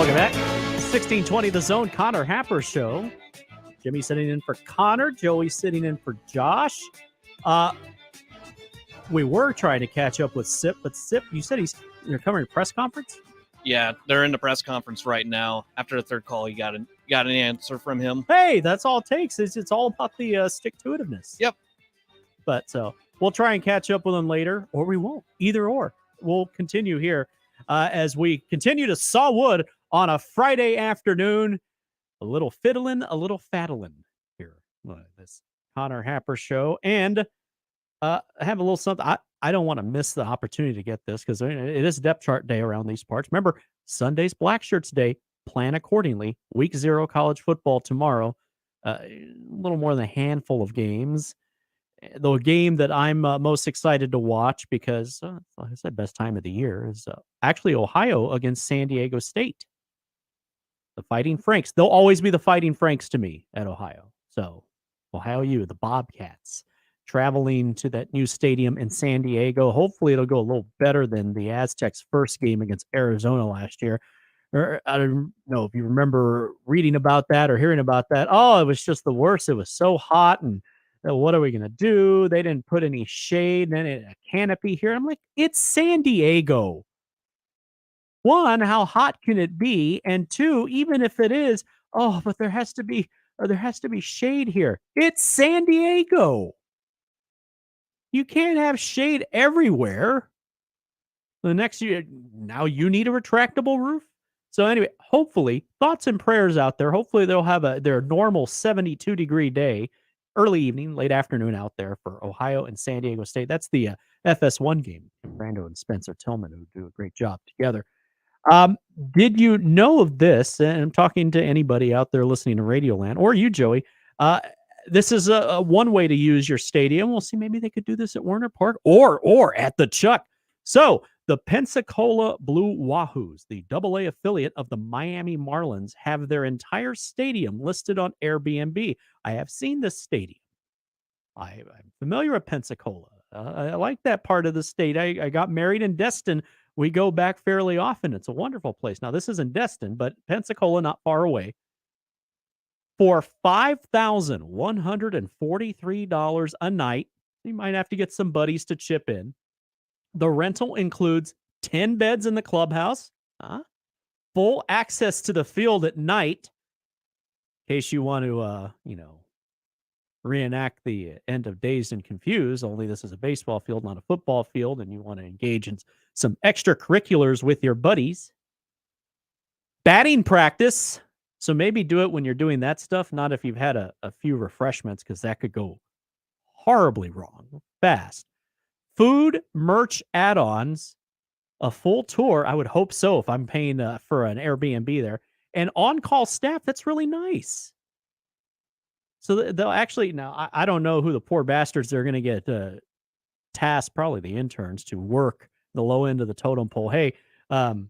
Welcome back. 1620 The Zone, Connor Happer Show. Jimmy sitting in for Connor. Joey sitting in for Josh. We were trying to catch up with Sip, but Sip, you said they're covering a press conference? Yeah, they're in the press conference right now. After the third call, you got an answer from him. Hey, that's all it takes. It's all about the stick-to-itiveness. Yep. But so we'll try and catch up with them later, or we won't. Either or. We'll continue here as we continue to saw wood on a Friday afternoon. A little fiddling, a little faddling here. This Connor Happer Show. And I have a little something. I don't want to miss the opportunity to get this because it is depth chart day around these parts. Remember, Sunday's Black Shirts Day. Plan accordingly. Week 0 college football tomorrow. A little more than a handful of games. The game that I'm most excited to watch because, like I said, best time of the year is actually Ohio against San Diego State. The Fighting Franks. They'll always be the Fighting Franks to me at Ohio. So, Ohio U, the Bobcats, traveling to that new stadium in San Diego. Hopefully, it'll go a little better than the Aztecs' first game against Arizona last year. I don't know if you remember reading about that or hearing about that. Oh, it was just the worst. It was so hot and what are we going to do? They didn't put any shade and a canopy here. I'm like, it's San Diego. One, how hot can it be? And two, even if it is, but there has to be shade here. It's San Diego. You can't have shade everywhere. The next year, now you need a retractable roof. So anyway, hopefully, thoughts and prayers out there. Hopefully they'll have their normal 72-degree day. Early evening, late afternoon out there for Ohio and San Diego State. That's the FS1 game. Brando and Spencer Tillman, who do a great job together. Did you know of this? And I'm talking to anybody out there listening to Radioland, or you, Joey. This is a one way to use your stadium. We'll see. Maybe they could do this at Werner Park or at the Chuck. So the Pensacola Blue Wahoos, the AA affiliate of the Miami Marlins, have their entire stadium listed on Airbnb. I have seen this stadium. I'm familiar with Pensacola. I like that part of the state. I got married in Destin. We go back fairly often. It's a wonderful place. Now, this isn't Destin, but Pensacola, not far away. For $5,143 a night, you might have to get some buddies to chip in. The rental includes 10 beds in the clubhouse, full access to the field at night, in case you want to, reenact the end of Dazed and Confused, only this is a baseball field, not a football field, and you want to engage in some extracurriculars with your buddies. Batting practice. So maybe do it when you're doing that stuff, not if you've had a few refreshments, because that could go horribly wrong fast. Food, merch, add-ons, a full tour. I would hope so if I'm paying for an Airbnb there. And on-call staff, that's really nice. So they'll actually, now, I don't know who the poor bastards they're going to get tasked, probably the interns, to work the low end of the totem pole. Hey, you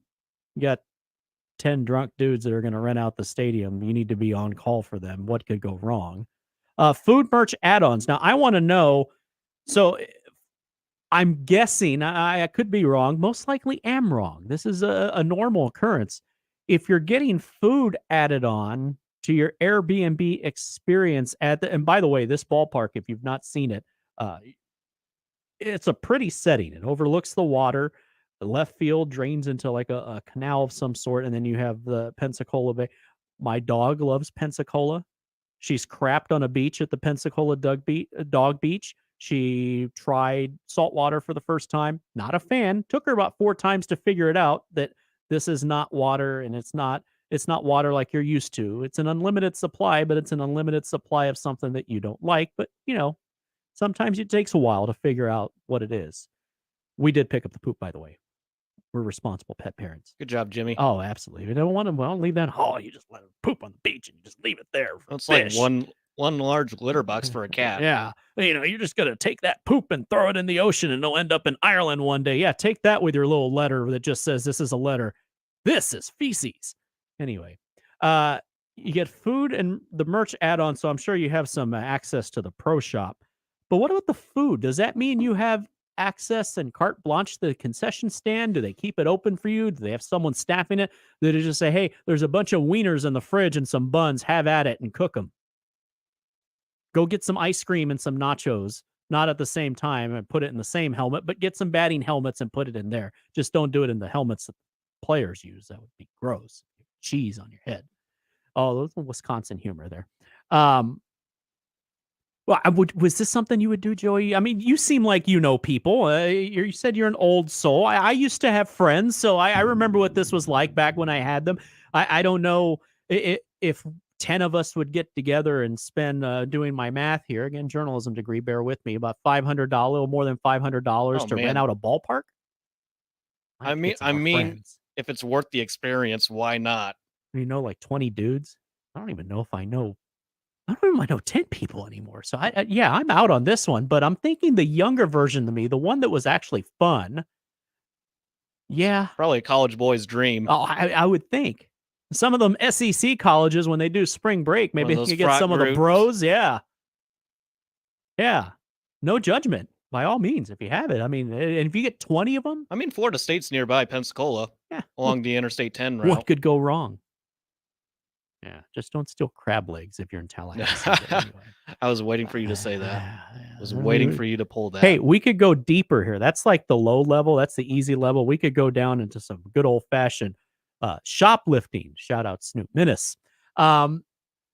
got 10 drunk dudes that are going to rent out the stadium. You need to be on call for them. What could go wrong? Food, merch, add-ons. Now, I want to know, so I'm guessing, I could be wrong, most likely am wrong. This is a normal occurrence. If you're getting food added on to your Airbnb experience and by the way, this ballpark, if you've not seen it, it's a pretty setting. It overlooks the water. The left field drains into like a canal of some sort, and then you have the Pensacola Bay. My dog loves Pensacola. She's crapped on a beach at the Pensacola Dog Beach. She tried saltwater for the first time. Not a fan. Took her about 4 times to figure it out that this is not water, and it's not water like you're used to. It's an unlimited supply, but it's an unlimited supply of something that you don't like. But, sometimes it takes a while to figure out what it is. We did pick up the poop, by the way. We're responsible pet parents. Good job, Jimmy. Oh, absolutely. We don't want to leave that. Oh, you just let them poop on the beach and you just leave it there. It's like one large litter box for a cat. Yeah. You're just going to take that poop and throw it in the ocean and it'll end up in Ireland one day. Yeah, take that with your little letter that just says this is a letter. This is feces. Anyway, you get food and the merch add-on, so I'm sure you have some access to the pro shop. But what about the food? Does that mean you have access and carte blanche to the concession stand? Do they keep it open for you? Do they have someone staffing it? Do they just say, hey, there's a bunch of wieners in the fridge and some buns, have at it and cook them? Go get some ice cream and some nachos, not at the same time, and put it in the same helmet, but get some batting helmets and put it in there. Just don't do it in the helmets that players use. That would be gross. Cheese on your head. Oh, those Wisconsin humor there. Well, was this something you would do, Joey? I mean, you seem like you know people. You said you're an old soul. I used to have friends, so I remember what this was like back when I had them. I don't know if 10 of us would get together and spend, doing my math here, again, journalism degree, bear with me, about $500, more than $500 to rent out a ballpark. I mean, if it's worth the experience, why not? You know, like 20 dudes. I don't even know if I know. I don't even know 10 people anymore. So I'm out on this one, but I'm thinking the younger version of me, the one that was actually fun. Yeah. Probably a college boy's dream. Oh, I would think. Some of them SEC colleges, when they do spring break, maybe they could get some of the bros. Yeah. Yeah. No judgment by all means. If you have it, I mean, and if you get 20 of them, I mean, Florida State's nearby Pensacola, along the Interstate 10 route. What could go wrong? Yeah, just don't steal crab legs if you're in Tallahassee. Anyway. I was waiting for you to say that. I was waiting for you to pull that. Hey, we could go deeper here. That's like the low level. That's the easy level. We could go down into some good old-fashioned shoplifting. Shout out Snoop Minnis.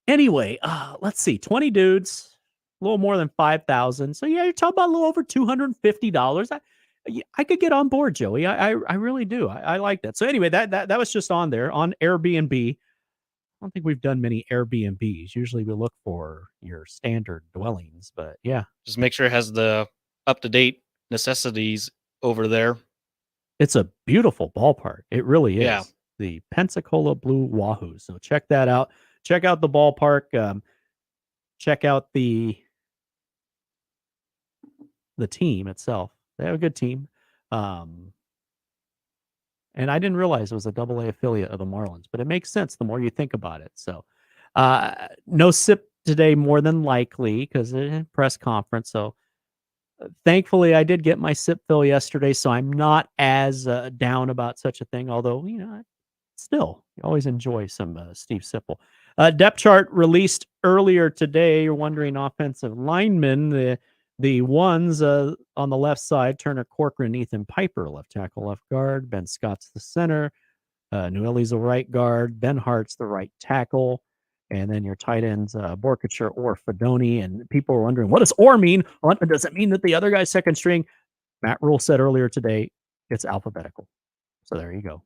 Anyway, let's see. 20 dudes, a little more than 5,000. So, yeah, you're talking about a little over $250. I could get on board, Joey. I really do. I like that. So, anyway, that was just on there on Airbnb. I don't think we've done many Airbnbs. Usually we look for your standard dwellings, but yeah. Just make sure it has the up-to-date necessities over there. It's a beautiful ballpark. It really is. Yeah. The Pensacola Blue Wahoo. So check that out. Check out the ballpark. Check out the team itself. They have a good team. And I didn't realize it was a AA affiliate of the Marlins, but it makes sense the more you think about it. So no sip today, more than likely, because press conference. So thankfully, I did get my sip fill yesterday, so I'm not as down about such a thing. Although, still, you always enjoy some Steve Sipple. Depth chart released earlier today. You're wondering offensive linemen, the ones on the left side, Turner Corcoran, Ethan Piper, left tackle, left guard. Ben Scott's the center. Newelli's the right guard. Ben Hart's the right tackle. And then your tight ends, Borkacher or Fedoni. And people are wondering, what does or mean? Does it mean that the other guy's second string? Matt Rhule said earlier today, it's alphabetical. So there you go.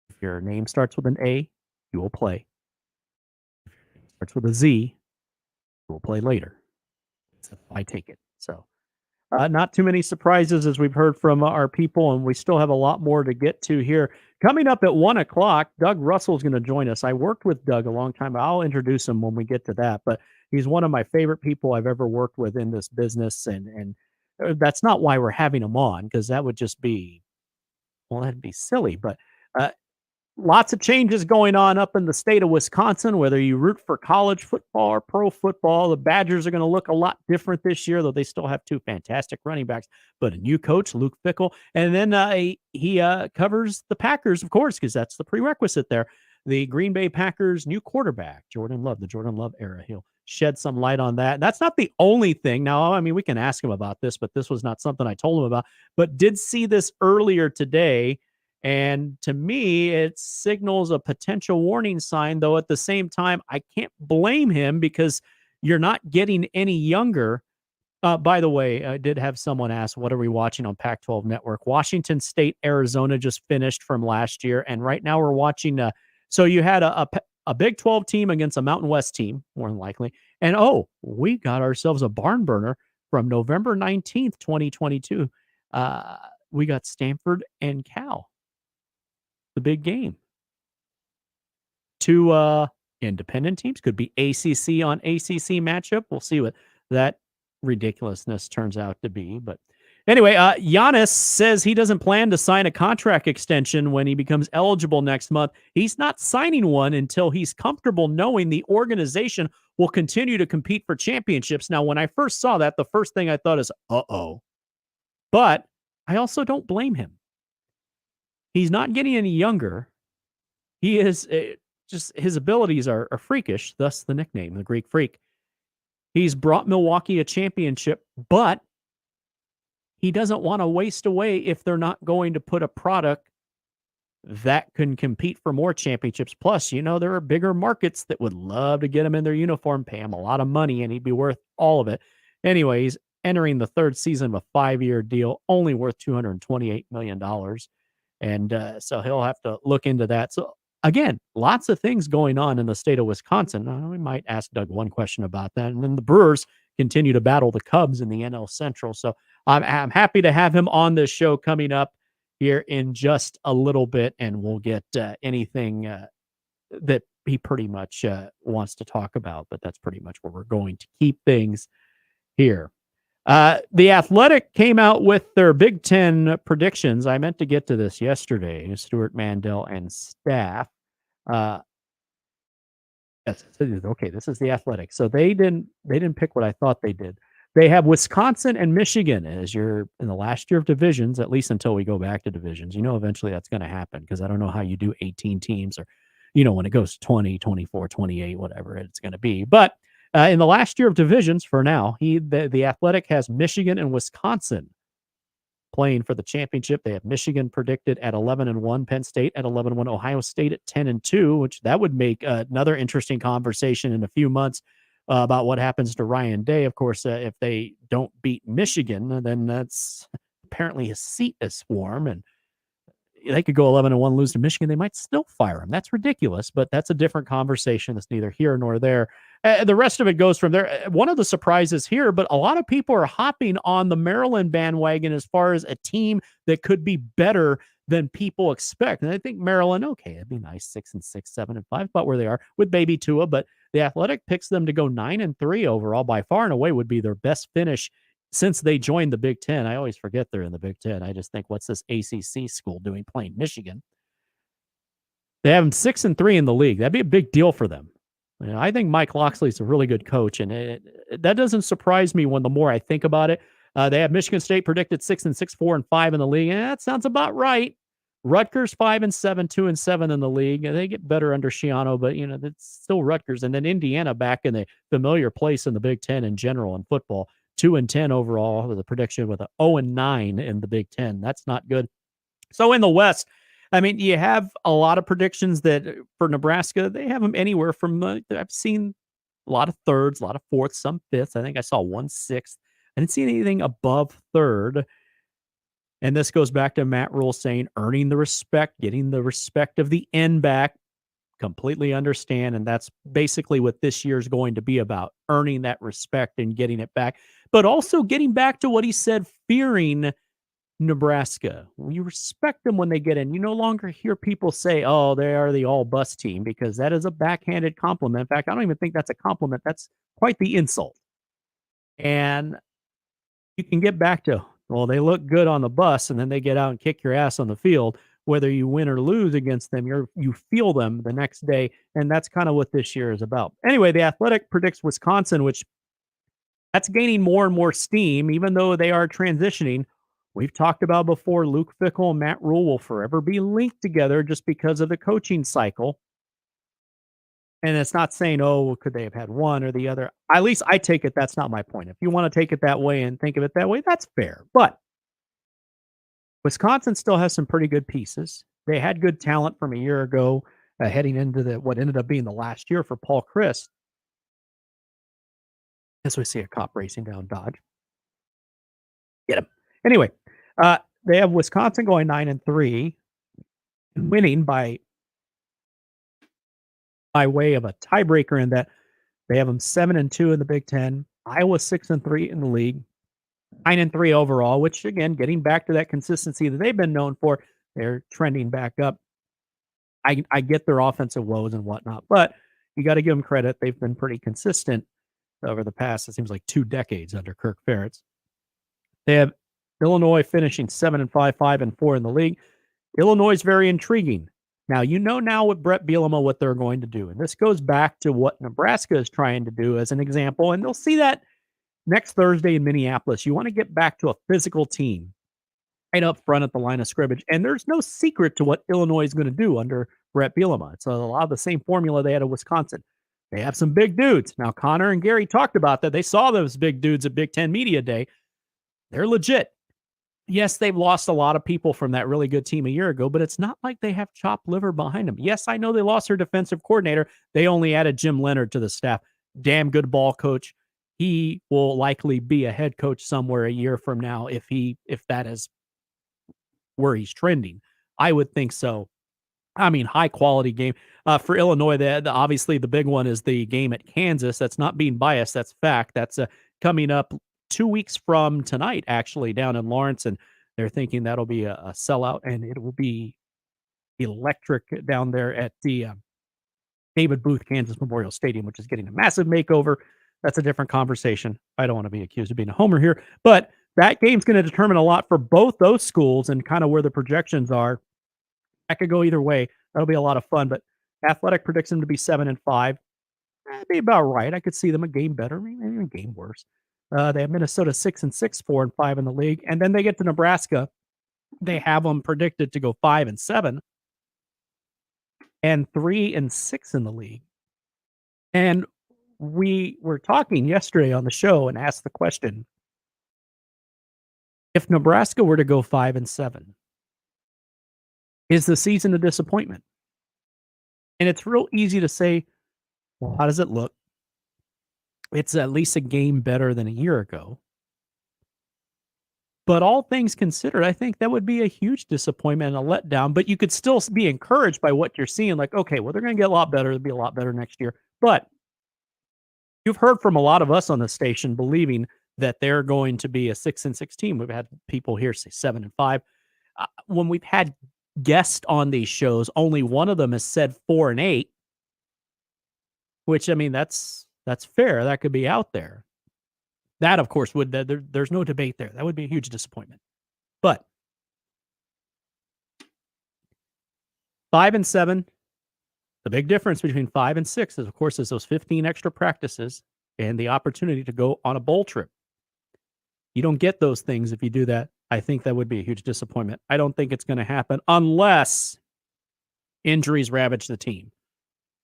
If your name starts with an A, you will play. If your name starts with a Z, you will play later. I take it. So not too many surprises as we've heard from our people, and we still have a lot more to get to here. Coming up at 1:00, Doug Russell is going to join us. I worked with Doug a long time. I'll introduce him when we get to that, but he's one of my favorite people I've ever worked with in this business, and that's not why we're having him on, because that would just be, well, that'd be silly, but lots of changes going on up in the state of Wisconsin, whether you root for college football or pro football. The Badgers are going to look a lot different this year, though they still have two fantastic running backs, but a new coach, Luke Fickell. And then he covers the Packers, of course, because that's the prerequisite there. The Green Bay Packers' new quarterback, Jordan Love, the Jordan Love era. He'll shed some light on that. And that's not the only thing. Now, I mean, we can ask him about this, but this was not something I told him about, but did see this earlier today. And to me, it signals a potential warning sign, though at the same time, I can't blame him because you're not getting any younger. By the way, I did have someone ask, what are we watching on Pac-12 Network? Washington State, Arizona just finished from last year. And right now we're watching. So you had a Big 12 team against a Mountain West team, more than likely. And, we got ourselves a barn burner from November 19th, 2022. We got Stanford and Cal. The big game. Two independent teams, could be ACC on ACC matchup. We'll see what that ridiculousness turns out to be. But anyway, Giannis says he doesn't plan to sign a contract extension when he becomes eligible next month. He's not signing one until he's comfortable knowing the organization will continue to compete for championships. Now, when I first saw that, the first thing I thought is, But I also don't blame him. He's not getting any younger. He is just his abilities are freakish, thus the nickname, the Greek Freak. He's brought Milwaukee a championship, but he doesn't want to waste away if they're not going to put a product that can compete for more championships. Plus, there are bigger markets that would love to get him in their uniform, pay him a lot of money, and he'd be worth all of it. Anyway, he's entering the third season of a 5-year deal, only worth $228 million. And so he'll have to look into that. So again, lots of things going on in the state of Wisconsin. We might ask Doug one question about that. And then the Brewers continue to battle the Cubs in the NL Central. So I'm happy to have him on this show coming up here in just a little bit, and we'll get anything that he pretty much wants to talk about. But that's pretty much where we're going to keep things here. The Athletic came out with their Big Ten predictions. I meant to get to this yesterday. Stuart Mandel and staff. Yes, okay. This is the Athletic. So they didn't pick what I thought they did. They have Wisconsin and Michigan as you're in the last year of divisions, at least until we go back to divisions. Eventually that's going to happen because I don't know how you do 18 teams or, when it goes 20, 24, 28, whatever it's going to be. But in the last year of divisions for now, the Athletic has Michigan and Wisconsin playing for the championship. They have Michigan predicted at 11-1, Penn State at 11-1, Ohio State at 10-2, which that would make another interesting conversation in a few months about what happens to Ryan Day. Of course, if they don't beat Michigan, then that's apparently his seat is warm, and they could go 11-1, lose to Michigan. They might still fire him. That's ridiculous, but that's a different conversation. That's neither here nor there. The rest of it goes from there. One of the surprises here, but a lot of people are hopping on the Maryland bandwagon as far as a team that could be better than people expect. And I think Maryland, okay, it'd be nice, 6-6, 7-5, about where they are with baby Tua, but the Athletic picks them to go 9-3 overall. By far and away would be their best finish since they joined the Big Ten. I always forget they're in the Big Ten. I just think, what's this ACC school doing playing Michigan? They have them 6-3 in the league. That'd be a big deal for them. I think Mike Loxley's a really good coach, and that doesn't surprise me when the more I think about it. They have Michigan State predicted 6-6, 4-5 in the league. That sounds about right. Rutgers 5-7, 2-7 in the league. They get better under Schiano, but it's still Rutgers. And then Indiana back in the familiar place in the Big Ten in general in football, 2-10 overall with a prediction with an 0-9 in the Big Ten. That's not good. So in the West, you have a lot of predictions that for Nebraska, they have them anywhere from, I've seen a lot of thirds, a lot of fourths, some fifths. I think I saw 1 6th. I didn't see anything above third. And this goes back to Matt Rhule saying, earning the respect, getting the respect of the end back. Completely understand. And that's basically what this year is going to be about, earning that respect and getting it back. But also getting back to what he said, fearing Nebraska. You respect them when they get in. You no longer hear people say, oh, they are the all bus team, because that is a backhanded compliment. In fact, I don't even think that's a compliment. That's quite the insult. And you can get back to, well, they look good on the bus and then they get out and kick your ass on the field. Whether you win or lose against them, you feel them the next day. And that's kind of what this year is about. Anyway, the Athletic predicts Wisconsin, which that's gaining more and more steam, even though they are transitioning. We've talked about before, Luke Fickell and Matt Rhule will forever be linked together just because of the coaching cycle. And it's not saying, oh, could they have had one or the other? At least I take it that's not my point. If you want to take it that way and think of it that way, that's fair. But Wisconsin still has some pretty good pieces. They had good talent from a year ago, heading into what ended up being the last year for Paul Chryst. As we see a cop racing down Dodge. Get him. Anyway, they have Wisconsin going 9-3, winning by way of a tiebreaker in that they have them 7-2 in the Big Ten, Iowa 6-3 in the league, 9-3 overall, which again, getting back to that consistency that they've been known for, they're trending back up. I get their offensive woes and whatnot, but you got to give them credit. They've been pretty consistent over the past, it seems like 2 decades under Kirk Ferentz. They have Illinois finishing 7-5, 5-4 in the league. Illinois is very intriguing. Now, now with Brett Bielema what they're going to do. And this goes back to what Nebraska is trying to do as an example. And they'll see that next Thursday in Minneapolis. You want to get back to a physical team. right up front at the line of scrimmage. And there's no secret to what Illinois is going to do under Brett Bielema. It's a lot of the same formula they had at Wisconsin. They have some big dudes. Now, Connor and Gary talked about that. They saw those big dudes at Big Ten Media Day. They're legit. Yes, they've lost a lot of people from that really good team a year ago, but it's not like they have chopped liver behind them. Yes, I know they lost their defensive coordinator. They only added Jim Leonard to the staff. Damn good ball coach. He will likely be a head coach somewhere a year from now if that is where he's trending. I would think so. I mean, high quality game for Illinois. Obviously, the big one is the game at Kansas. That's not being biased. That's fact. That's coming up 2 weeks from tonight, actually, down in Lawrence, and they're thinking that'll be a sellout, and it will be electric down there at the David Booth Kansas Memorial Stadium, which is getting a massive makeover. That's a different conversation. I don't want to be accused of being a homer here, but that game's going to determine a lot for both those schools and kind of where the projections are. That could go either way. That'll be a lot of fun, but Athletic predicts them to be 7-5. That'd be about right. I could see them a game better, maybe a game worse. They have Minnesota 6-6, 4-5 in the league. And then they get to Nebraska. They have them predicted to go 5-7 and 3-6 in the league. And we were talking yesterday on the show and asked the question, if Nebraska were to go 5-7, is the season a disappointment? And it's real easy to say, well, how does it look? It's at least a game better than a year ago. But all things considered, I think that would be a huge disappointment and a letdown. But you could still be encouraged by what you're seeing. Like, okay, well, they're going to get a lot better. It'll be a lot better next year. But you've heard from a lot of us on the station believing that they're going to be a 6-6 team. We've had people here say 7-5. When we've had guests on these shows, only one of them has said 4-8, which, I mean, that's fair. That could be out there. That, of course, there's no debate there. That would be a huge disappointment. But 5-7, the big difference between 5-6 is, of course, is those 15 extra practices and the opportunity to go on a bowl trip. You don't get those things if you do that. I think that would be a huge disappointment. I don't think it's going to happen unless injuries ravage the team.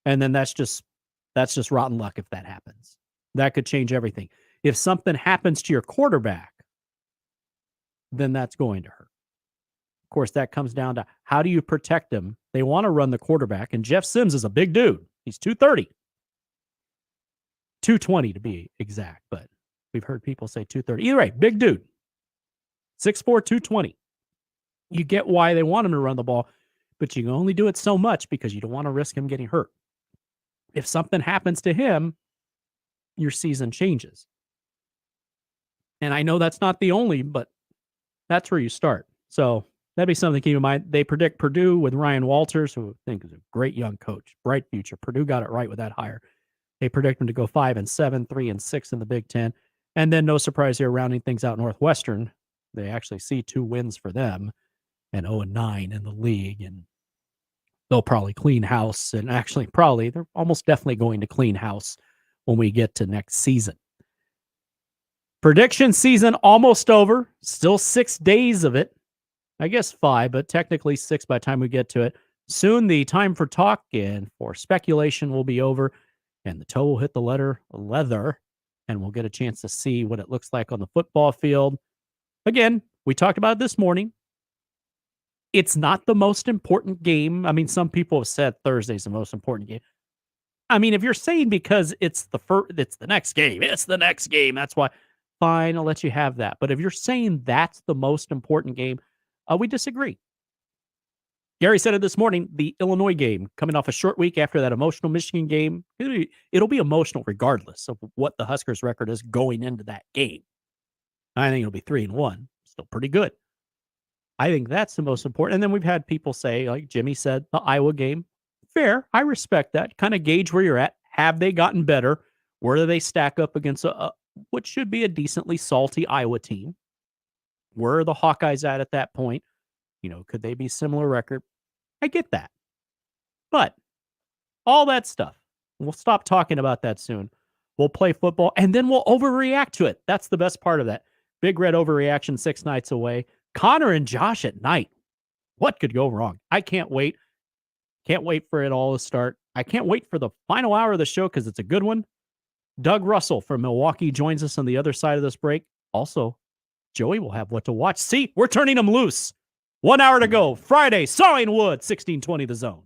And then that's just rotten luck if that happens. That could change everything. If something happens to your quarterback, then that's going to hurt. Of course, that comes down to how do you protect him? They want to run the quarterback, and Jeff Sims is a big dude. He's 230. 220 to be exact, but we've heard people say 230. Either way, big dude. 6'4", 220. You get why they want him to run the ball, but you can only do it so much because you don't want to risk him getting hurt. If something happens to him, your season changes. And I know that's not the only, but that's where you start. So that'd be something to keep in mind. They predict Purdue with Ryan Walters, who I think is a great young coach, bright future. Purdue got it right with that hire. They predict them to go 5-7, 3-6 in the Big Ten. And then no surprise here, rounding things out, Northwestern. They actually see 2 wins for them and 0-9 in the league. And they'll probably clean house. And actually, they're almost definitely going to clean house when we get to next season. Prediction season almost over. Still 6 days of it. I guess 5, but technically 6 by the time we get to it. Soon the time for talk and for speculation will be over, and the toe will hit the leather, and we'll get a chance to see what it looks like on the football field. Again, we talked about it this morning. It's not the most important game. I mean, some people have said Thursday's the most important game. I mean, if you're saying because it's the next game, that's why, fine, I'll let you have that. But if you're saying that's the most important game, we disagree. Gary said it this morning, the Illinois game, coming off a short week after that emotional Michigan game, it'll be emotional regardless of what the Huskers record is going into that game. I think it'll be 3-1. Still pretty good. I think that's the most important. And then we've had people say, like Jimmy said, the Iowa game. Fair. I respect that. Kind of gauge where you're at. Have they gotten better? Where do they stack up against what should be a decently salty Iowa team? Where are the Hawkeyes at that point? Could they be similar record? I get that. But all that stuff, we'll stop talking about that soon. We'll play football, and then we'll overreact to it. That's the best part of that. Big Red overreaction 6 nights away. Connor and Josh at night. What could go wrong? I can't wait. Can't wait for it all to start. I can't wait for the final hour of the show because it's a good one. Doug Russell from Milwaukee joins us on the other side of this break. Also, Joey will have what to watch. See, we're turning them loose. 1 hour to go. Friday, Sawing Wood, 1620 The Zone.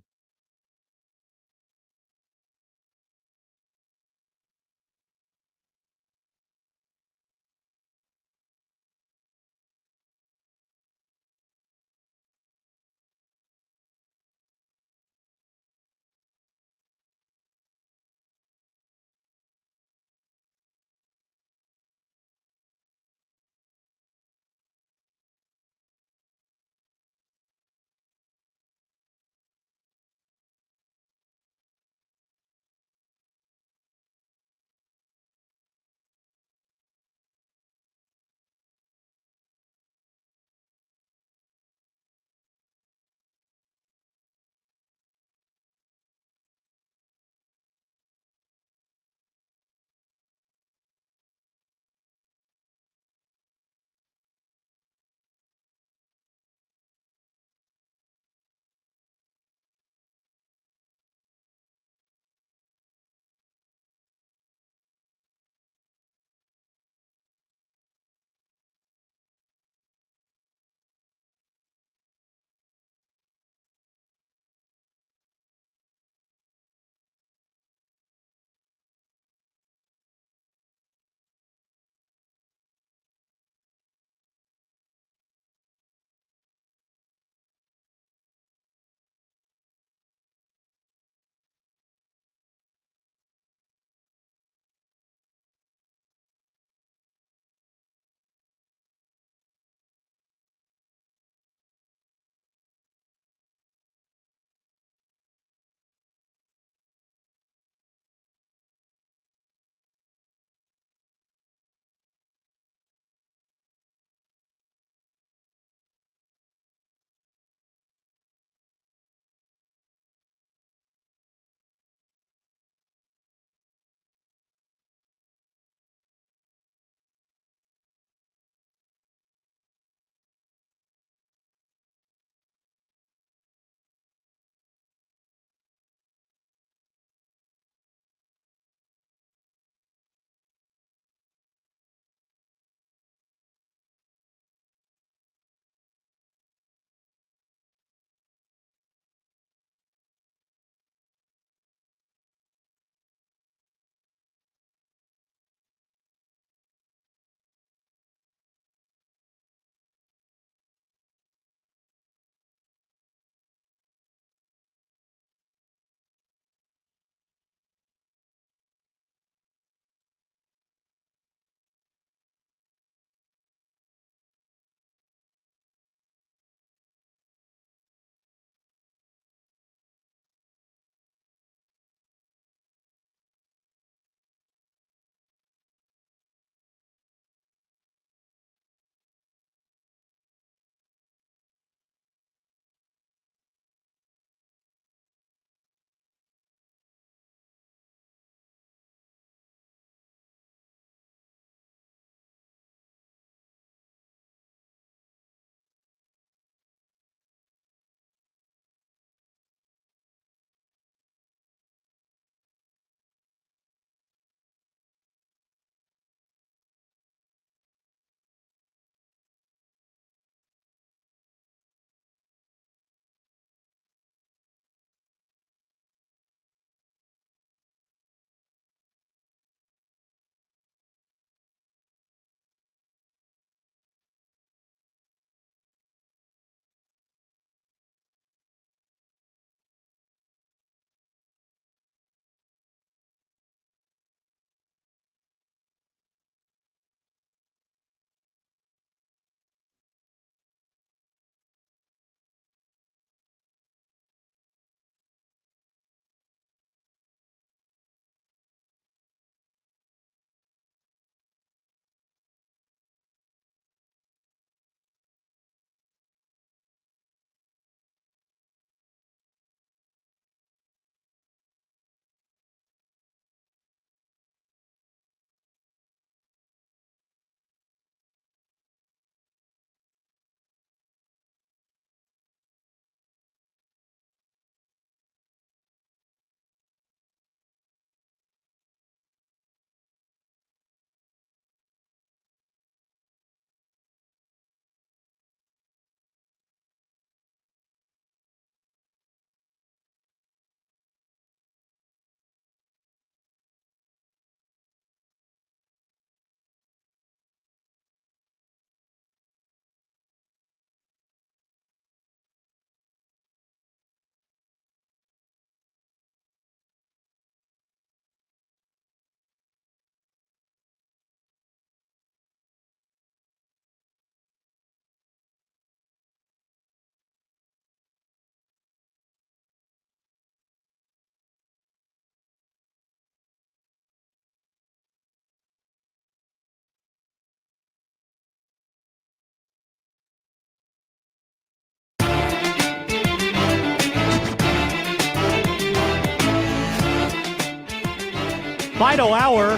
Final hour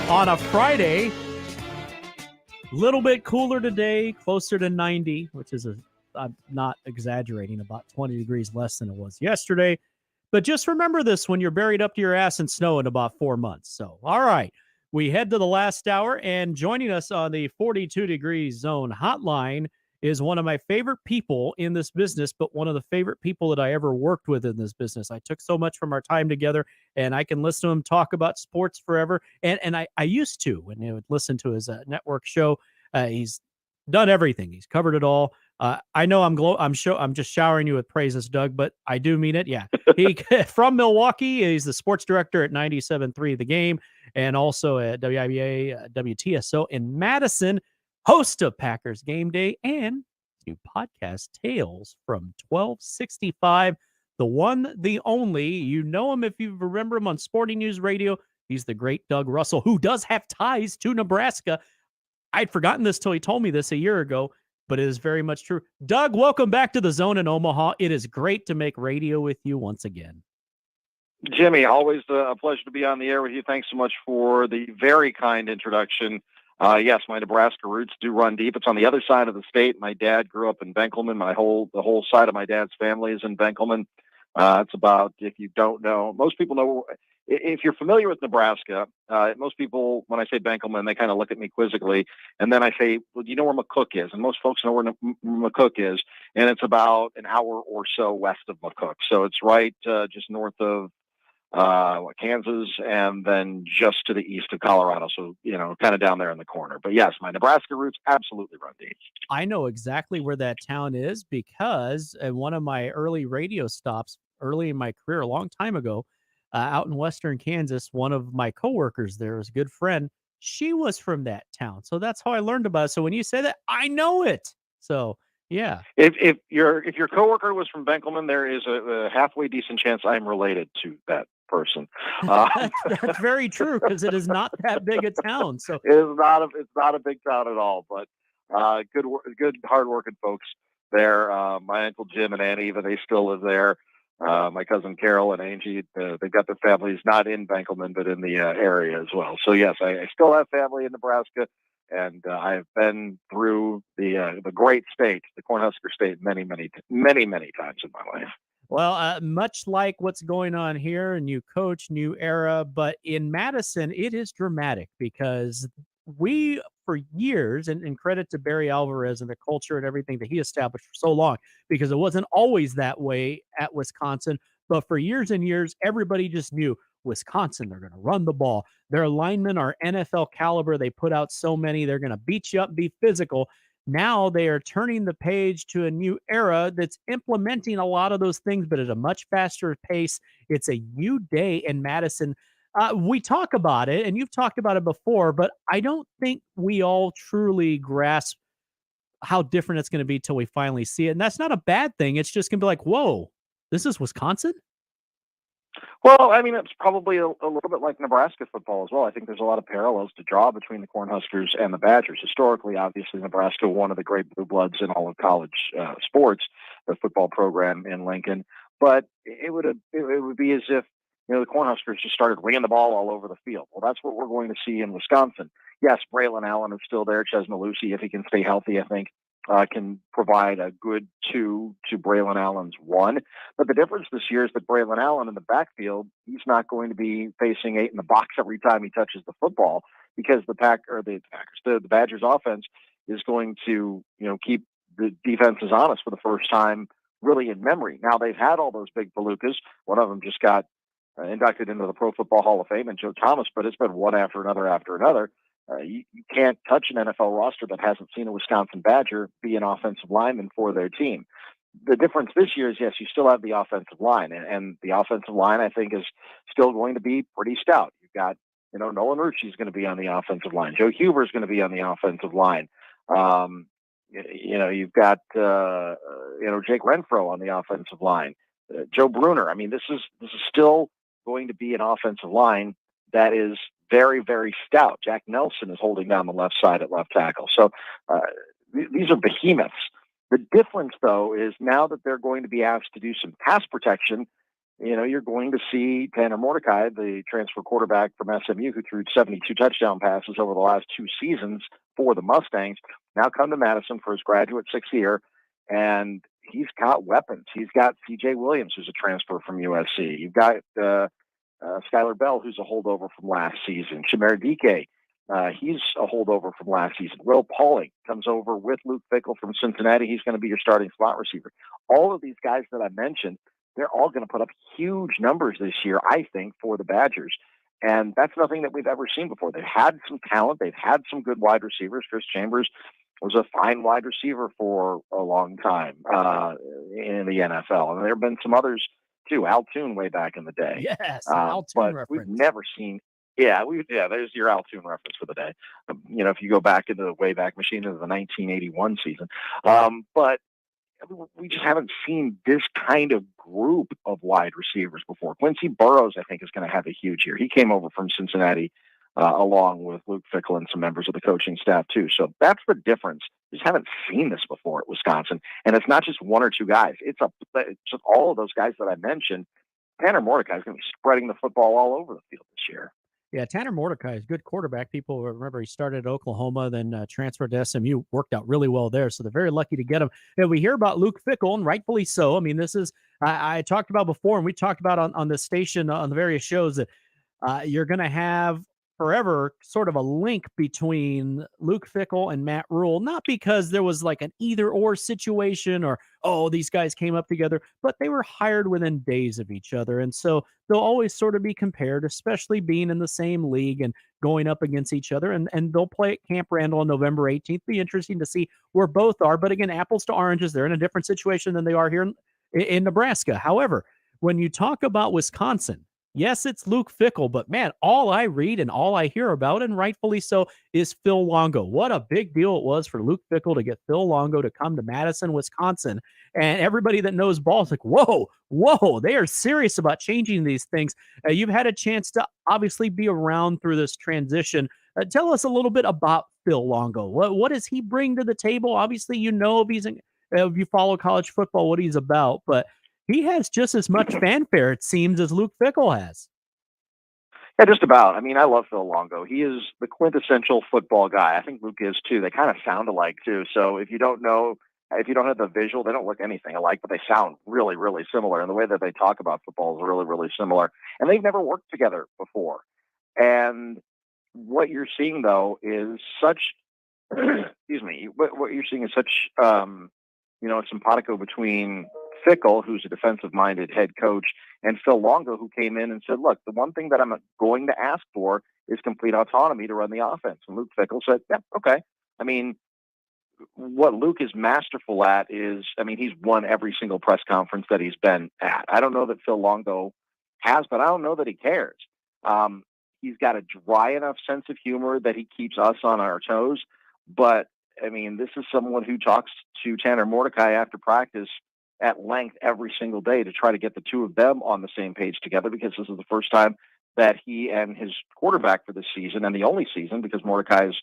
on a Friday. Little bit cooler today, closer to 90, which is I'm not exaggerating, about 20 degrees less than it was yesterday. But just remember this when you're buried up to your ass in snow in about 4 months. So, all right, we head to the last hour, and joining us on the 42 degrees zone hotline is one of my favorite people in this business, but one of the favorite people that I ever worked with in this business. I took so much from our time together, and I can listen to him talk about sports forever. And I used to, when I would listen to his network show. He's done everything. He's covered it all. I know I'm just showering you with praises, Doug, but I do mean it. Yeah. He from Milwaukee. He's the sports director at 97.3 The Game and also at WIBA, WTSO in Madison, host of Packers Game Day and new podcast Tales from 1265. The one, the only. You know him if you remember him on Sporting News Radio. He's the great Doug Russell, who does have ties to Nebraska. I'd forgotten this till he told me this a year ago, but it is very much true. Doug, welcome back to the Zone in Omaha. It is great to make radio with you once again. Jimmy, always a pleasure to be on the air with you. Thanks so much for the very kind introduction. Yes, my Nebraska roots do run deep. It's on the other side of the state. My dad grew up in Benkelman. The whole side of my dad's family is in Benkelman. It's about, if you don't know, most people know. If you're familiar with Nebraska, most people, when I say Benkelman, they kind of look at me quizzically. And then I say, well, do you know where McCook is? And most folks know where McCook is. And it's about an hour or so west of McCook. So it's right just north of Kansas and then just to the east of Colorado. So, kind of down there in the corner. But yes, my Nebraska roots absolutely run deep. I know exactly where that town is because at one of my early radio stops early in my career, a long time ago, out in western Kansas, one of my coworkers there was a good friend. She was from that town. So that's how I learned about it. So when you say that, I know it. So, yeah. If your coworker was from Benkelman, there is a halfway decent chance I'm related to that person. That's very true because it is not that big a town. So it's not a big town at all, but good hardworking folks there. My Uncle Jim and Aunt Eva, they still live there. My cousin Carol and Angie, they've got their families not in Benkelman, but in the area as well. So yes, I still have family in Nebraska, and I've been through the great state, the Cornhusker State, many times in my life. Well, much like what's going on here, new coach, new era, but in Madison, it is dramatic because we, for years, and credit to Barry Alvarez and the culture and everything that he established for so long, because it wasn't always that way at Wisconsin, but for years and years, everybody just knew Wisconsin, they're going to run the ball. Their linemen are NFL caliber. They put out so many, they're going to beat you up, be physical. Now they are turning the page to a new era that's implementing a lot of those things, but at a much faster pace. It's a new day in Madison. We talk about it, and you've talked about it before, but I don't think we all truly grasp how different it's going to be till we finally see it. And that's not a bad thing. It's just going to be like, whoa, this is Wisconsin? Well, I mean, it's probably a little bit like Nebraska football as well. I think there's a lot of parallels to draw between the Cornhuskers and the Badgers. Historically, obviously, Nebraska, one of the great blue bloods in all of college sports, the football program in Lincoln. But it would be as if the Cornhuskers just started ringing the ball all over the field. Well, that's what we're going to see in Wisconsin. Yes, Braylon Allen is still there. Chesna Lucy, if he can stay healthy, I think, can provide a good 2 to Braylon Allen's 1. But the difference this year is that Braylon Allen in the backfield, he's not going to be facing 8 in the box every time he touches the football because the Badgers offense is going to, keep the defenses honest for the first time really in memory. Now they've had all those big palookas. One of them just got inducted into the Pro Football Hall of Fame, and Joe Thomas, but it's been one after another. You can't touch an NFL roster that hasn't seen a Wisconsin Badger be an offensive lineman for their team. The difference this year is, yes, you still have the offensive line, and the offensive line, I think, is still going to be pretty stout. You've got, Nolan Rucci is going to be on the offensive line. Joe Huber is going to be on the offensive line. You've got, Jake Renfro on the offensive line. Joe Bruner. I mean, this is still going to be an offensive line that is very, very stout. Jack Nelson is holding down the left side at left tackle. So these are behemoths. The difference, though, is now that they're going to be asked to do some pass protection, you're going to see Tanner Mordecai, the transfer quarterback from SMU, who threw 72 touchdown passes over the last 2 seasons for the Mustangs, now come to Madison for his graduate 6th year, and he's got weapons. He's got C.J. Williams, who's a transfer from USC. You've got Skylar Bell, who's a holdover from last season. Shamar Dike, he's a holdover from last season. Will Pauling comes over with Luke Fickell from Cincinnati. He's going to be your starting slot receiver. All of these guys that I mentioned, they're all going to put up huge numbers this year, I think, for the Badgers. And that's nothing that we've ever seen before. They've had some talent. They've had some good wide receivers. Chris Chambers was a fine wide receiver for a long time in the NFL. And there have been some others, too. Al Toon way back in the day. Yes, Al Toon reference. We've never seen there's your Al Toon reference for the day. If you go back into the Wayback Machine of the 1981 season. But we just haven't seen this kind of group of wide receivers before. Quincy Burrows, I think, is going to have a huge year. He came over from Cincinnati along with Luke Fickell and some members of the coaching staff, too. So that's the difference. We just haven't seen this before at Wisconsin. And it's not just 1 or 2 guys. It's just all of those guys that I mentioned. Tanner Mordecai is going to be spreading the football all over the field this year. Yeah, Tanner Mordecai is a good quarterback. People remember he started at Oklahoma, then transferred to SMU, worked out really well there. So they're very lucky to get him. And we hear about Luke Fickell, and rightfully so. I mean, this is, I talked about before, and we talked about on the station, on the various shows, that you're going to have forever sort of a link between Luke Fickell and Matt Rhule, not because there was like an either or situation or, oh, these guys came up together, but they were hired within days of each other. And so they'll always sort of be compared, especially being in the same league and going up against each other. And they'll play at Camp Randall on November 18th. Be interesting to see where both are. But again, apples to oranges, they're in a different situation than they are here in Nebraska. However, when you talk about Wisconsin, yes, it's Luke Fickell, but man, all I read and all I hear about, and rightfully so, is Phil Longo. What a big deal it was for Luke Fickell to get Phil Longo to come to Madison, Wisconsin. And everybody that knows ball is like, whoa, they are serious about changing these things. You've had a chance to obviously be around through this transition. Tell us a little bit about Phil Longo. What does he bring to the table? Obviously, if you follow college football, what he's about, but he has just as much fanfare, it seems, as Luke Fickell has. Yeah, just about. I mean, I love Phil Longo. He is the quintessential football guy. I think Luke is too. They kind of sound alike too. So if you don't have the visual, they don't look anything alike, but they sound really, really similar. And the way that they talk about football is really, really similar. And they've never worked together before. And what you're seeing, though, is such, excuse me, what you're seeing is such, simpatico between Fickell, who's a defensive-minded head coach, and Phil Longo, who came in and said, look, the one thing that I'm going to ask for is complete autonomy to run the offense. And Luke Fickell said, yeah, okay. I mean, what Luke is masterful at is, he's won every single press conference that he's been at. I don't know that Phil Longo has, but I don't know that he cares. He's got a dry enough sense of humor that he keeps us on our toes. But, this is someone who talks to Tanner Mordecai after practice at length every single day to try to get the two of them on the same page together, because this is the first time that he and his quarterback for this season, and the only season, because Mordecai's,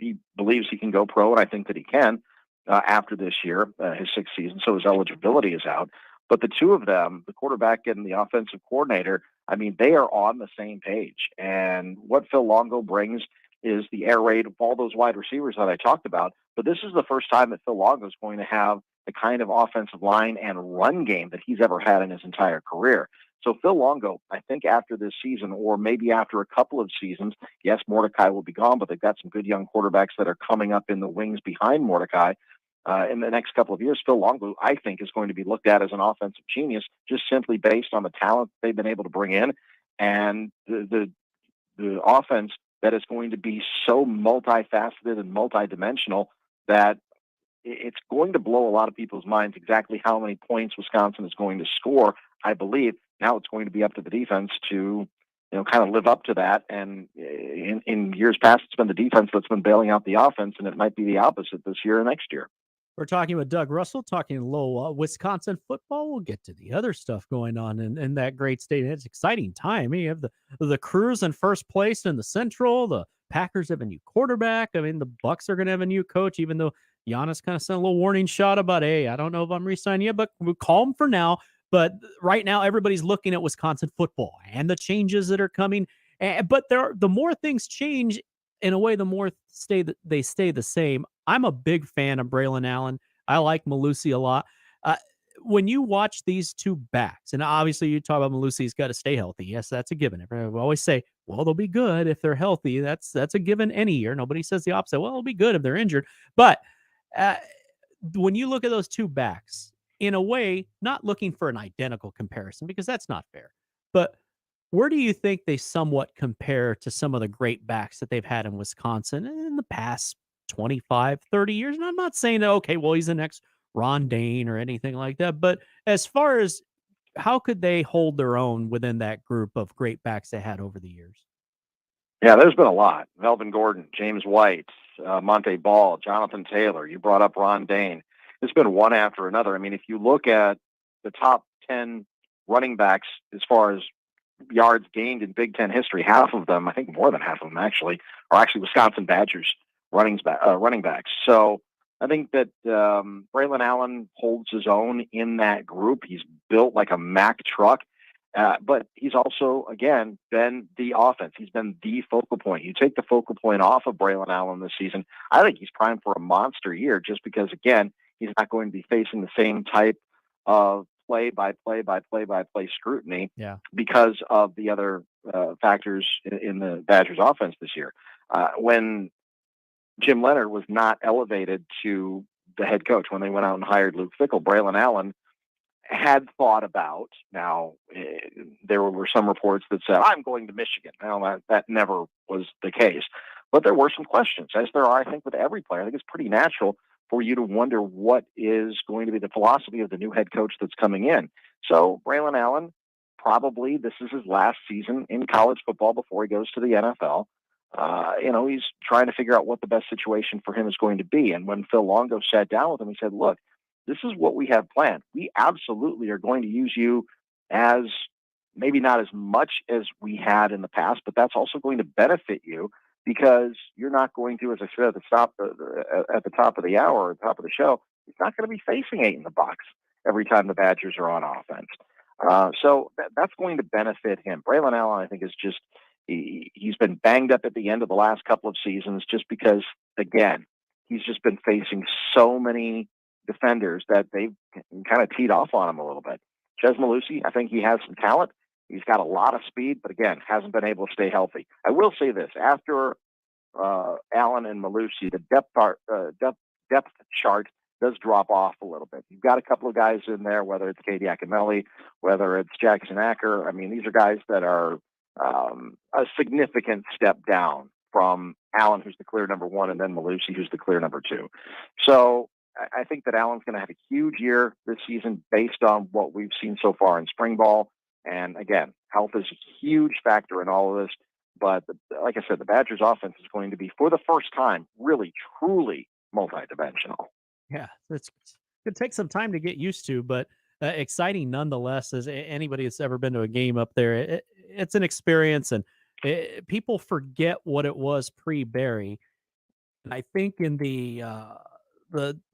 he believes he can go pro, and I think that he can after this year, his 6th season, so his eligibility is out. But the two of them, the quarterback and the offensive coordinator, they are on the same page. And what Phil Longo brings is the air raid of all those wide receivers that I talked about. But this is the first time that Phil Longo is going to have the kind of offensive line and run game that he's ever had in his entire career. So Phil Longo, I think after this season, or maybe after a couple of seasons, yes, Mordecai will be gone, but they've got some good young quarterbacks that are coming up in the wings behind Mordecai. In the next couple of years, Phil Longo, I think, is going to be looked at as an offensive genius, just simply based on the talent they've been able to bring in and the offense that is going to be so multifaceted and multidimensional that it's going to blow a lot of people's minds exactly how many points Wisconsin is going to score. I believe now it's going to be up to the defense to, kind of live up to that. And in years past, it's been the defense that's been bailing out the offense, and it might be the opposite this year or next year. We're talking with Doug Russell, talking low Wisconsin football. We'll get to the other stuff going on in that great state. It's an exciting time. You have the Crews in first place in the Central. The Packers have a new quarterback. The Bucks are going to have a new coach, even though Giannis kind of sent a little warning shot about, hey, I don't know if I'm re-signing you, but we'll call him for now. But right now, everybody's looking at Wisconsin football and the changes that are coming. But the more things change, in a way, the more they stay the same. I'm a big fan of Braylon Allen. I like Malusi a lot. When you watch these two backs, and obviously you talk about Malusi's got to stay healthy. Yes, that's a given. We always say, well, they'll be good if they're healthy. That's a given any year. Nobody says the opposite. Well, it'll be good if they're injured. But when you look at those two backs, in a way, not looking for an identical comparison because that's not fair. But where do you think they somewhat compare to some of the great backs that they've had in Wisconsin in the past 25, 30 years? And I'm not saying that, okay, well, he's the next Ron Dane or anything like that. But as far as how could they hold their own within that group of great backs they had over the years? Yeah, there's been a lot. Melvin Gordon, James White, Monte Ball, Jonathan Taylor. You brought up Ron Dane. It's been one after another. I mean, if you look at the top 10 running backs as far as yards gained in Big Ten history, half of them, I think more than half of them actually, are actually Wisconsin Badgers running backs. So I think that Braylon Allen holds his own in that group. He's built like a Mack truck, but he's also, again, been the offense. He's been the focal point. You take the focal point off of Braylon Allen this season, I think he's primed for a monster year just because, again, he's not going to be facing the same type of play-by-play scrutiny because of the other factors in the Badgers offense this year. When Jim Leonard was not elevated to the head coach, when they went out and hired Luke Fickell, Braylon Allen had thought about, now there were some reports that said, I'm going to Michigan. Now, that never was the case. But there were some questions, as there are, I think, with every player. I think it's pretty natural for you to wonder what is going to be the philosophy of the new head coach that's coming in. So Braylon Allen, probably this is his last season in college football before he goes to the NFL. He's trying to figure out what the best situation for him is going to be. And when Phil Longo sat down with him, he said, look, this is what we have planned. We absolutely are going to use you as maybe not as much as we had in the past, but that's also going to benefit you because you're not going to, as I said at the top of the hour or top of the show, he's not going to be facing 8 in the box every time the Badgers are on offense. So that's going to benefit him. Braylon Allen, I think, is just, he's been banged up at the end of the last couple of seasons just because, again, he's just been facing so many defenders that they've kind of teed off on him a little bit. Chez Malusi, I think he has some talent. He's got a lot of speed, but again, hasn't been able to stay healthy. I will say this, after Allen and Malusi, the depth chart does drop off a little bit. You've got a couple of guys in there, whether it's Cade Yakimelli, whether it's Jackson Acker. I mean, these are guys that are a significant step down from Allen, who's the clear number 1, and then Malusi, who's the clear number 2. So I think that Allen's going to have a huge year this season based on what we've seen so far in spring ball. And again, health is a huge factor in all of this. But like I said, the Badgers offense is going to be, for the first time, really, truly multidimensional. Yeah, it's going to take some time to get used to, but exciting nonetheless. As anybody that's ever been to a game up there, it's an experience, and people forget what it was pre-Barry. And I think in the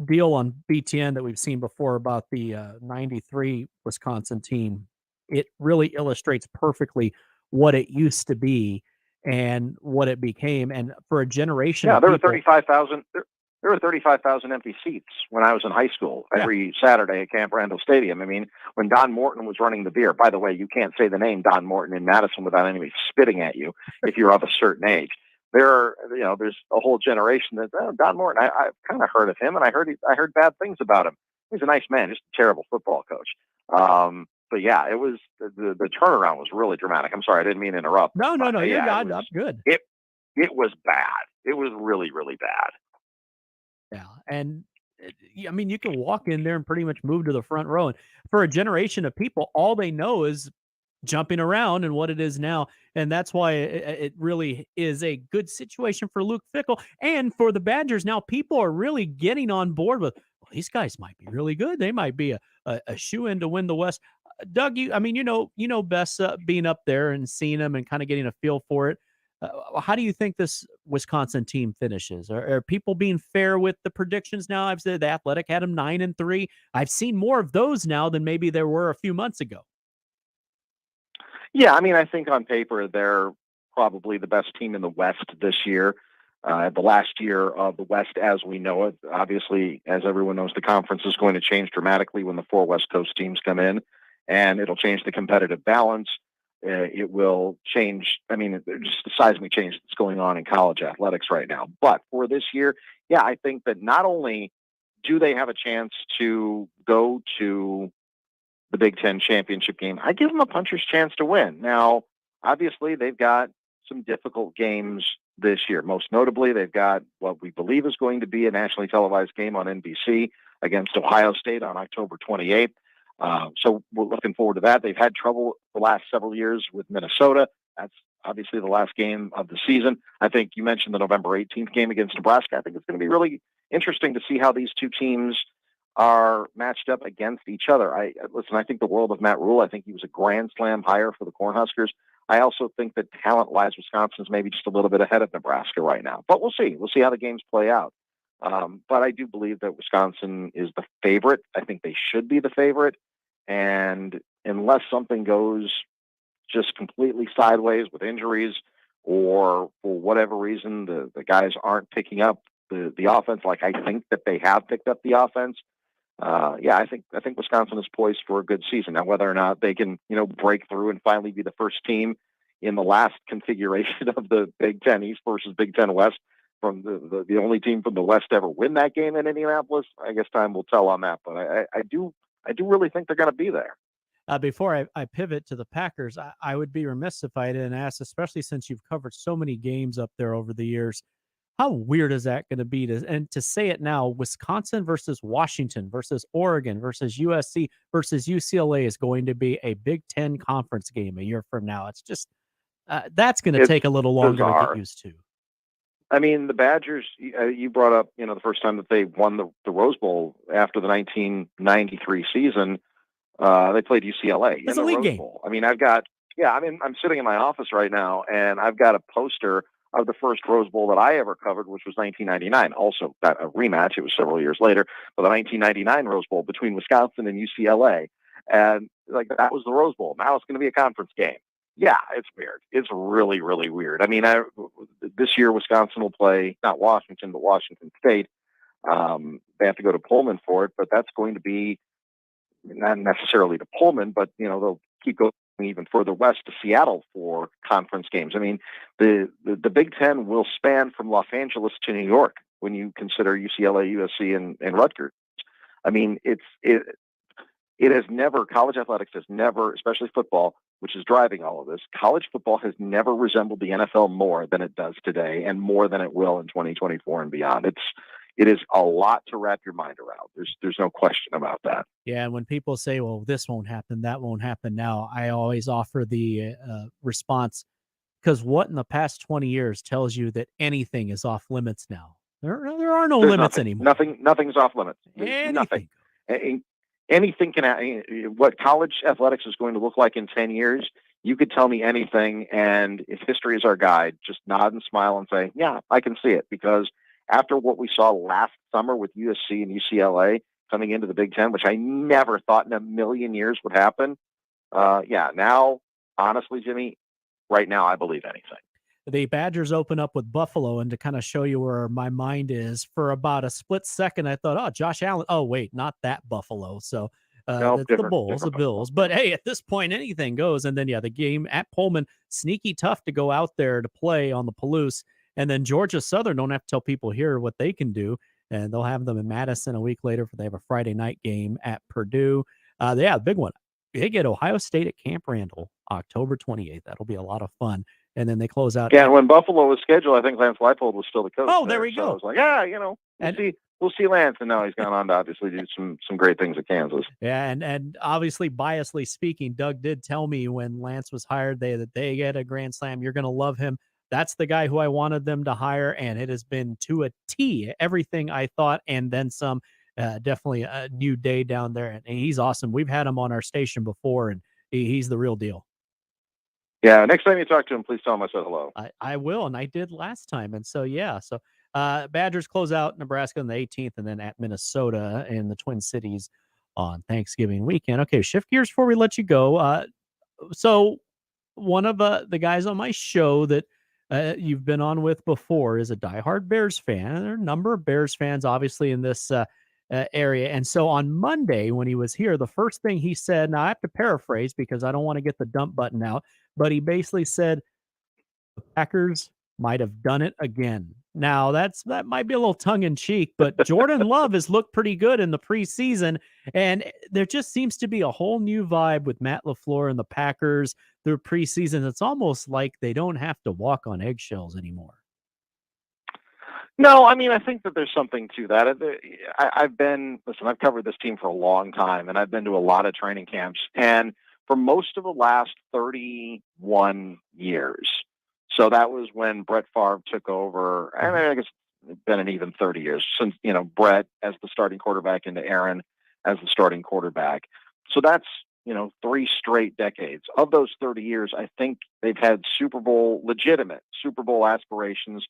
deal on BTN that we've seen before about the 93 Wisconsin team, it really illustrates perfectly what it used to be and what it became. And for a generation, there were 35,000. There were 35,000 empty seats when I was in high school every Saturday at Camp Randall Stadium. I mean, when Don Morton was running the beer, by the way, you can't say the name Don Morton in Madison without anybody spitting at you if you're of a certain age. There's a whole generation that Don Morton. I've kind of heard of him, and I heard bad things about him. He's a nice man, just a terrible football coach. But yeah, it was the turnaround was really dramatic. I'm sorry, I didn't mean to interrupt. No, I'm good. It was bad. It was really, really bad. Yeah, and I mean, you can walk in there and pretty much move to the front row. And for a generation of people, all they know is jumping around and what it is now. And that's why it really is a good situation for Luke Fickell and for the Badgers. Now, people are really getting on board with, well, these guys might be really good. They might be a shoe-in to win the West. Doug, you know best being up there and seeing them and kind of getting a feel for it. How do you think this Wisconsin team finishes? Are people being fair with the predictions now? I've said the Athletic had them 9-3. I've seen more of those now than maybe there were a few months ago. Yeah, I mean, I think on paper they're probably the best team in the West this year. The last year of the West as we know it, obviously, as everyone knows, the conference is going to change dramatically when the 4 West Coast teams come in, and it'll change the competitive balance. It will change, I mean, just the seismic change that's going on in college athletics right now. But for this year, yeah, I think that not only do they have a chance to go to the Big Ten championship game, I give them a puncher's chance to win. Now, obviously, they've got some difficult games this year. Most notably, they've got what we believe is going to be a nationally televised game on NBC against Ohio State on October 28th. So we're looking forward to that. They've had trouble the last several years with Minnesota. That's obviously the last game of the season. I think you mentioned the November 18th game against Nebraska. I think it's going to be really interesting to see how these two teams are matched up against each other. I think the world of Matt Rhule. I think he was a grand slam hire for the Cornhuskers. I also think that talent-wise, Wisconsin's maybe just a little bit ahead of Nebraska right now. But we'll see. We'll see how the games play out. But I do believe that Wisconsin is the favorite. I think they should be the favorite. And unless something goes just completely sideways with injuries or for whatever reason the guys aren't picking up the offense like I think that they have picked up the offense, I think Wisconsin is poised for a good season. Now, whether or not they can, break through and finally be the first team in the last configuration of the Big Ten East versus Big Ten West, from the only team from the West to ever win that game in Indianapolis, I guess time will tell on that. But I do really think they're going to be there. Before I pivot to the Packers, I would be remiss if I didn't ask, especially since you've covered so many games up there over the years, how weird is that going to be? To say it now, Wisconsin versus Washington versus Oregon versus USC versus UCLA is going to be a Big Ten conference game a year from now. It's just that's going to take a little longer to get used to. I mean, the Badgers, you brought up, the first time that they won the Rose Bowl after the 1993 season, they played UCLA It's in a the league Rose game. Bowl. I mean, I'm sitting in my office right now, and I've got a poster of the first Rose Bowl that I ever covered, which was 1999. Also, a rematch. It was several years later, but the 1999 Rose Bowl between Wisconsin and UCLA, and that was the Rose Bowl. Now it's going to be a conference game. Yeah, it's weird. It's really, really weird. I mean, this year Wisconsin will play not Washington, but Washington State. They have to go to Pullman for it, but that's going to be not necessarily to Pullman, but they'll keep going even further west to Seattle for conference games. I mean, the Big Ten will span from Los Angeles to New York when you consider UCLA, USC, and Rutgers. I mean, it has never, college athletics has never, especially football, which is driving all of this, college football has never resembled the NFL more than it does today, and more than it will in 2024 and beyond. It is a lot to wrap your mind around. There's no question about that. Yeah, and when people say, well, this won't happen, that won't happen now, I always offer the response, because what in the past 20 years tells you that anything is off limits now? There are no limits anymore. Nothing's off limits. Anything. Nothing. Anything can happen. What college athletics is going to look like in 10 years, you could tell me anything, and if history is our guide, just nod and smile and say, yeah, I can see it, because after what we saw last summer with USC and UCLA coming into the Big Ten, which I never thought in a million years would happen. Now, honestly, Jimmy, right now, I believe anything. The Badgers open up with Buffalo, and to kind of show you where my mind is, for about a split second, I thought, oh, Josh Allen. Oh, wait, not that Buffalo. So it's the Bulls, the Bills. But hey, at this point, anything goes. And then, the game at Pullman, sneaky tough to go out there to play on the Palouse. And then Georgia Southern don't have to tell people here what they can do. And they'll have them in Madison a week later, for they have a Friday night game at Purdue. The big one. They get Ohio State at Camp Randall, October 28th. That'll be a lot of fun. And then they close out. Yeah, and when Buffalo was scheduled, I think Lance Leipold was still the coach. Oh, there we go. So I was like, we'll see Lance. And now he's gone on to obviously do some great things at Kansas. Yeah, and obviously, biasly speaking, Doug did tell me when Lance was hired that they get a grand slam. You're going to love him. That's the guy who I wanted them to hire, and it has been to a T everything I thought, and then some. Definitely a new day down there, and he's awesome. We've had him on our station before, and he's the real deal. Yeah, next time you talk to him, please tell him I said hello. I will, and I did last time. And so, yeah. So Badgers close out Nebraska on the 18th and then at Minnesota in the Twin Cities on Thanksgiving weekend. Okay, shift gears before we let you go. So one of the guys on my show that you've been on with before is a diehard Bears fan. And there are a number of Bears fans, obviously, in this area. And so on Monday, when he was here, the first thing he said, now I have to paraphrase because I don't want to get the dump button out, but he basically said, the Packers might have done it again. Now that might be a little tongue in cheek, but Jordan Love has looked pretty good in the preseason, and there just seems to be a whole new vibe with Matt LaFleur and the Packers through preseason. It's almost like they don't have to walk on eggshells anymore. No, I mean, I think that there's something to that. I've covered this team for a long time, and I've been to a lot of training camps, and for most of the last 31 years, so that was when Brett Favre took over, and I guess it's been an even 30 years since, Brett as the starting quarterback into Aaron as the starting quarterback. So that's, 3 straight decades. Of those 30 years, I think they've had legitimate Super Bowl aspirations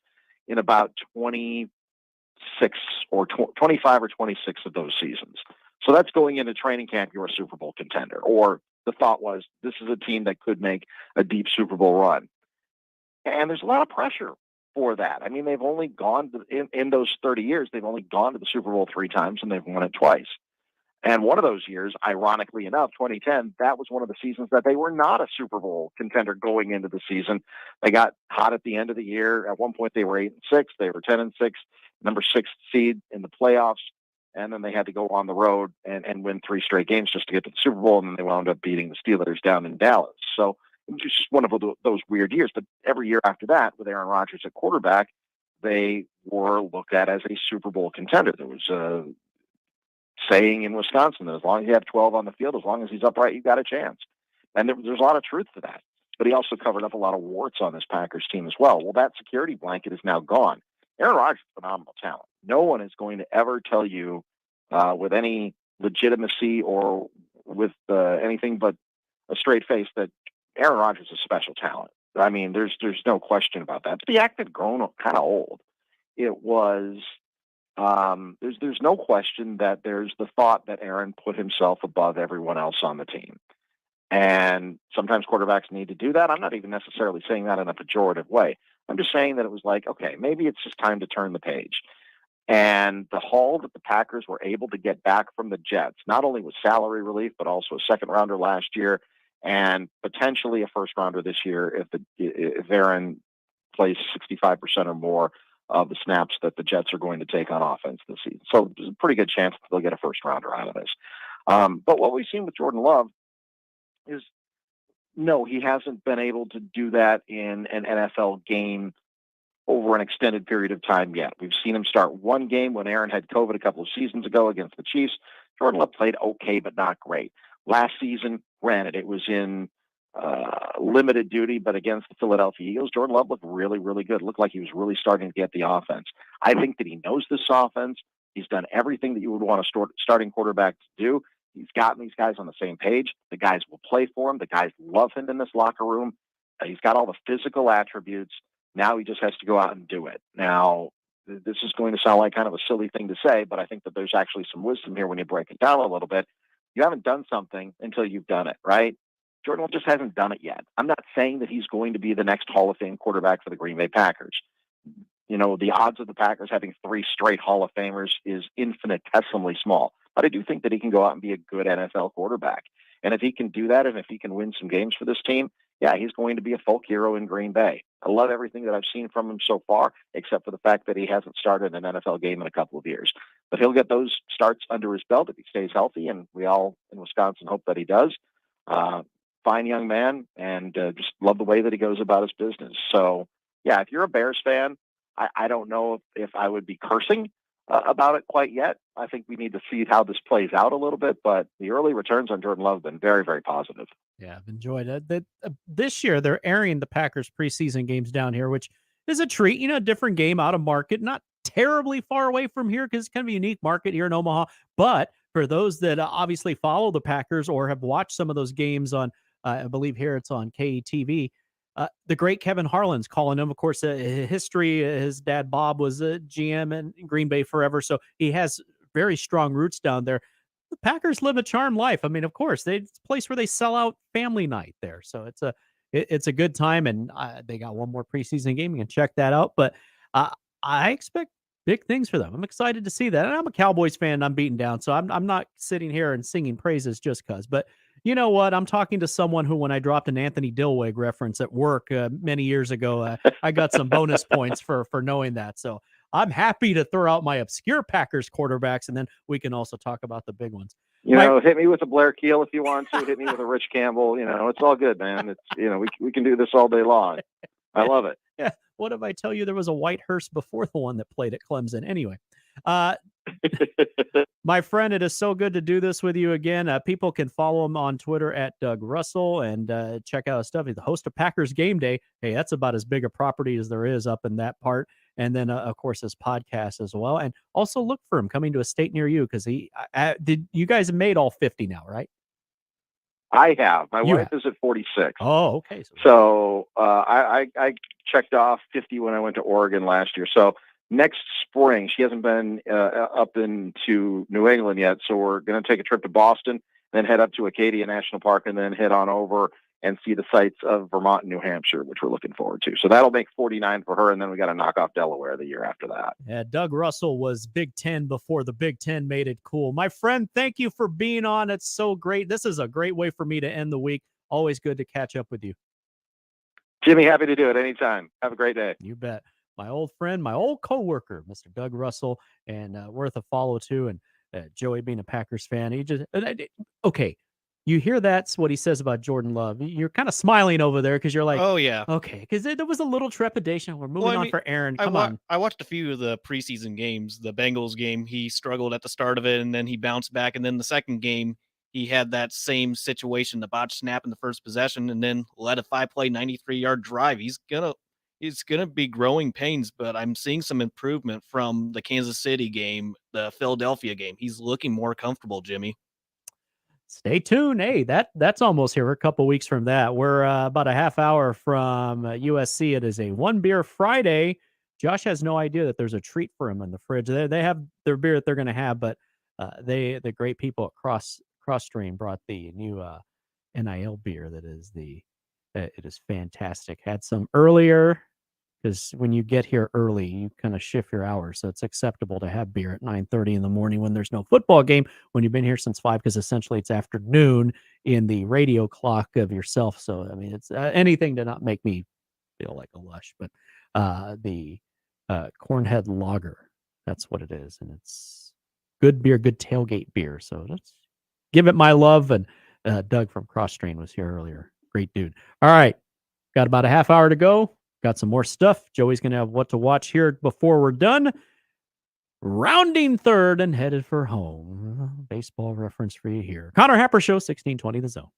in about 26 or 25 or 26 of those seasons. So that's going into training camp, you're a Super Bowl contender. Or the thought was, this is a team that could make a deep Super Bowl run. And there's a lot of pressure for that. I mean, they've only gone in those 30 years, they've only gone to the Super Bowl 3 times and they've won it twice. And one of those years, ironically enough, 2010, that was one of the seasons that they were not a Super Bowl contender going into the season. They got hot at the end of the year. At one point, they were 8-6. They were 10-6, number 6 seed in the playoffs. And then they had to go on the road and win 3 straight games just to get to the Super Bowl. And then they wound up beating the Steelers down in Dallas. So it was just one of those weird years. But every year after that, with Aaron Rodgers at quarterback, they were looked at as a Super Bowl contender. There was a saying in Wisconsin that as long as you have 12 on the field, as long as he's upright, you've got a chance. And there's a lot of truth to that. But he also covered up a lot of warts on this Packers team as well. Well, that security blanket is now gone. Aaron Rodgers is a phenomenal talent. No one is going to ever tell you with any legitimacy or with anything but a straight face that Aaron Rodgers is a special talent. I mean, there's no question about that. But the act had grown kind of old. It was there's no question that there's the thought that Aaron put himself above everyone else on the team. And sometimes quarterbacks need to do that. I'm not even necessarily saying that in a pejorative way. I'm just saying that it was like, okay, maybe it's just time to turn the page. And the haul that the Packers were able to get back from the Jets, not only with salary relief, but also a second rounder last year and potentially a first rounder this year if Aaron plays 65% or more of the snaps that the Jets are going to take on offense this season. So there's a pretty good chance that they'll get a first rounder out of this. But what we've seen with Jordan Love is, no, he hasn't been able to do that in an NFL game over an extended period of time yet. We've seen him start one game when Aaron had COVID a couple of seasons ago against the Chiefs. Jordan Love played okay, but not great. Last season, granted, it was in limited duty, but against the Philadelphia Eagles, Jordan Love looked really, really good. It looked like he was really starting to get the offense. I think that he knows this offense. He's done everything that you would want a starting quarterback to do. He's gotten these guys on the same page. The guys will play for him. The guys love him in this locker room. He's got all the physical attributes. Now he just has to go out and do it. Now, this is going to sound like kind of a silly thing to say, but I think that there's actually some wisdom here when you break it down a little bit. You haven't done something until you've done it, right? Jordan Love just hasn't done it yet. I'm not saying that he's going to be the next Hall of Fame quarterback for the Green Bay Packers. The odds of the Packers having 3 straight Hall of Famers is infinitesimally small. But I do think that he can go out and be a good NFL quarterback. And if he can do that, and if he can win some games for this team, yeah, he's going to be a folk hero in Green Bay. I love everything that I've seen from him so far, except for the fact that he hasn't started an NFL game in a couple of years. But he'll get those starts under his belt if he stays healthy, and we all in Wisconsin hope that he does. Fine young man, and just love the way that he goes about his business. So, yeah, if you're a Bears fan, I don't know if I would be cursing about it quite yet. I think we need to see how this plays out a little bit, but the early returns on Jordan Love have been very, very positive. Yeah, I've enjoyed it. This year, they're airing the Packers preseason games down here, which is a treat. A different game out of market, not terribly far away from here because it's kind of a unique market here in Omaha. But for those that obviously follow the Packers or have watched some of those games on, I believe here it's on KETV, the great Kevin Harlan's calling him. Of course, history, his dad, Bob, was a GM in Green Bay forever. So he has very strong roots down there. The Packers live a charmed life. I mean, of course, it's a place where they sell out family night there. So it's a good time. And they got one more preseason game. You can check that out. But I expect big things for them. I'm excited to see that. And I'm a Cowboys fan. I'm beaten down. So I'm not sitting here and singing praises just because. But you know what? I'm talking to someone who, when I dropped an Anthony Dilweg reference at work many years ago, I got some bonus points for knowing that. So I'm happy to throw out my obscure Packers quarterbacks, and then we can also talk about the big ones. You know, hit me with a Blair Keel if you want to. Hit me with a Rich Campbell. You know, it's all good, man. It's we can do this all day long. I love it. Yeah. What if I tell you there was a Whitehurst before the one that played at Clemson? Anyway, my friend, it is so good to do this with you again. People can follow him on Twitter at Doug Russell and check out his stuff. He's the host of Packers Game Day. Hey, that's about as big a property as there is up in that part. And then, of course, his podcast as well. And also look for him coming to a state near you because you guys have made all 50 now, right? I have. My wife is at 46. Oh, okay. So I checked off 50 when I went to Oregon last year. So next spring, she hasn't been up into New England yet. So we're going to take a trip to Boston, then head up to Acadia National Park, and then head on over and see the sights of Vermont and New Hampshire, which we're looking forward to. So that'll make 49 for her. And then we got to knock off Delaware the year after that. Yeah, Doug Russell was Big Ten before the Big Ten made it cool. My friend, thank you for being on. It's so great. This is a great way for me to end the week. Always good to catch up with you. Jimmy, happy to do it anytime. Have a great day. You bet. My old friend, my old coworker, Mr. Doug Russell, and worth a follow too. And Joey being a Packers fan, he just okay. You hear that's what he says about Jordan Love. You're kind of smiling over there because you're like, oh yeah, okay, because there was a little trepidation. We're moving on for Aaron. Come on. I watched a few of the preseason games. The Bengals game, he struggled at the start of it, and then he bounced back. And then the second game, he had that same situation, the botch snap in the first possession, and then led a 5-play, 93-yard drive. He's gonna be growing pains, but I'm seeing some improvement from the Kansas City game, the Philadelphia game. He's looking more comfortable, Jimmy. Stay tuned. Hey, that's almost here. We're a couple weeks from that. We're about a half hour from USC. It is a One Beer Friday. Josh has no idea that there's a treat for him in the fridge. They have their beer that they're going to have, but the great people at Crossstream brought the new NIL beer that is it is fantastic. Had some earlier because when you get here early, you kind of shift your hours. So it's acceptable to have beer at 9:30 in the morning when there's no football game, when you've been here since 5, because essentially it's afternoon in the radio clock of yourself. So, I mean, it's anything to not make me feel like a lush, but the Cornhead Lager, that's what it is. And it's good beer, good tailgate beer. So let's give it my love. And Doug from Crossstream was here earlier. Great dude. All right. Got about a half hour to go. Got some more stuff. Joey's going to have what to watch here before we're done. Rounding third and headed for home. Baseball reference for you here. Connor Happer Show, 1620 The Zone.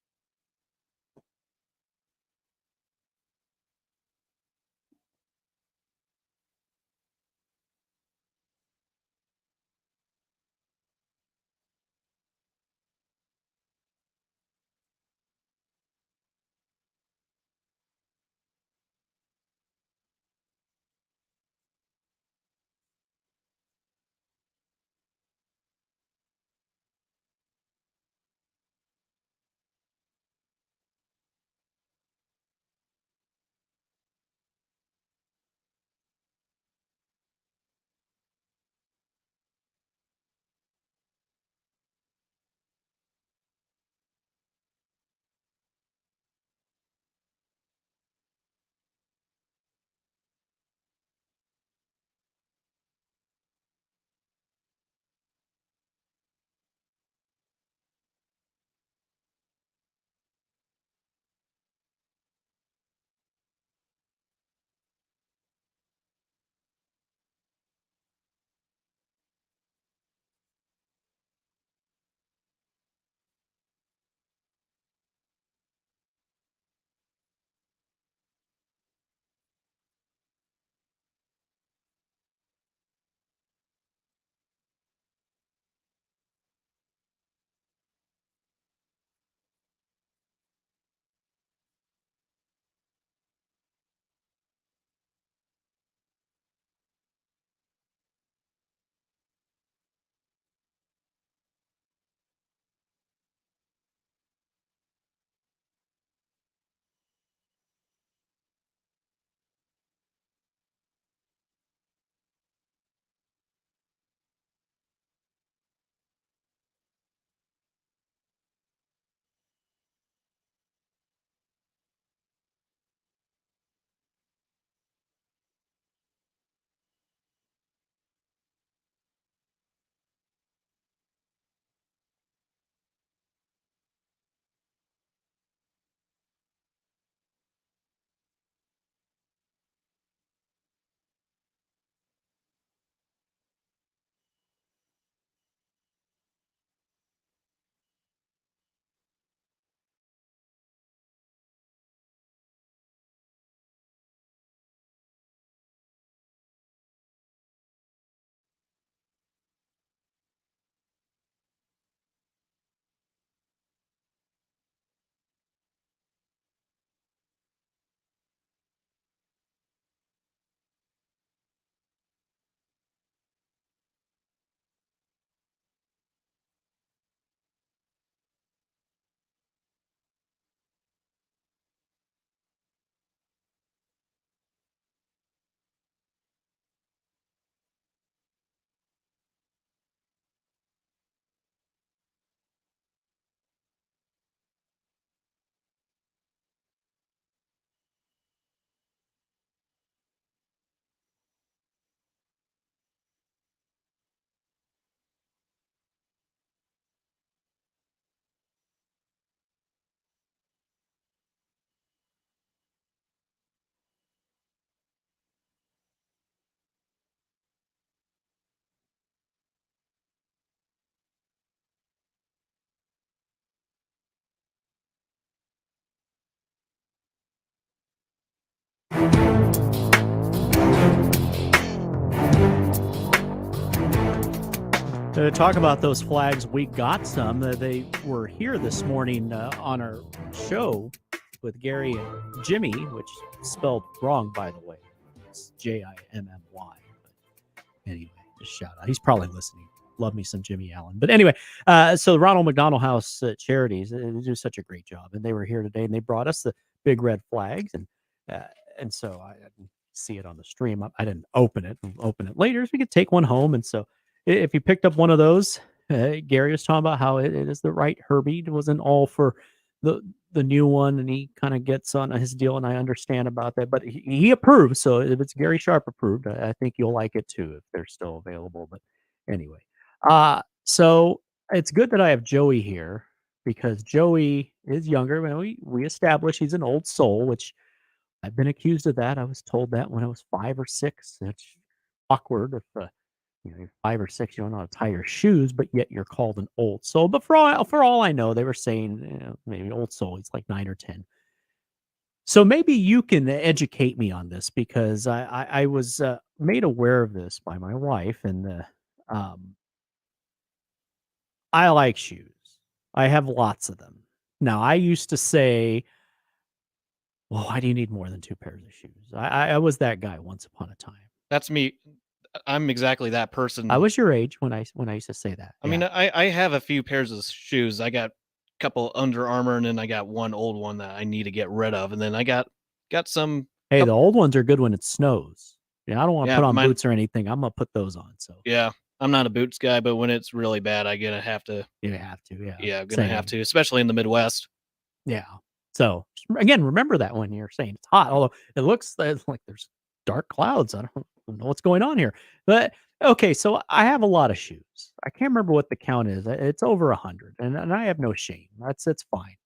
To talk about those flags, we got some. They were here this morning on our show with Gary and Jimmy, which is spelled wrong, by the way. It's Jimmy. But anyway, just shout out. He's probably listening. Love me some Jimmy Allen. But anyway, so the Ronald McDonald House Charities, they do such a great job. And they were here today, and they brought us the big red flags. And so I didn't see it on the stream. I didn't open it. We'll open it later so we could take one home. And so if you picked up one of those, Gary was talking about how it is the right Herbie. It wasn't all for the new one, and he kind of gets on his deal, and I understand about that. But he approved, so if it's Gary Sharp approved, I think you'll like it too if they're still available. But anyway, so it's good that I have Joey here because Joey is younger. We established he's an old soul, which I've been accused of that. I was told that when I was 5 or 6. It's awkward if you're 5 or 6, you don't know how to tie your shoes, but yet you're called an old soul. But for all I know, they were saying maybe old soul. He's like 9 or 10. So maybe you can educate me on this because I was made aware of this by my wife, and I like shoes. I have lots of them. Now, I used to say, well, why do you need more than 2 pairs of shoes? I was that guy once upon a time. That's me. I'm exactly that person. I was your age when I used to say that. I mean, I have a few pairs of shoes. I got a couple Under Armour, and then I got one old one that I need to get rid of. And then I got some. Hey, the old ones are good when it snows. Yeah, I don't want to put on mine, boots or anything. I'm gonna put those on. So yeah, I'm not a boots guy, but when it's really bad, I'm gonna have to. You have to, yeah. Yeah, I'm gonna have to, especially in the Midwest. Yeah. So again, remember that when you're saying it's hot, although it looks like there's dark clouds. I don't know what's going on here, but. Okay, so I have a lot of shoes. I can't remember what the count is. It's over 100, and I have no shame. That's fine.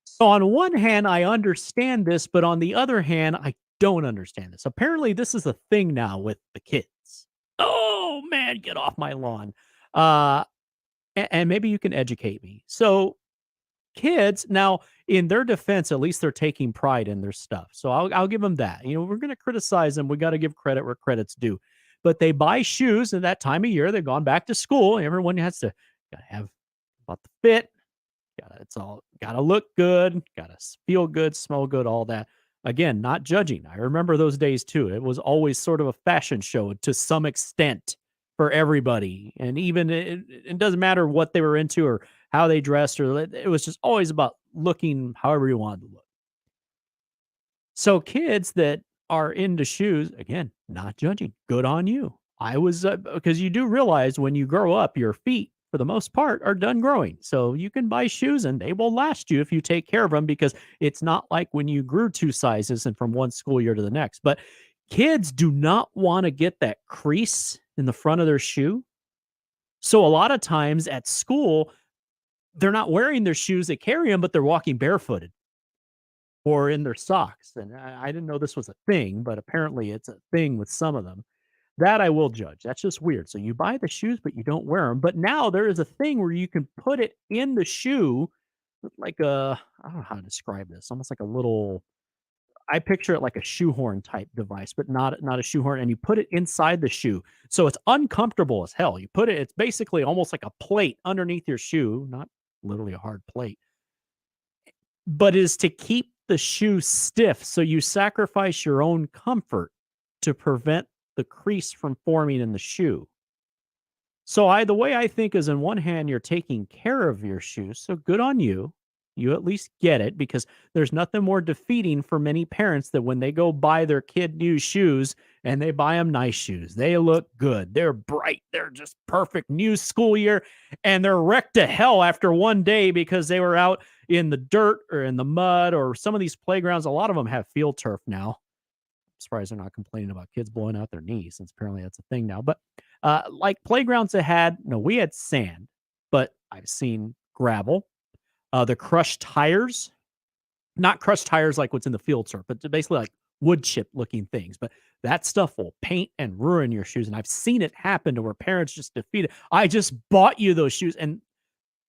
So on one hand, I understand this, but on the other hand, I don't understand this. Apparently, this is a thing now with the kids. Oh man, get off my lawn. And maybe you can educate me. So kids now, in their defense, at least they're taking pride in their stuff. So I'll give them that. We're going to criticize them. We got to give credit where credit's due. But they buy shoes at that time of year. They've gone back to school. Everyone has to gotta have about the fit. Gotta look good. Gotta feel good, smell good, all that. Again, not judging. I remember those days too. It was always sort of a fashion show to some extent for everybody. And even it doesn't matter what they were into or how they dressed, or it was just always about looking however you wanted to look. So kids that are into shoes, again, not judging. Good on you. I was because you do realize when you grow up, your feet, for the most part, are done growing. So you can buy shoes and they will last you if you take care of them, because it's not like when you grew 2 sizes and from one school year to the next. But kids do not want to get that crease in the front of their shoe. So a lot of times at school, they're not wearing their shoes. They carry them, but they're walking barefooted or in their socks. And I didn't know this was a thing, but apparently it's a thing with some of them. That I will judge. That's just weird. So you buy the shoes, but you don't wear them. But now there is a thing where you can put it in the shoe, like I don't know how to describe this, almost like a little, I picture it like a shoehorn type device, but not a shoehorn. And you put it inside the shoe. So it's uncomfortable as hell. You put it, it's basically almost like a plate underneath your shoe, not literally a hard plate, but it is to keep the shoe stiff. So you sacrifice your own comfort to prevent the crease from forming in the shoe. So the way I think is, in one hand, you're taking care of your shoes. So good on you. You at least get it, because there's nothing more defeating for many parents than when they go buy their kid new shoes and they buy them nice shoes. They look good. They're bright. They're just perfect. New school year. And they're wrecked to hell after one day because they were out in the dirt or in the mud, or some of these playgrounds. A lot of them have field turf now. I'm surprised they're not complaining about kids blowing out their knees, since apparently that's a thing now. But like playgrounds that we had sand, but I've seen gravel. The crushed tires, not crushed tires like what's in the field turf, but basically like wood chip looking things. But that stuff will paint and ruin your shoes. And I've seen it happen to where parents just defeated. I just bought you those shoes, and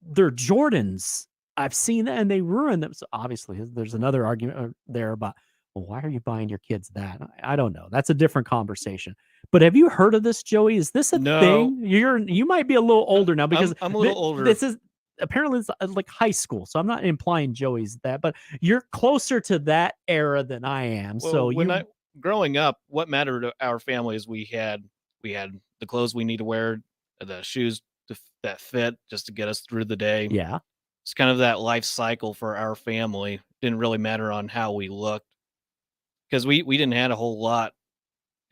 they're Jordans. I've seen that, and they ruin them. So obviously there's another argument there about, Well, why are you buying your kids that? I don't know. That's a different conversation. But have you heard of this, Joey? Is this a thing? You might be a little older now because I'm a little older. This is apparently it's like high school. So I'm not implying Joey's that, but you're closer to that era than I am. Well, So growing up, what mattered to our family is we had the clothes we need to wear, the shoes that fit just to get us through the day. Yeah. It's kind of that life cycle for our family. Didn't really matter on how we looked because we didn't have a whole lot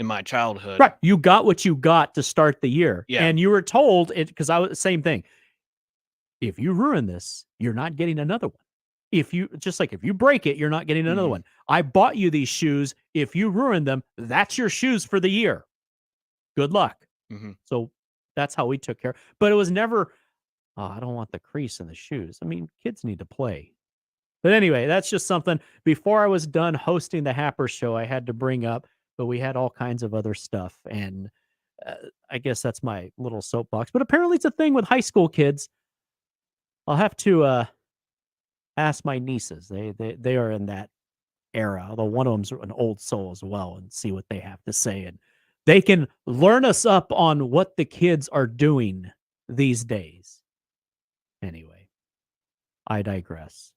in my childhood. right, you got what you got to start the year. Yeah. And you were told it because I was same thing. If you ruin this, you're not getting another one. If you break it, you're not getting another one. I bought you these shoes. If you ruin them, that's your shoes for the year. Good luck. So that's how we took care. But it was never, I don't want the crease in the shoes. I mean, kids need to play. But anyway, that's just something. Before I was done hosting the Happer show, I had to bring up, but we had all kinds of other stuff. And I guess that's my little soapbox. But apparently it's a thing with high school kids. I'll have to ask my nieces. They are in that era, although one of them's an old soul as well, and see what they have to say. And they can learn us up on what the kids are doing these days. Anyway, I digress.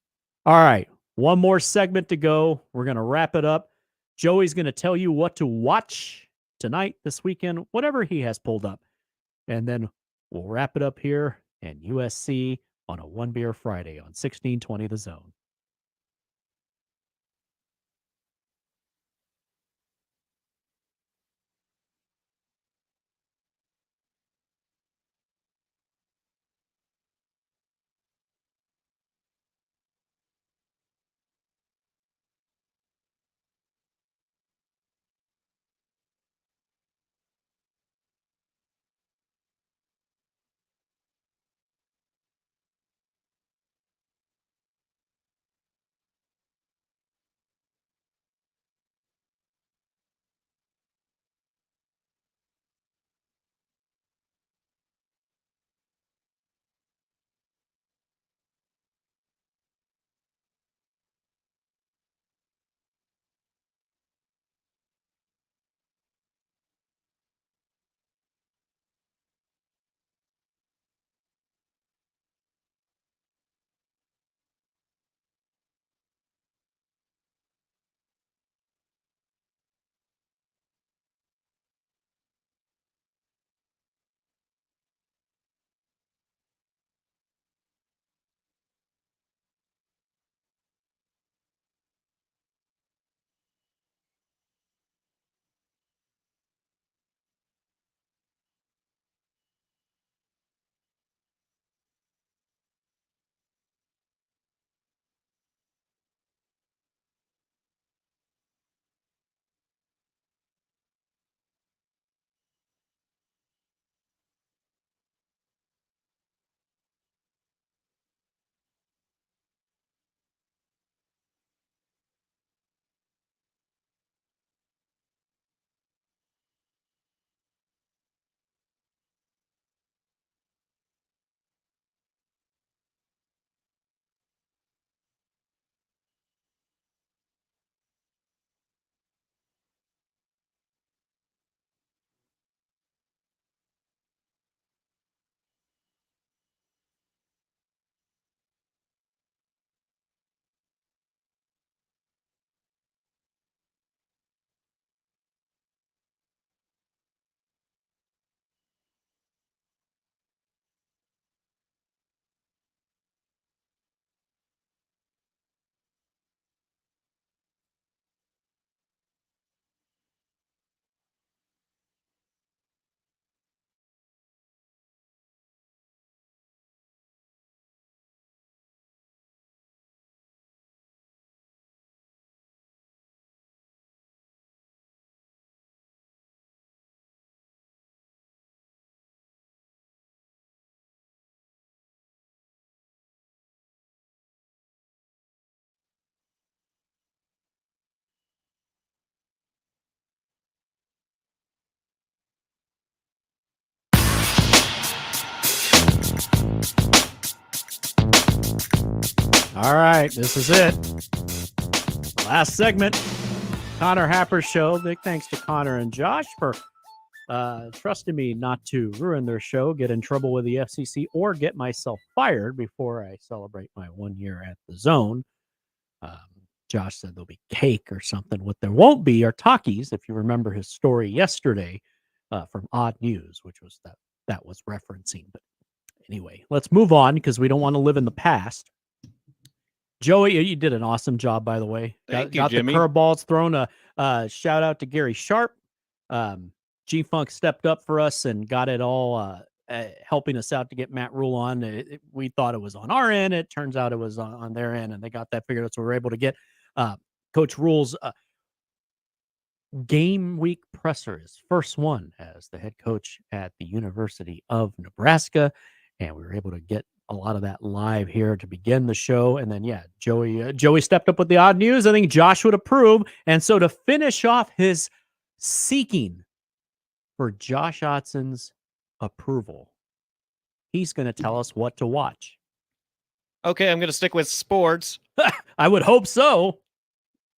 All right, one more segment to go. We're going to wrap it up. Joey's going to tell you what to watch tonight, this weekend, whatever he has pulled up. And then we'll wrap it up here and USC on a One Beer Friday on 1620 The Zone. All right, this is it. Last segment. Connor Happer Show. Big thanks to Connor and Josh for trusting me not to ruin their show, get in trouble with the FCC, or get myself fired before I celebrate my 1 year at the Zone. Josh said there'll be cake or something. What there won't be are Takis, if you remember his story yesterday from Odd News, which was that was referencing. But anyway, let's move on because we don't want to live in the past. Joey, you did an awesome job, by the way. Thank you, got the Jimmy. curveballs thrown. Shout out to Gary Sharp. G-Funk stepped up for us and got it all, helping us out to get Matt Rhule on. We thought it was on our end. It turns out it was on their end, and they got that figured out. So we were able to get Coach Rhule's game week presser, his first one as the head coach at the University of Nebraska. And we were able to get a lot of that live here to begin the show. And then, yeah, Joey stepped up with the odd news. I think Josh would approve. And so to finish off his seeking for Josh Otson's approval, he's going to tell us what to watch. Okay, I'm going to stick with sports. I would hope so.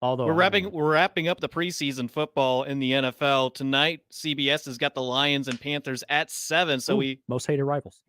Although we're wrapping up the preseason football in the NFL tonight. CBS has got the Lions and Panthers at 7. So most hated rivals.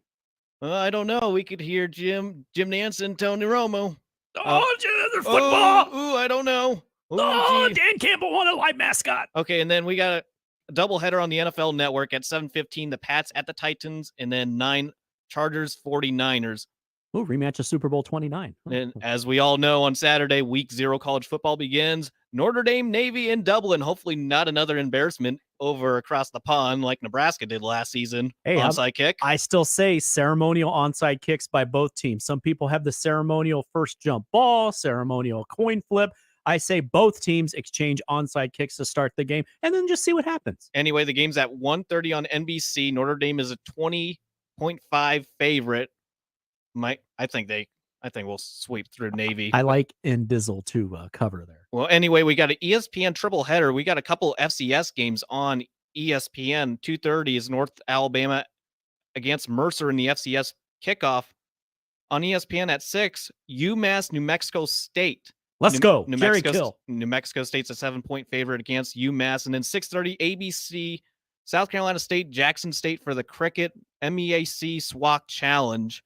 I don't know. We could hear Jim Nance and Tony Romo. Another football. I don't know. Dan Campbell won a live mascot. Okay, and then we got a doubleheader on the NFL Network at 7:15. The Pats at the Titans, and then 9 Chargers 49ers. Ooh, rematch of Super Bowl 29. And as we all know, on Saturday, week 0 college football begins. Notre Dame, Navy in Dublin. Hopefully not another embarrassment over across the pond like Nebraska did last season. Hey, onside kick. I still say ceremonial onside kicks by both teams. Some people have the ceremonial first jump ball, ceremonial coin flip. I say both teams exchange onside kicks to start the game, and then just see what happens. Anyway, the game's at 1:30 on NBC. Notre Dame is a 20.5 favorite. I think we'll sweep through Navy. I like Indizzle to cover there. Well, anyway, we got an ESPN triple header. We got a couple FCS games on ESPN. 2:30 is North Alabama against Mercer in the FCS kickoff. On ESPN at 6, UMass, New Mexico State. Let's go. New Jerry Mexico, Kill. New Mexico State's a 7-point favorite against UMass. And then 6:30 ABC, South Carolina State, Jackson State for the Cricket MEAC SWAC Challenge.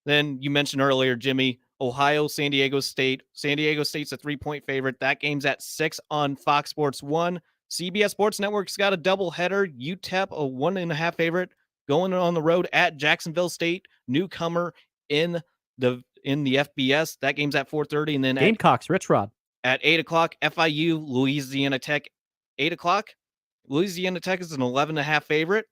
Then you mentioned earlier, Jimmy, Ohio, San Diego State. San Diego State's a 3-point favorite. That game's at 6 on Fox Sports 1. CBS Sports Network's got a doubleheader. UTEP, a 1.5 favorite, going on the road at Jacksonville State, newcomer in the FBS. That game's at 4:30, and then Gamecocks, Rich Rod at 8:00. FIU, Louisiana Tech, 8:00. Louisiana Tech is an 11.5 favorite.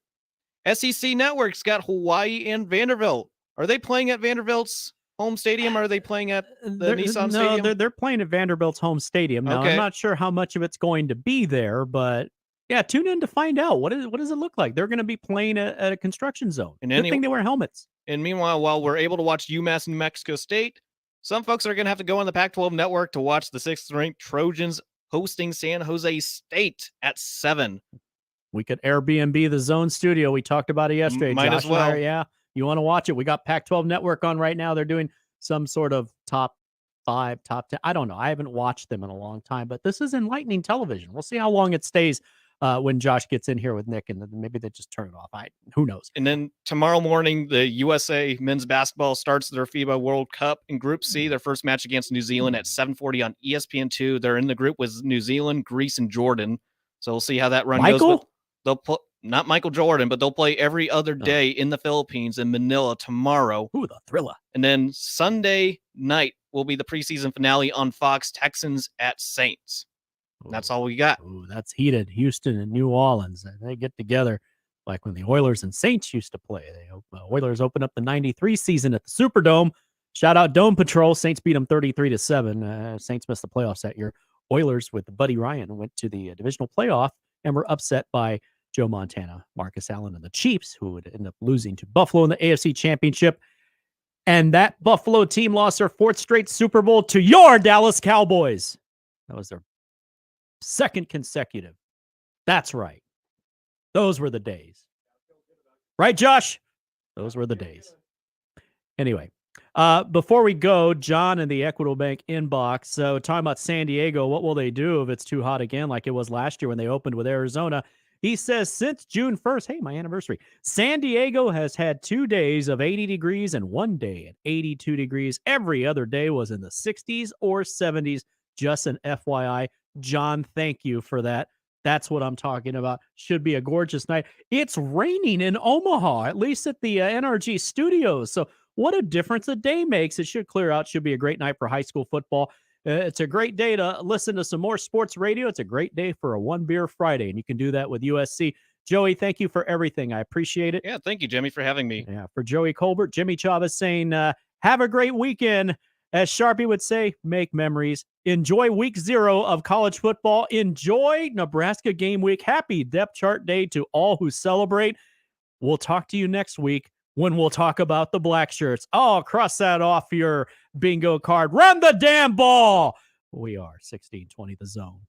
SEC Network's got Hawaii and Vanderbilt. Are they playing at Vanderbilt's home stadium? Or are they playing at the Nissan Stadium? No, they're playing at Vanderbilt's home stadium. Now, Okay. I'm not sure how much of it's going to be there, but yeah, tune in to find out. What does it look like? They're going to be playing at a construction zone. And Good thing they wear helmets. And meanwhile, while we're able to watch UMass New Mexico State, some folks are going to have to go on the Pac-12 network to watch the 6th-ranked Trojans hosting San Jose State at 7. We could Airbnb the Zone studio. We talked about it yesterday. Might Josh as well. and I, yeah, you want to watch it? We got Pac-12 network on right now. They're doing some sort of top 5, top 10. I don't know. I haven't watched them in a long time, but this is enlightening television. We'll see how long it stays when Josh gets in here with Nick, and then maybe they just turn it off. Who knows? And then tomorrow morning, the USA men's basketball starts their FIBA World Cup in Group C. Their first match against New Zealand at 7:40 on ESPN2. They're in the group with New Zealand, Greece, and Jordan. So we'll see how that run goes. But they'll not Michael Jordan, but they'll play every other day in the Philippines in Manila tomorrow. Ooh, the thriller. And then Sunday night will be the preseason finale on Fox, Texans at Saints. That's all we got. Ooh, that's heated. Houston and New Orleans. They get together like when the Oilers and Saints used to play. Oilers opened up the 93 season at the Superdome. Shout out Dome Patrol. Saints beat them 33-7. Saints missed the playoffs that year. Oilers with Buddy Ryan went to the divisional playoff and were upset by Joe Montana, Marcus Allen, and the Chiefs, who would end up losing to Buffalo in the AFC Championship. And that Buffalo team lost their 4th straight Super Bowl to your Dallas Cowboys. That was their 2nd consecutive. That's right. Those were the days. Right, Josh? Those were the days. Anyway, Before we go, John in the Equitable Bank inbox. So talking about San Diego, what will they do if it's too hot again like it was last year when they opened with Arizona? He says since June 1st, hey, my anniversary, San Diego has had 2 days of 80 degrees and 1 day at 82 degrees. Every other day was in the 60s or 70s. Just an FYI. John, thank you for that. That's what I'm talking about. Should be a gorgeous night. It's raining in Omaha, at least at the NRG studios. So what a difference a day makes. It should clear out. Should be a great night for high school football. It's a great day to listen to some more sports radio. It's a great day for a One Beer Friday, and you can do that with USC. Joey, thank you for everything. I appreciate it. Yeah, thank you, Jimmy, for having me. Yeah, for Joey Colbert, Jimmy Chavez saying, have a great weekend. As Sharpie would say, make memories. Enjoy week 0 of college football. Enjoy Nebraska game week. Happy depth chart day to all who celebrate. We'll talk to you next week when we'll talk about the black shirts. Oh, cross that off your bingo card. Run the damn ball. We are 1620 The Zone.